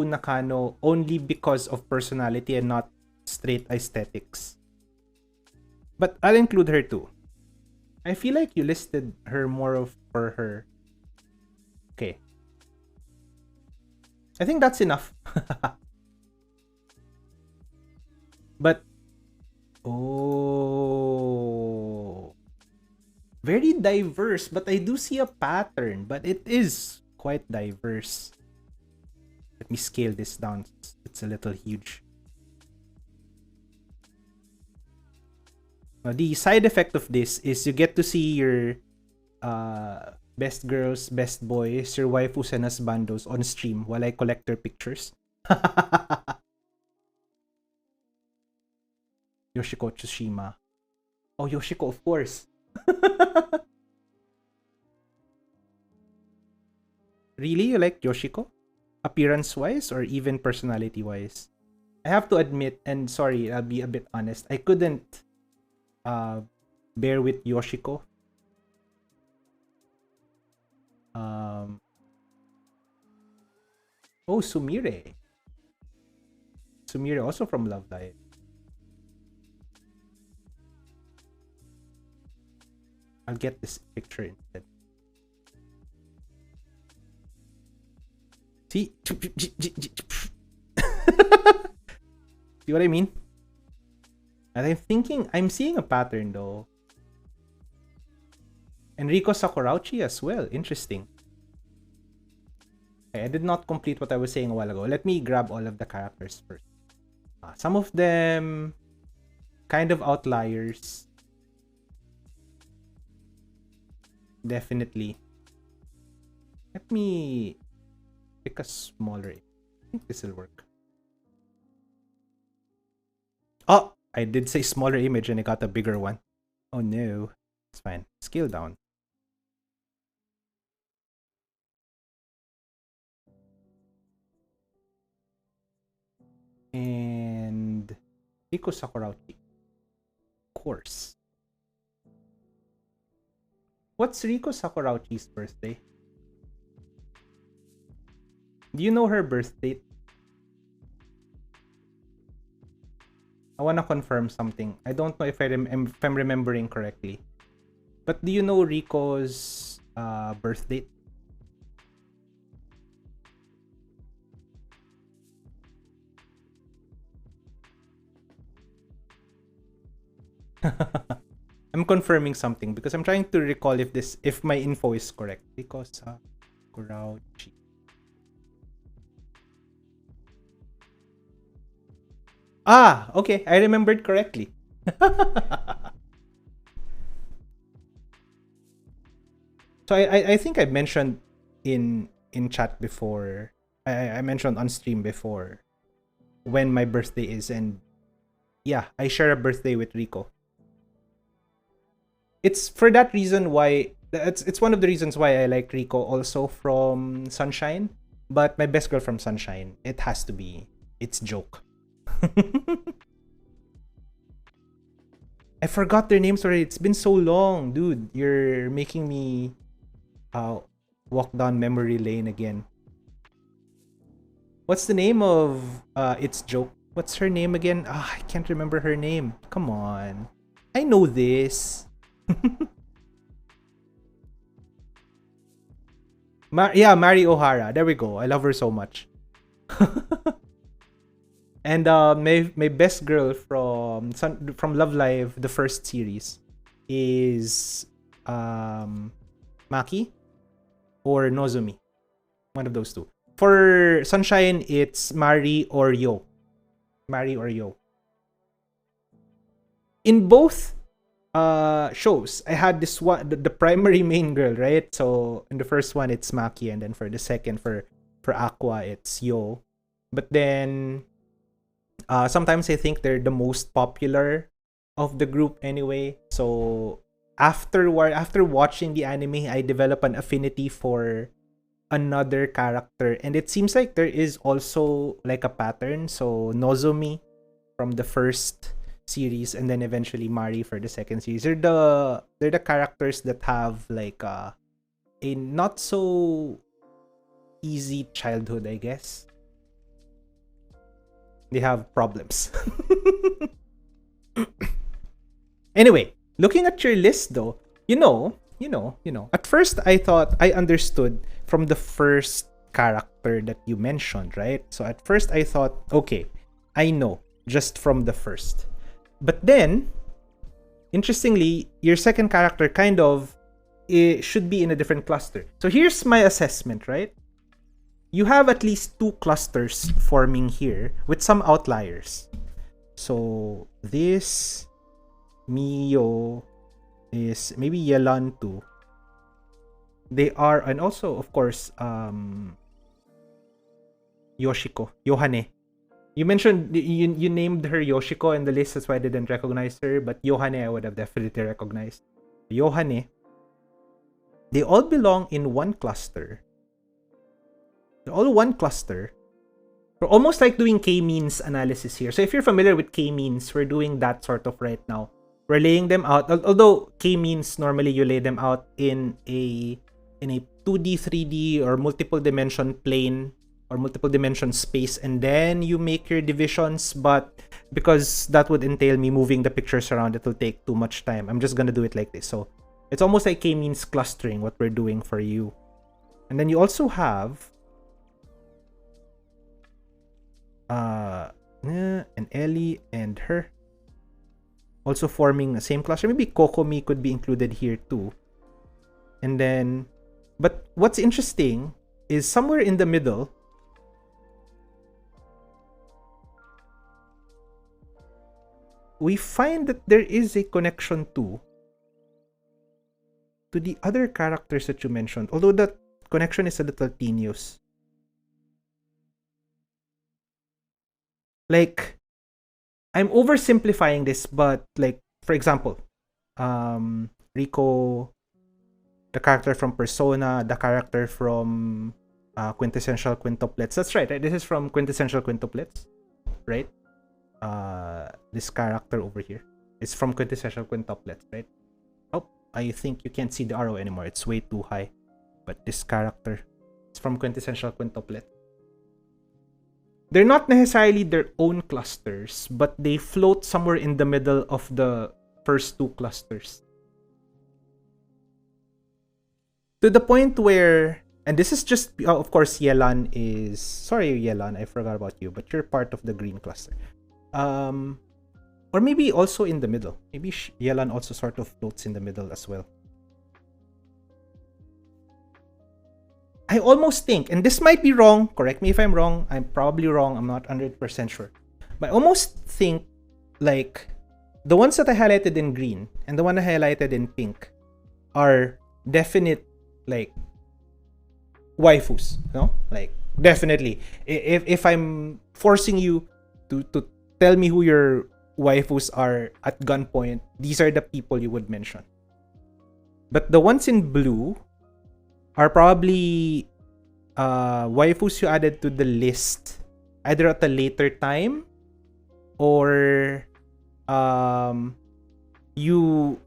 Nakano only because of personality and not straight aesthetics. But I'll include her too. I feel like you listed her more of for her. Okay. I think that's enough. But oh, very diverse, but I do see a pattern, but it is quite diverse. Let me scale this down. It's a little huge. Now, the side effect of this is you get to see your best girls, best boys, your waifus and husbandos on stream while I collect their pictures. Yoshiko Tsushima. Oh, Yoshiko, of course. Really? You like Yoshiko? Appearance-wise or even personality-wise? I have to admit, and sorry, I'll be a bit honest, I couldn't bear with Yoshiko. Oh, Sumire. Sumire also from Love Live. I'll get this picture instead. See? See what I mean? And I'm seeing a pattern though. Enrico Sakurauchi as well. Interesting. Okay, I did not complete what I was saying a while ago. Let me grab all of the characters first. Some of them kind of outliers. Definitely. Let me pick a smaller. I think this will work. Oh, I did say smaller image and I got a bigger one. Oh no. It's fine. Scale down. And Riko Sakurauchi. Of course. What's Riko Sakurauchi's birthday? Do you know her birth date? I wanna confirm something. I don't know if I'm remembering correctly. But do you know Riko's birth date? I'm confirming something because I'm trying to recall if my info is correct. Riko Sakurauchi. Ah, okay. I remembered correctly. So I think I mentioned in chat before. I mentioned on stream before when my birthday is, and yeah, I share a birthday with Rico. It's for that reason why it's one of the reasons why I like Rico also from Sunshine, but my best girl from Sunshine, it has to be it's Joke. I forgot their names already. It's been so long, dude. You're making me walk down memory lane again. What's the name of It's Joke? What's her name again? I can't remember her name. Come on. I know this. Yeah, Mari O'Hara. There we go. I love her so much. And my best girl from Love Live, the first series, is Maki or Nozomi. One of those two. For Sunshine, it's Mari or Yo. Mari or Yo. In both shows, I had this one, the primary main girl, right? So in the first one, it's Maki, and then for the second, for Aqua, it's Yo. But then sometimes I think they're the most popular of the group anyway. So after watching the anime, I develop an affinity for another character, and it seems like there is also like a pattern. So Nozomi from the first series and then eventually marry for the second series. They're the characters that have like a not so easy childhood, I guess. They have problems. Anyway, looking at your list though, at first I thought I understood from the first character that you mentioned, right? So at first I thought, okay, I know just from the first. But then, interestingly, your second character kind of should be in a different cluster. So here's my assessment, right? You have at least 2 clusters forming here with some outliers. So this Mio is maybe Yelan too. They are, and also of course Yohane. You mentioned you named her Yoshiko in the list, that's why I didn't recognize her, but Yohane I would have definitely recognized. Yohane, they all belong in one cluster. They're all one cluster. We're almost like doing k-means analysis here. So if you're familiar with k-means, we're doing that sort of right now. We're laying them out. Although k-means, normally you lay them out in a 2D, 3D, or multiple dimension plane or multiple dimension space, and then you make your divisions. But because that would entail me moving the pictures around, it will take too much time. I'm just gonna do it like this. So it's almost like k-means clustering, what we're doing for you. And then you also have and Ellie and her also forming the same cluster. Maybe Kokomi could be included here too. And then, but what's interesting is somewhere in the middle, we find that there is a connection to the other characters that you mentioned, although that connection is a little tenuous. Like, I'm oversimplifying this, but like, for example, Rico, the character from Persona, the character from Quintessential Quintuplets. That's right? This is from Quintessential Quintuplets, right? This character over here is from Quintessential Quintuplets, right? Oh, I think you can't see the arrow anymore. It's way too high. But this character is from Quintessential Quintuplet. They're not necessarily their own clusters, but they float somewhere in the middle of the first 2 clusters. To the point where, and this is just, of course, Yelan is, sorry Yelan, I forgot about you, but you're part of the green cluster. Or maybe also in the middle. Maybe Yelan also sort of floats in the middle as well. I almost think, and this might be wrong, correct me if I'm wrong, I'm probably wrong, I'm not 100% sure. But I almost think, like, the ones that I highlighted in green and the one I highlighted in pink are definite, like, waifus, no? Like, definitely. If I'm forcing you to tell me who your waifus are at gunpoint, these are the people you would mention. But the ones in blue are probably waifus you added to the list either at a later time or you're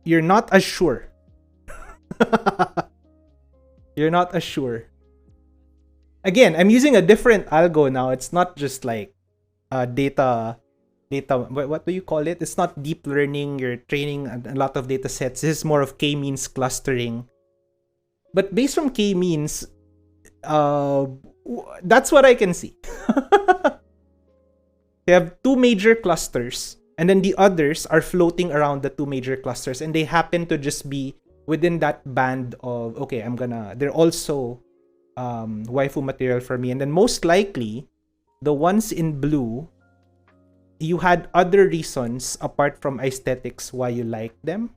not as sure. You're not as sure. Again, I'm using a different algo now. It's not just like data. What do you call it? It's not deep learning. You're training a lot of data sets. This is more of k-means clustering. But based from k-means, that's what I can see. They have 2 major clusters, and then the others are floating around the 2 major clusters, and they happen to just be within that band of, okay, they're also waifu material for me. And then most likely, the ones in blue, you had other reasons apart from aesthetics why you like them.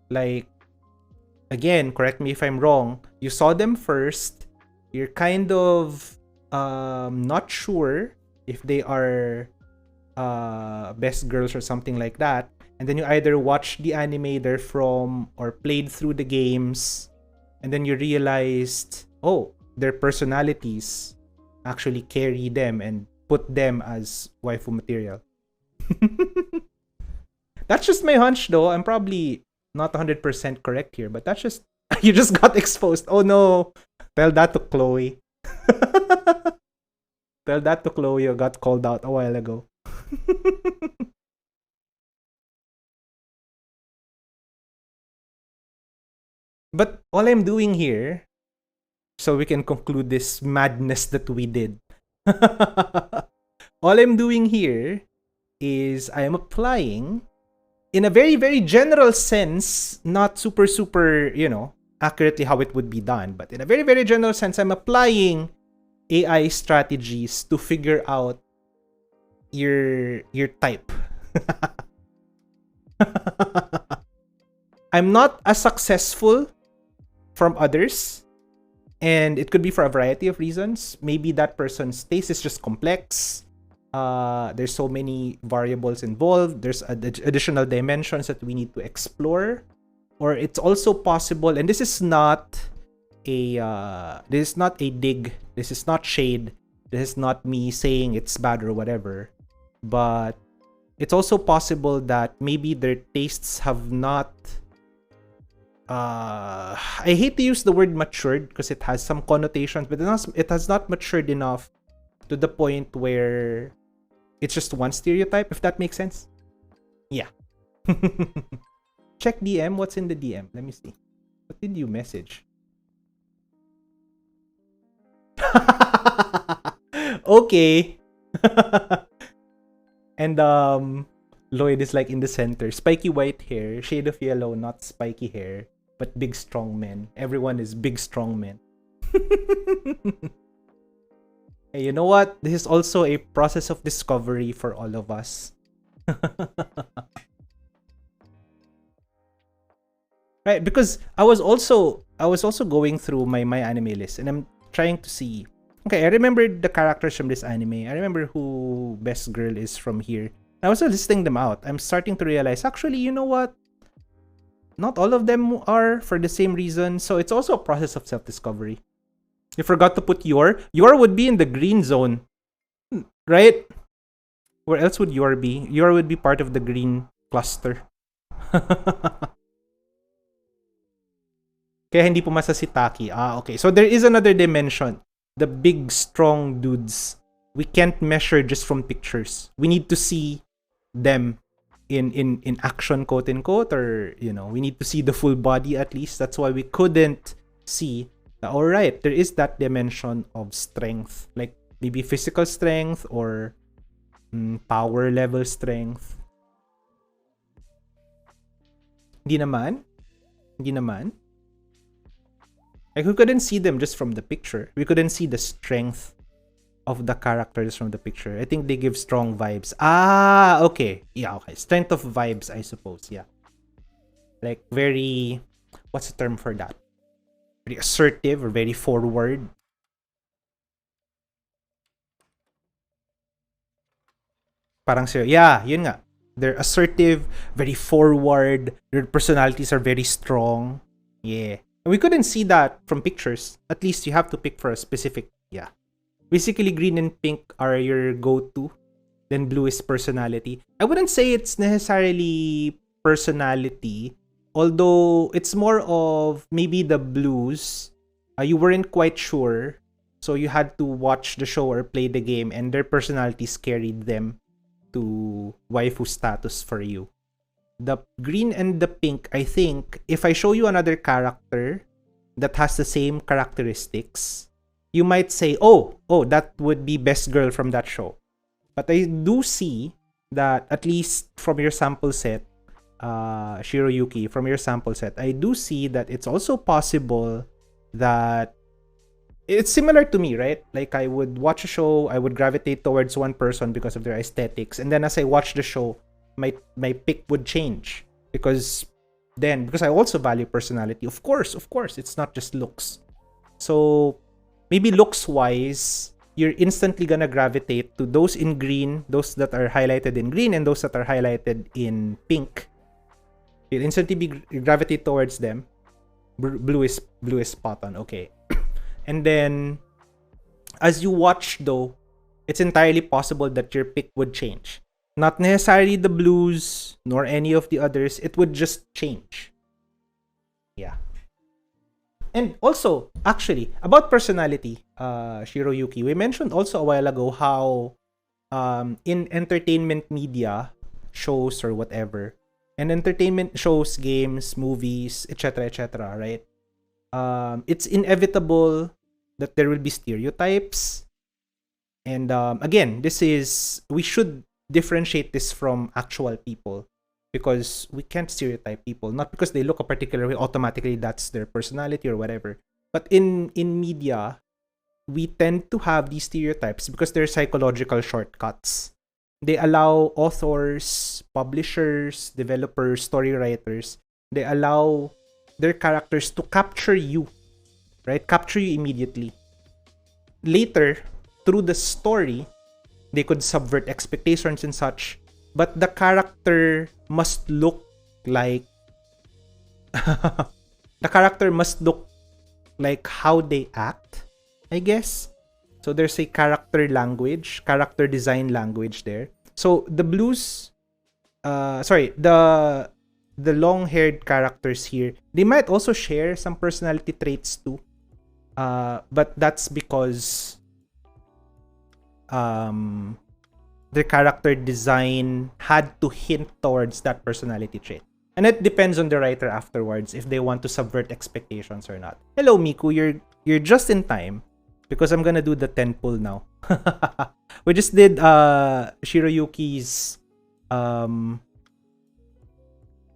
Like, again, correct me if I'm wrong, you saw them first, you're kind of not sure if they are best girls or something like that, and then you either watched the anime they're from or played through the games, and then you realized, oh, their personalities actually carry them and put them as waifu material. That's just my hunch, though. I'm probably not 100% correct here, but that's just you just got exposed. Oh no! Tell that to Chloe. Tell that to Chloe. You got called out a while ago. But all I'm doing here, so we can conclude this madness that we did. All I'm doing here is I am applying in a very, very general sense, not super, accurately how it would be done, but in a very, very general sense, I'm applying AI strategies to figure out your type. I'm not as successful from others, and it could be for a variety of reasons. Maybe that person's taste is just complex. There's so many variables involved. There's additional dimensions that we need to explore. Or it's also possible, and this is not a dig. This is not shade. This is not me saying it's bad or whatever. But it's also possible that maybe their tastes have not. I hate to use the word matured because it has some connotations, but it has not matured enough to the point where it's just one stereotype, if that makes sense. Yeah. Check DM. What's in the DM? Let me see. What did you message? Okay. And Lloyd is like in the center. Spiky white hair, shade of yellow, not spiky hair, but big strong men. Everyone is big strong men. Hey, you know what? This is also a process of discovery for all of us. Right, because I was also going through my anime list, and I'm trying to see. Okay, I remember the characters from this anime. I remember who best girl is from here. I was listing them out. I'm starting to realize, actually, you know what? Not all of them are for the same reason. So it's also a process of self-discovery. You forgot to put your. Your would be in the green zone, right? Where else would your be? Your would be part of the green cluster. Kaya hindi pumasa si Taki. Okay. So there is another dimension. The big, strong dudes. We can't measure just from pictures. We need to see them in action, quote unquote, or we need to see the full body at least. That's why we couldn't see. Alright, there is that dimension of strength, like maybe physical strength or power level strength. Hindi naman. Like, we couldn't see them just from the picture. We couldn't see the strength of the characters from the picture. I think they give strong vibes. Okay. Yeah, okay. Strength of vibes, I suppose. Yeah. Like, very... What's the term for that? Very assertive or very forward. Parang sila. Yeah, yun nga. They're assertive, very forward. Their personalities are very strong. Yeah. We couldn't see that from pictures. At least you have to pick for a specific... Yeah. Basically, green and pink are your go-to. Then blue is personality. I wouldn't say it's necessarily personality. Although, it's more of maybe the blues. You weren't quite sure. So you had to watch the show or play the game. And their personalities carried them to waifu status for you. The green and the pink, I think, if I show you another character that has the same characteristics, you might say, oh, that would be best girl from that show. But I do see that, at least from your sample set, Shiroyuki, from your sample set, I do see that it's also possible that it's similar to me, right? Like, I would watch a show, I would gravitate towards one person because of their aesthetics, and then as I watch the show, my pick would change because I also value personality. Of course, it's not just looks. So maybe looks wise, you're instantly gonna gravitate to those in green, those that are highlighted in green, and those that are highlighted in pink. You'll instantly gravitate towards them. Blue is spot on. Okay. And then as you watch though, it's entirely possible that your pick would change. Not necessarily the blues, nor any of the others. It would just change. Yeah. And also, actually, about personality, Shiroyuki, we mentioned also a while ago how in entertainment media, shows or whatever, and entertainment shows, games, movies, etc., right? It's inevitable that there will be stereotypes. And again, we should differentiate this from actual people because we can't stereotype people. Not because they look a particular way, automatically that's their personality or whatever. But in media, we tend to have these stereotypes because they're psychological shortcuts. They allow authors, publishers, developers, story writers, they allow their characters to capture you, right? Capture you immediately. Later, through the story, they could subvert expectations and such, but the character must look like the character must look like how they act, I guess. So there's a character language, character design language there. So the blues, the long-haired characters here, they might also share some personality traits too. But that's because their character design had to hint towards that personality trait. And it depends on the writer afterwards if they want to subvert expectations or not. Hello, Miku, you're just in time because I'm gonna do the 10 pull now. We just did Shiroyuki's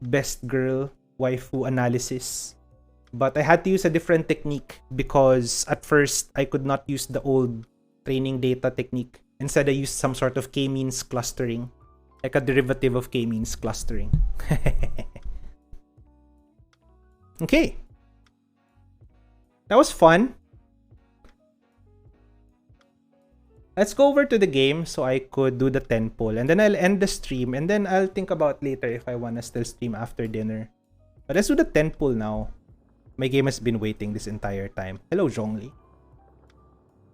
best girl waifu analysis. But I had to use a different technique because at first I could not use the old training data technique. Instead, I used some sort of k-means clustering, like a derivative of k-means clustering. Okay. That was fun. Let's go over to the game so I could do the 10 poll. And then I'll end the stream. And then I'll think about later if I want to still stream after dinner. But let's do the 10 poll now. My game has been waiting this entire time. Hello, Zhongli.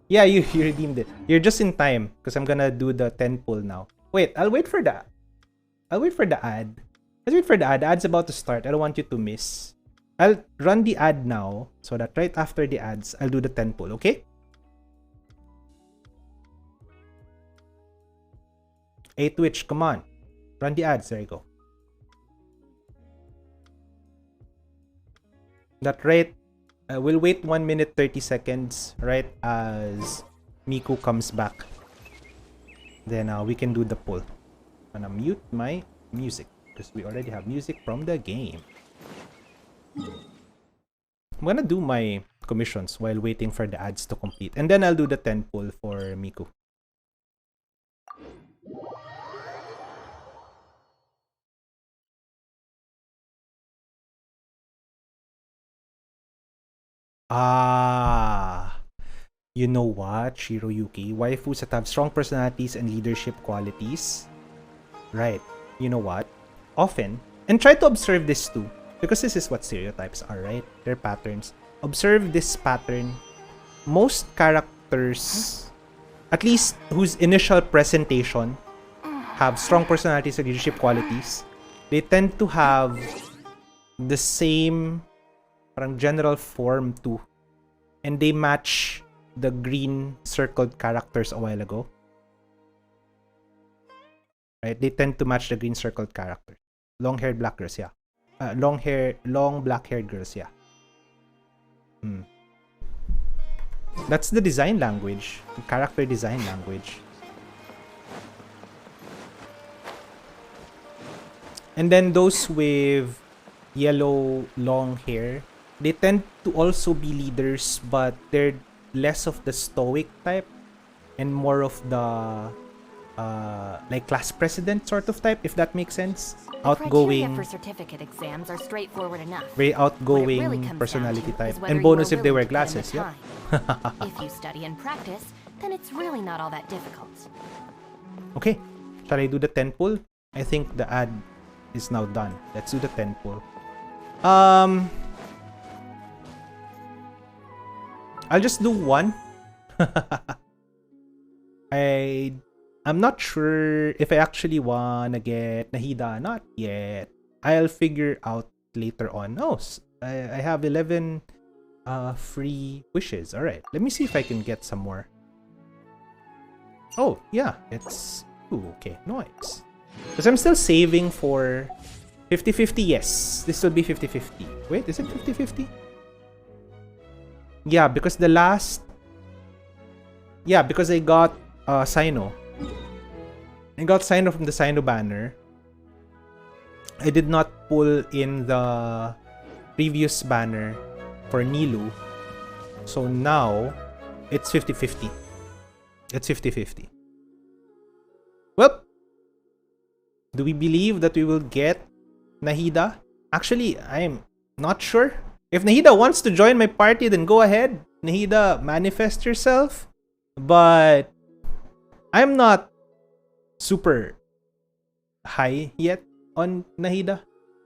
Yeah, you redeemed it. You're just in time because I'm gonna do the 10 pull now. Wait, I'll wait for the ad. Let's wait for the ad. The ad's about to start. I don't want you to miss. I'll run the ad now so that right after the ads, I'll do the 10 pull, okay? Hey, Twitch, come on. Run the ads. There you go. That right. We'll wait 1 minute 30 seconds right as Miku comes back. Then we can do the pull. I'm gonna mute my music because we already have music from the game. I'm gonna do my commissions while waiting for the ads to complete. And then I'll do the 10 pull for Miku. You know what, Shiroyuki? Waifus that have strong personalities and leadership qualities. Right. You know what? Often, and try to observe this too, because this is what stereotypes are, right? They're patterns. Observe this pattern. Most characters, at least whose initial presentation have strong personalities and leadership qualities, they tend to have the same parang general form too. And they match the green circled characters a while ago. Right? They tend to match the green circled characters. Long-haired black girls, yeah. Long black-haired girls, yeah. That's the design language. The character design language. And then those with yellow long hair, they tend to also be leaders, but they're less of the stoic type and more of the like class president sort of type, if that makes sense. Outgoing for certificate exams are straightforward enough. Very outgoing really personality type. And bonus if they wear glasses, yeah. If you study and practice, then it's really not all that difficult. Okay. Shall I do the 10 pull? I think the ad is now done. Let's do the 10 pull. I'll just do one. I'm not sure if I actually wanna get Nahida. Not yet. I'll figure out later on. Oh, I have 11 free wishes. Alright, let me see if I can get some more. Oh, yeah, it's... Ooh, okay, nice. Because I'm still saving for 50-50. Yes, this will be 50-50. Wait, is it 50-50? Yeah, because the last... Yeah, because I got Sino. I got Sino from the Sino banner. I did not pull in the previous banner for Nilu. So now, it's 50-50. It's 50-50. Well, do we believe that we will get Nahida? Actually, I'm not sure. If Nahida wants to join my party, then go ahead. Nahida, manifest yourself. But I'm not super high yet on Nahida.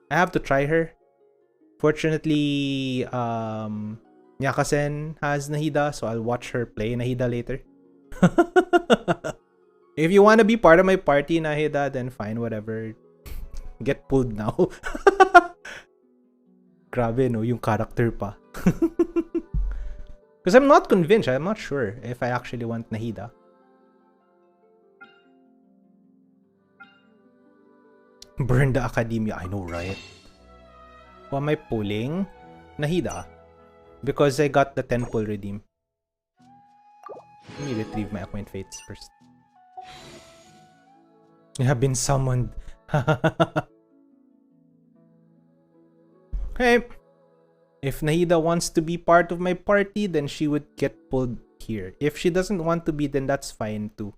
I have to try her. Fortunately, Nyakasen has Nahida, so I'll watch her play Nahida later. If you want to be part of my party, Nahida, then fine, whatever. Get pulled now. Grabe, no? Yung character pa. Because I'm not convinced. I'm not sure if I actually want Nahida. Burn the academia. I know, right? Who am I pulling? Nahida. Because I got the 10 pull redeem. Let me retrieve my Acquaint Fates first. You have been summoned. Okay. If Nahida wants to be part of my party, then she would get pulled here. If she doesn't want to be, then that's fine too.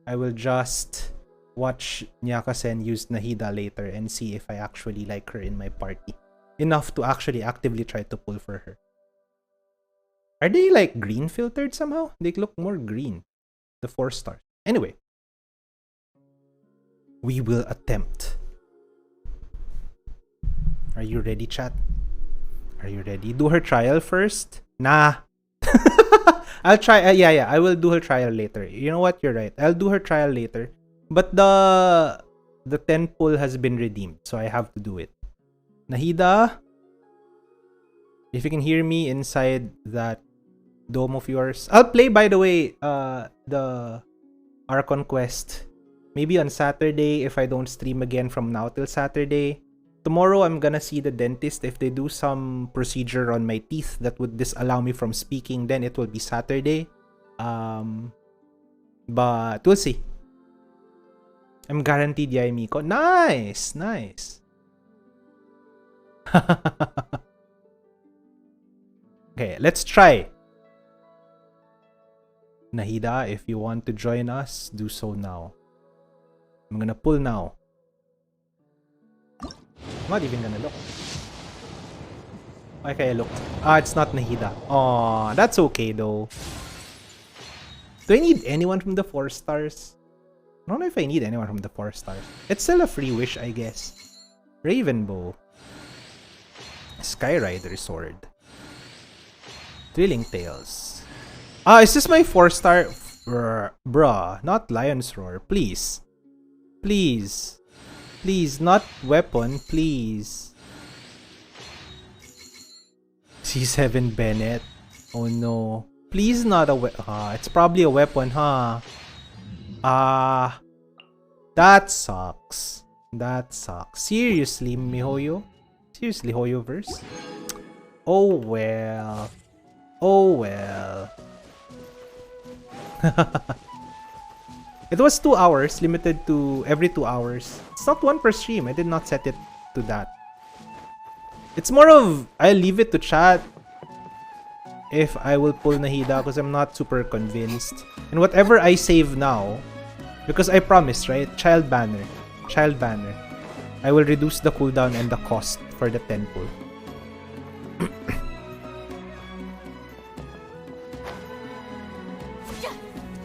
I will just watch Nyakasen use Nahida later and see if I actually like her in my party. Enough to actually actively try to pull for her. Are they like green filtered somehow? They look more green. The 4 stars. Anyway. We will attempt. Are you ready, chat? Are you ready? Do her trial first? Nah. I'll try. Yeah. I will do her trial later. You know what? You're right. I'll do her trial later. But the 10 pull has been redeemed, so I have to do it. Nahida, if you can hear me inside that dome of yours, I'll play. By the way, the Archon Quest. Maybe on Saturday if I don't stream again from now till Saturday. Tomorrow, I'm gonna see the dentist. If they do some procedure on my teeth that would disallow me from speaking, then it will be Saturday. But we'll see. I'm guaranteed Yai Miko. Nice! Nice. Okay, let's try. Nahida, if you want to join us, do so now. I'm gonna pull now. I'm not even gonna look. Okay, I looked. It's not Nahida. Aw, that's okay though. Do I need anyone from the 4 stars? I don't know if I need anyone from the 4 stars. It's still a free wish, I guess. Ravenbow. Skyrider Sword. Thrilling Tales. Is this my 4 star? Bruh, not Lion's Roar. Please. Please. Please, not weapon, please. C7 Bennett. Oh no. Please not a weapon. It's probably a weapon, huh? That sucks. That sucks. Seriously, Mihoyo? Seriously, Hoyoverse? Oh well. Oh well. It was 2 hours, limited to every 2 hours. It's not 1 per stream. I did not set it to that. It's more of, I'll leave it to chat if I will pull Nahida because I'm not super convinced. And whatever I save now, because I promised, right? Child banner. Child banner. I will reduce the cooldown and the cost for the 10 pull.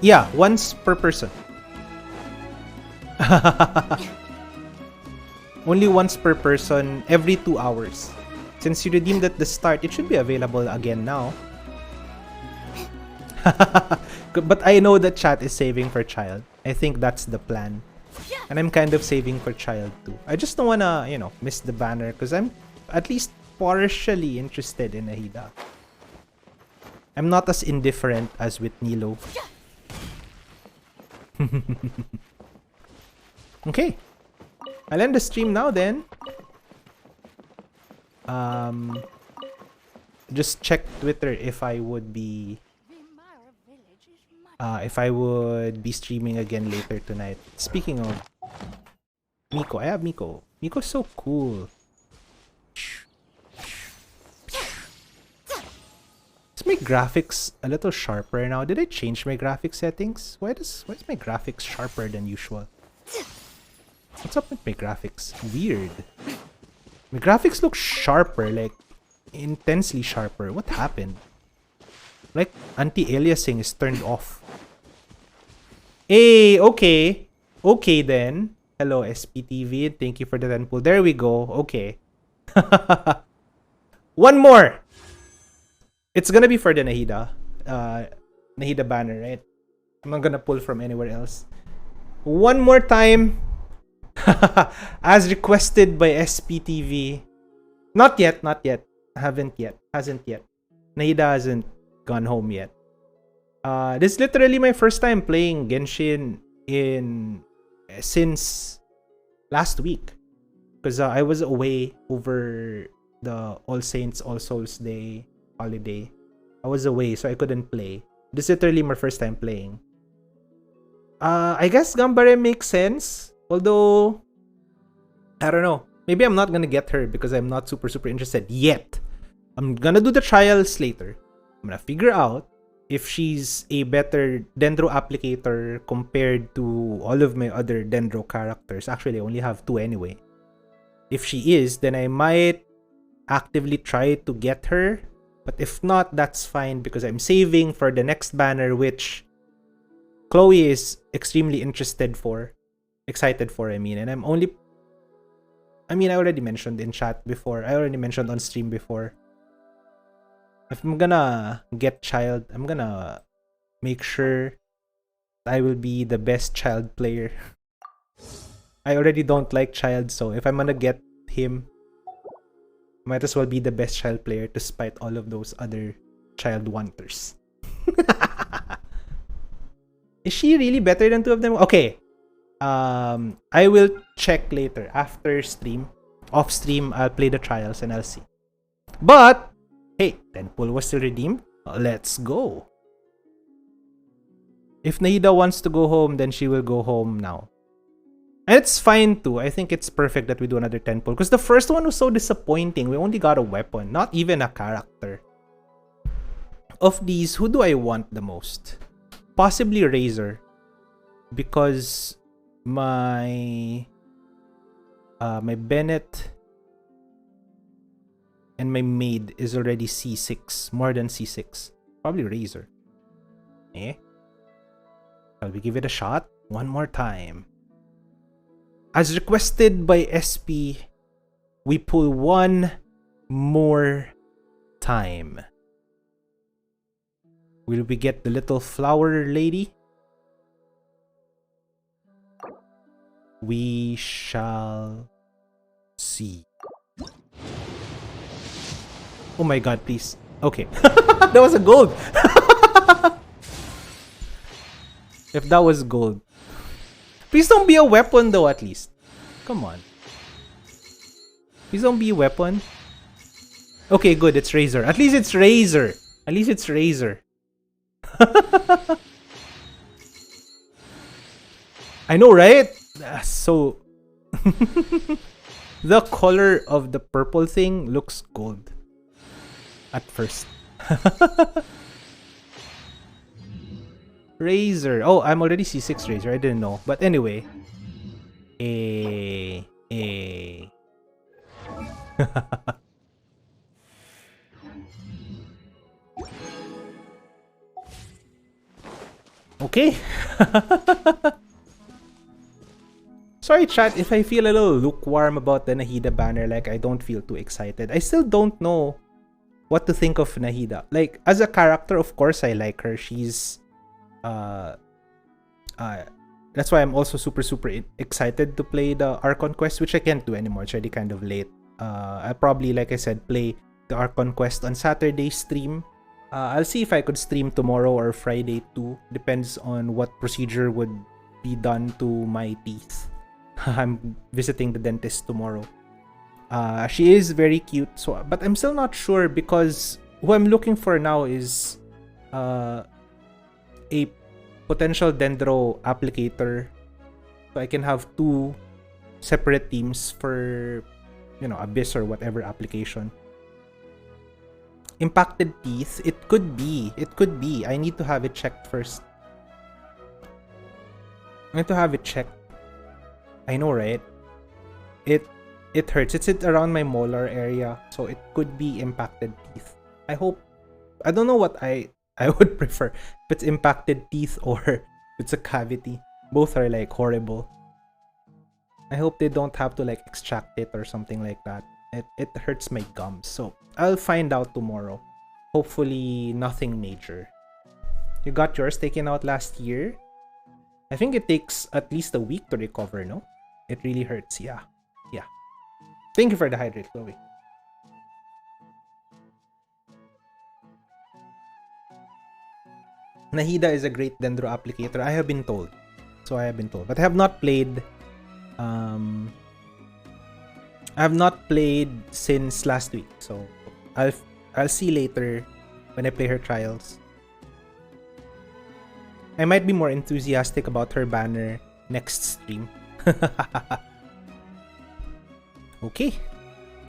Yeah, once per person. Only once per person every 2 hours. Since you redeemed at the start, it should be available again now. But I know that chat is saving for child. I think that's the plan. And I'm kind of saving for child too. I just don't wanna, you know, miss the banner because I'm at least partially interested in Nahida. I'm not as indifferent as with Nilo. Okay. I'll end the stream now then. Just check Twitter if I would be streaming again later tonight. Speaking of Miko, I have Miko. Miko's so cool. Is my graphics a little sharper now? Did I change my graphics settings? Why is my graphics sharper than usual? What's up with my graphics? Weird. My graphics look sharper, like intensely sharper. What happened? Like anti-aliasing is turned off. Hey, okay. Okay then. Hello SPTV. Thank you for the 10 pull. There we go. Okay. One more. It's gonna be for the Nahida. Nahida banner, right? I'm not gonna pull from anywhere else. One more time. As requested by SPTV. Not yet, not yet. Hasn't yet. Nahida hasn't gone home yet. This is literally my first time playing Genshin since last week. Because I was away over the All Saints, All Souls Day holiday. I was away, so I couldn't play. This is literally my first time playing. I guess Gambare makes sense. Although, I don't know. Maybe I'm not gonna get her because I'm not super interested yet. I'm gonna do the trials later. I'm gonna figure out if she's a better Dendro applicator compared to all of my other Dendro characters. Actually, I only have 2 anyway. If she is, then I might actively try to get her. But if not, that's fine because I'm saving for the next banner, which Chloe is extremely excited for, I mean. And I already mentioned in chat before. I already mentioned on stream before. If I'm gonna get child, I'm gonna make sure I will be the best child player. I already don't like child, so if I'm gonna get him, might as well be the best child player despite all of those other child wanters. Is she really better than 2 of them? Okay. I will check later after stream. Off stream, I'll play the trials and I'll see. But hey, 10 pull was still redeemed. Let's go. If Nahida wants to go home, then she will go home now. And it's fine too. I think it's perfect that we do another 10 pull. Because the first one was so disappointing. We only got a weapon, not even a character. Of these, who do I want the most? Possibly Razor. Because my Bennett and my maid is already C6. More than C6. Probably Razor. Eh? Shall we give it a shot? One more time. As requested by SP, we pull one more time. Will we get the little flower lady? We shall see. Oh my god, please. Okay. That was a gold. If that was gold. Please don't be a weapon though, at least. Come on. Please don't be a weapon. Okay, good. It's Razor. At least it's Razor. At least it's Razor. I know, right? So... the color of the purple thing looks gold. At first. Razor. Oh, I'm already C6 Razor. I didn't know. But anyway. Okay. Sorry, chat, if I feel a little lukewarm about the Nahida banner. Like, I don't feel too excited. I still don't know what to think of Nahida. Like, as a character, of course, I like her. She's that's why I'm also super excited to play the Archon Quest, which I can't do anymore. It's already kind of late. I'll probably, like I said, play the Archon Quest on Saturday stream. I'll see if I could stream tomorrow or Friday too. Depends on what procedure would be done to my teeth. I'm visiting the dentist tomorrow. She is very cute, so but I'm still not sure because who I'm looking for now is a potential dendro applicator, so I can have two separate teams for, you know, Abyss or whatever application. Impacted teeth, it could be. I need to have it checked first. I need to have it checked. I know, right? It hurts. It's around my molar area, so it could be impacted teeth. I hope. I don't know what I would prefer. If it's impacted teeth or if it's a cavity. Both are like horrible. I hope they don't have to like extract it or something like that. It hurts my gums. So I'll find out tomorrow. Hopefully nothing major. You got yours taken out last year? I think it takes at least a week to recover, no? It really hurts, yeah. Yeah. Thank you for the hydrate, Chloe. Nahida is a great dendro applicator. I have been told. So I have been told. But I have not played I have not played since last week. So I'll see later when I play her trials. I might be more enthusiastic about her banner next stream. Okay.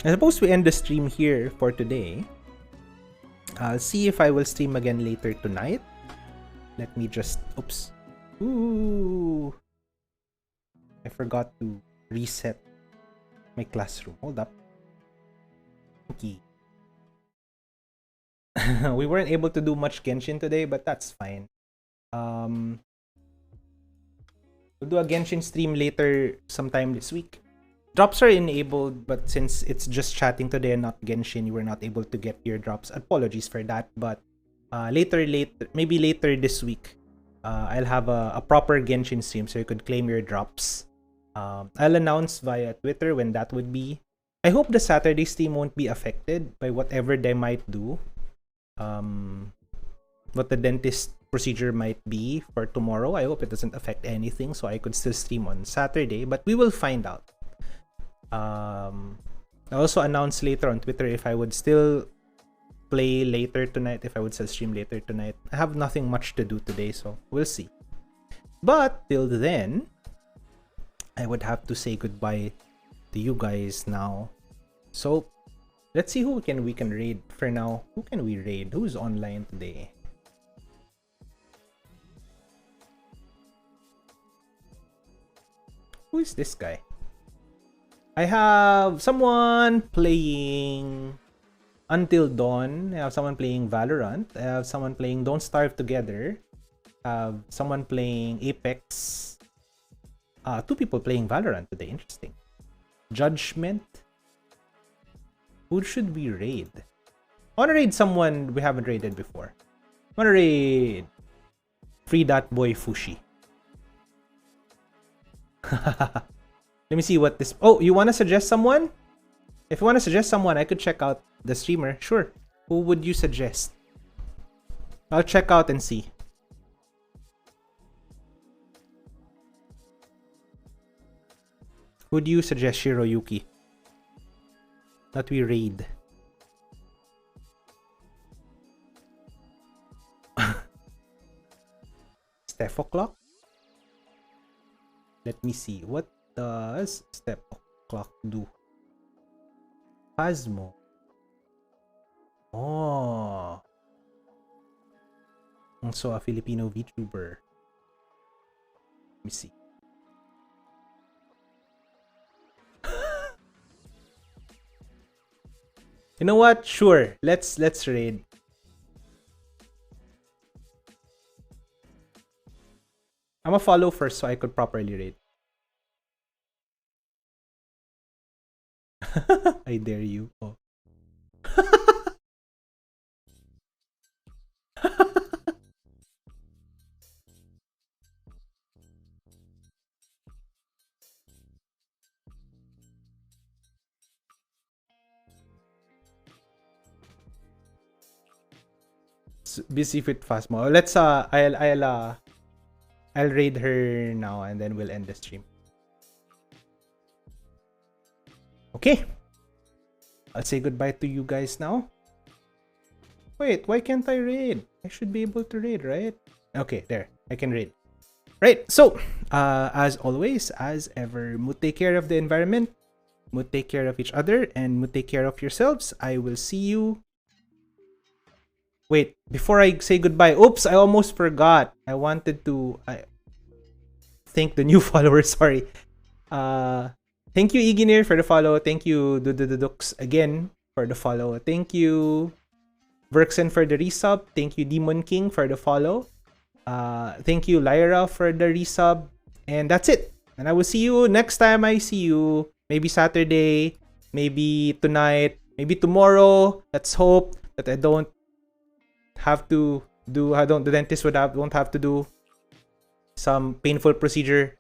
I suppose we end the stream here for today. I'll see if I will stream again later tonight. Let me just... Oops. Ooh. I forgot to reset my classroom. Hold up. Okay. We weren't able to do much Genshin today, but that's fine. We'll do a Genshin stream later sometime this week. Drops are enabled, but since it's just chatting today and not Genshin, you were not able to get your drops. Apologies for that, but maybe later this week, I'll have a proper Genshin stream so you could claim your drops. I'll announce via Twitter when that would be. I hope the Saturday stream won't be affected by whatever they might do. What the dentist procedure might be for tomorrow. I hope it doesn't affect anything so I could still stream on Saturday, but we will find out. I'll also announce later on Twitter if I would still play later tonight, if I would still stream later tonight. I have nothing much to do today, so we'll see. But till then, I would have to say goodbye to you guys now. So let's see who we can raid for now. Who can we raid? Who's online today? Who is this guy? I have someone playing Until Dawn. I have someone playing Valorant. I have someone playing Don't Starve Together. I have someone playing Apex. Two people playing Valorant today. Interesting. Judgment. Who should we raid? I want to raid someone we haven't raided before. I want to raid Free That Boy Fushi. Let me see what this... Oh, you want to suggest someone? If you want to suggest someone, I could check out the streamer. Sure. Who would you suggest? I'll check out and see. Who do you suggest, Shiroyuki? That we raid. Steph O'Clock? Let me see. What does Step O'Clock do? Phasmo. Oh. Also a Filipino VTuber. Let me see. You know what? Sure. Let's raid. I'm a follow first so I could properly raid. I dare you. Oh. busy with Phasmo. Let's I'll raid her now and then we'll end the stream. Okay. I'll say goodbye to you guys now. Wait, why can't I raid? I should be able to raid, right? Okay, there. I can raid. Right, so, as always, as ever, take care of the environment, take care of each other, and take care of yourselves. I will see you. Wait, before I say goodbye, oops, I almost forgot. I wanted to thank the new followers, sorry. Thank you, Iginir, for the follow. Thank you, Dudududux, again, for the follow. Thank you, Verxen, for the resub. Thank you, Demon King, for the follow. Thank you, Lyra, for the resub. And that's it. And I will see you next time I see you. Maybe Saturday, maybe tonight, maybe tomorrow. Let's hope that I don't have to do, the dentist won't have to do some painful procedure.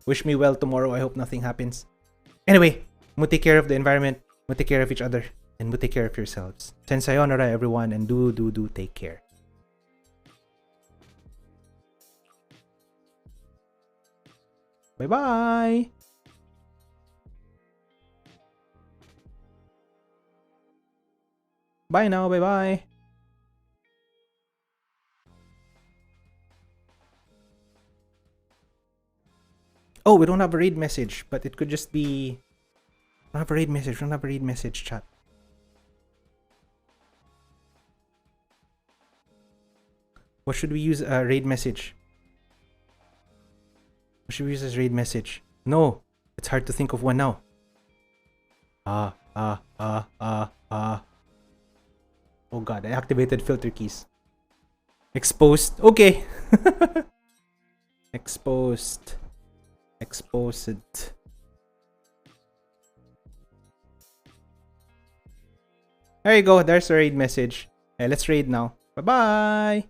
Wish me well tomorrow. I hope nothing happens. Anyway, take care of the environment, take care of each other, and take care of yourselves. Sen sayonara, everyone, and do take care. Bye-bye. Bye now. Bye-bye. Oh, we don't have a raid message, but it could just be... We don't have a raid message, chat. What should we use a raid message? What should we use as raid message? No, it's hard to think of one now. Oh god, I activated filter keys. Exposed. Okay. Exposed. There you go. There's a raid message. Let's raid now. Bye-bye.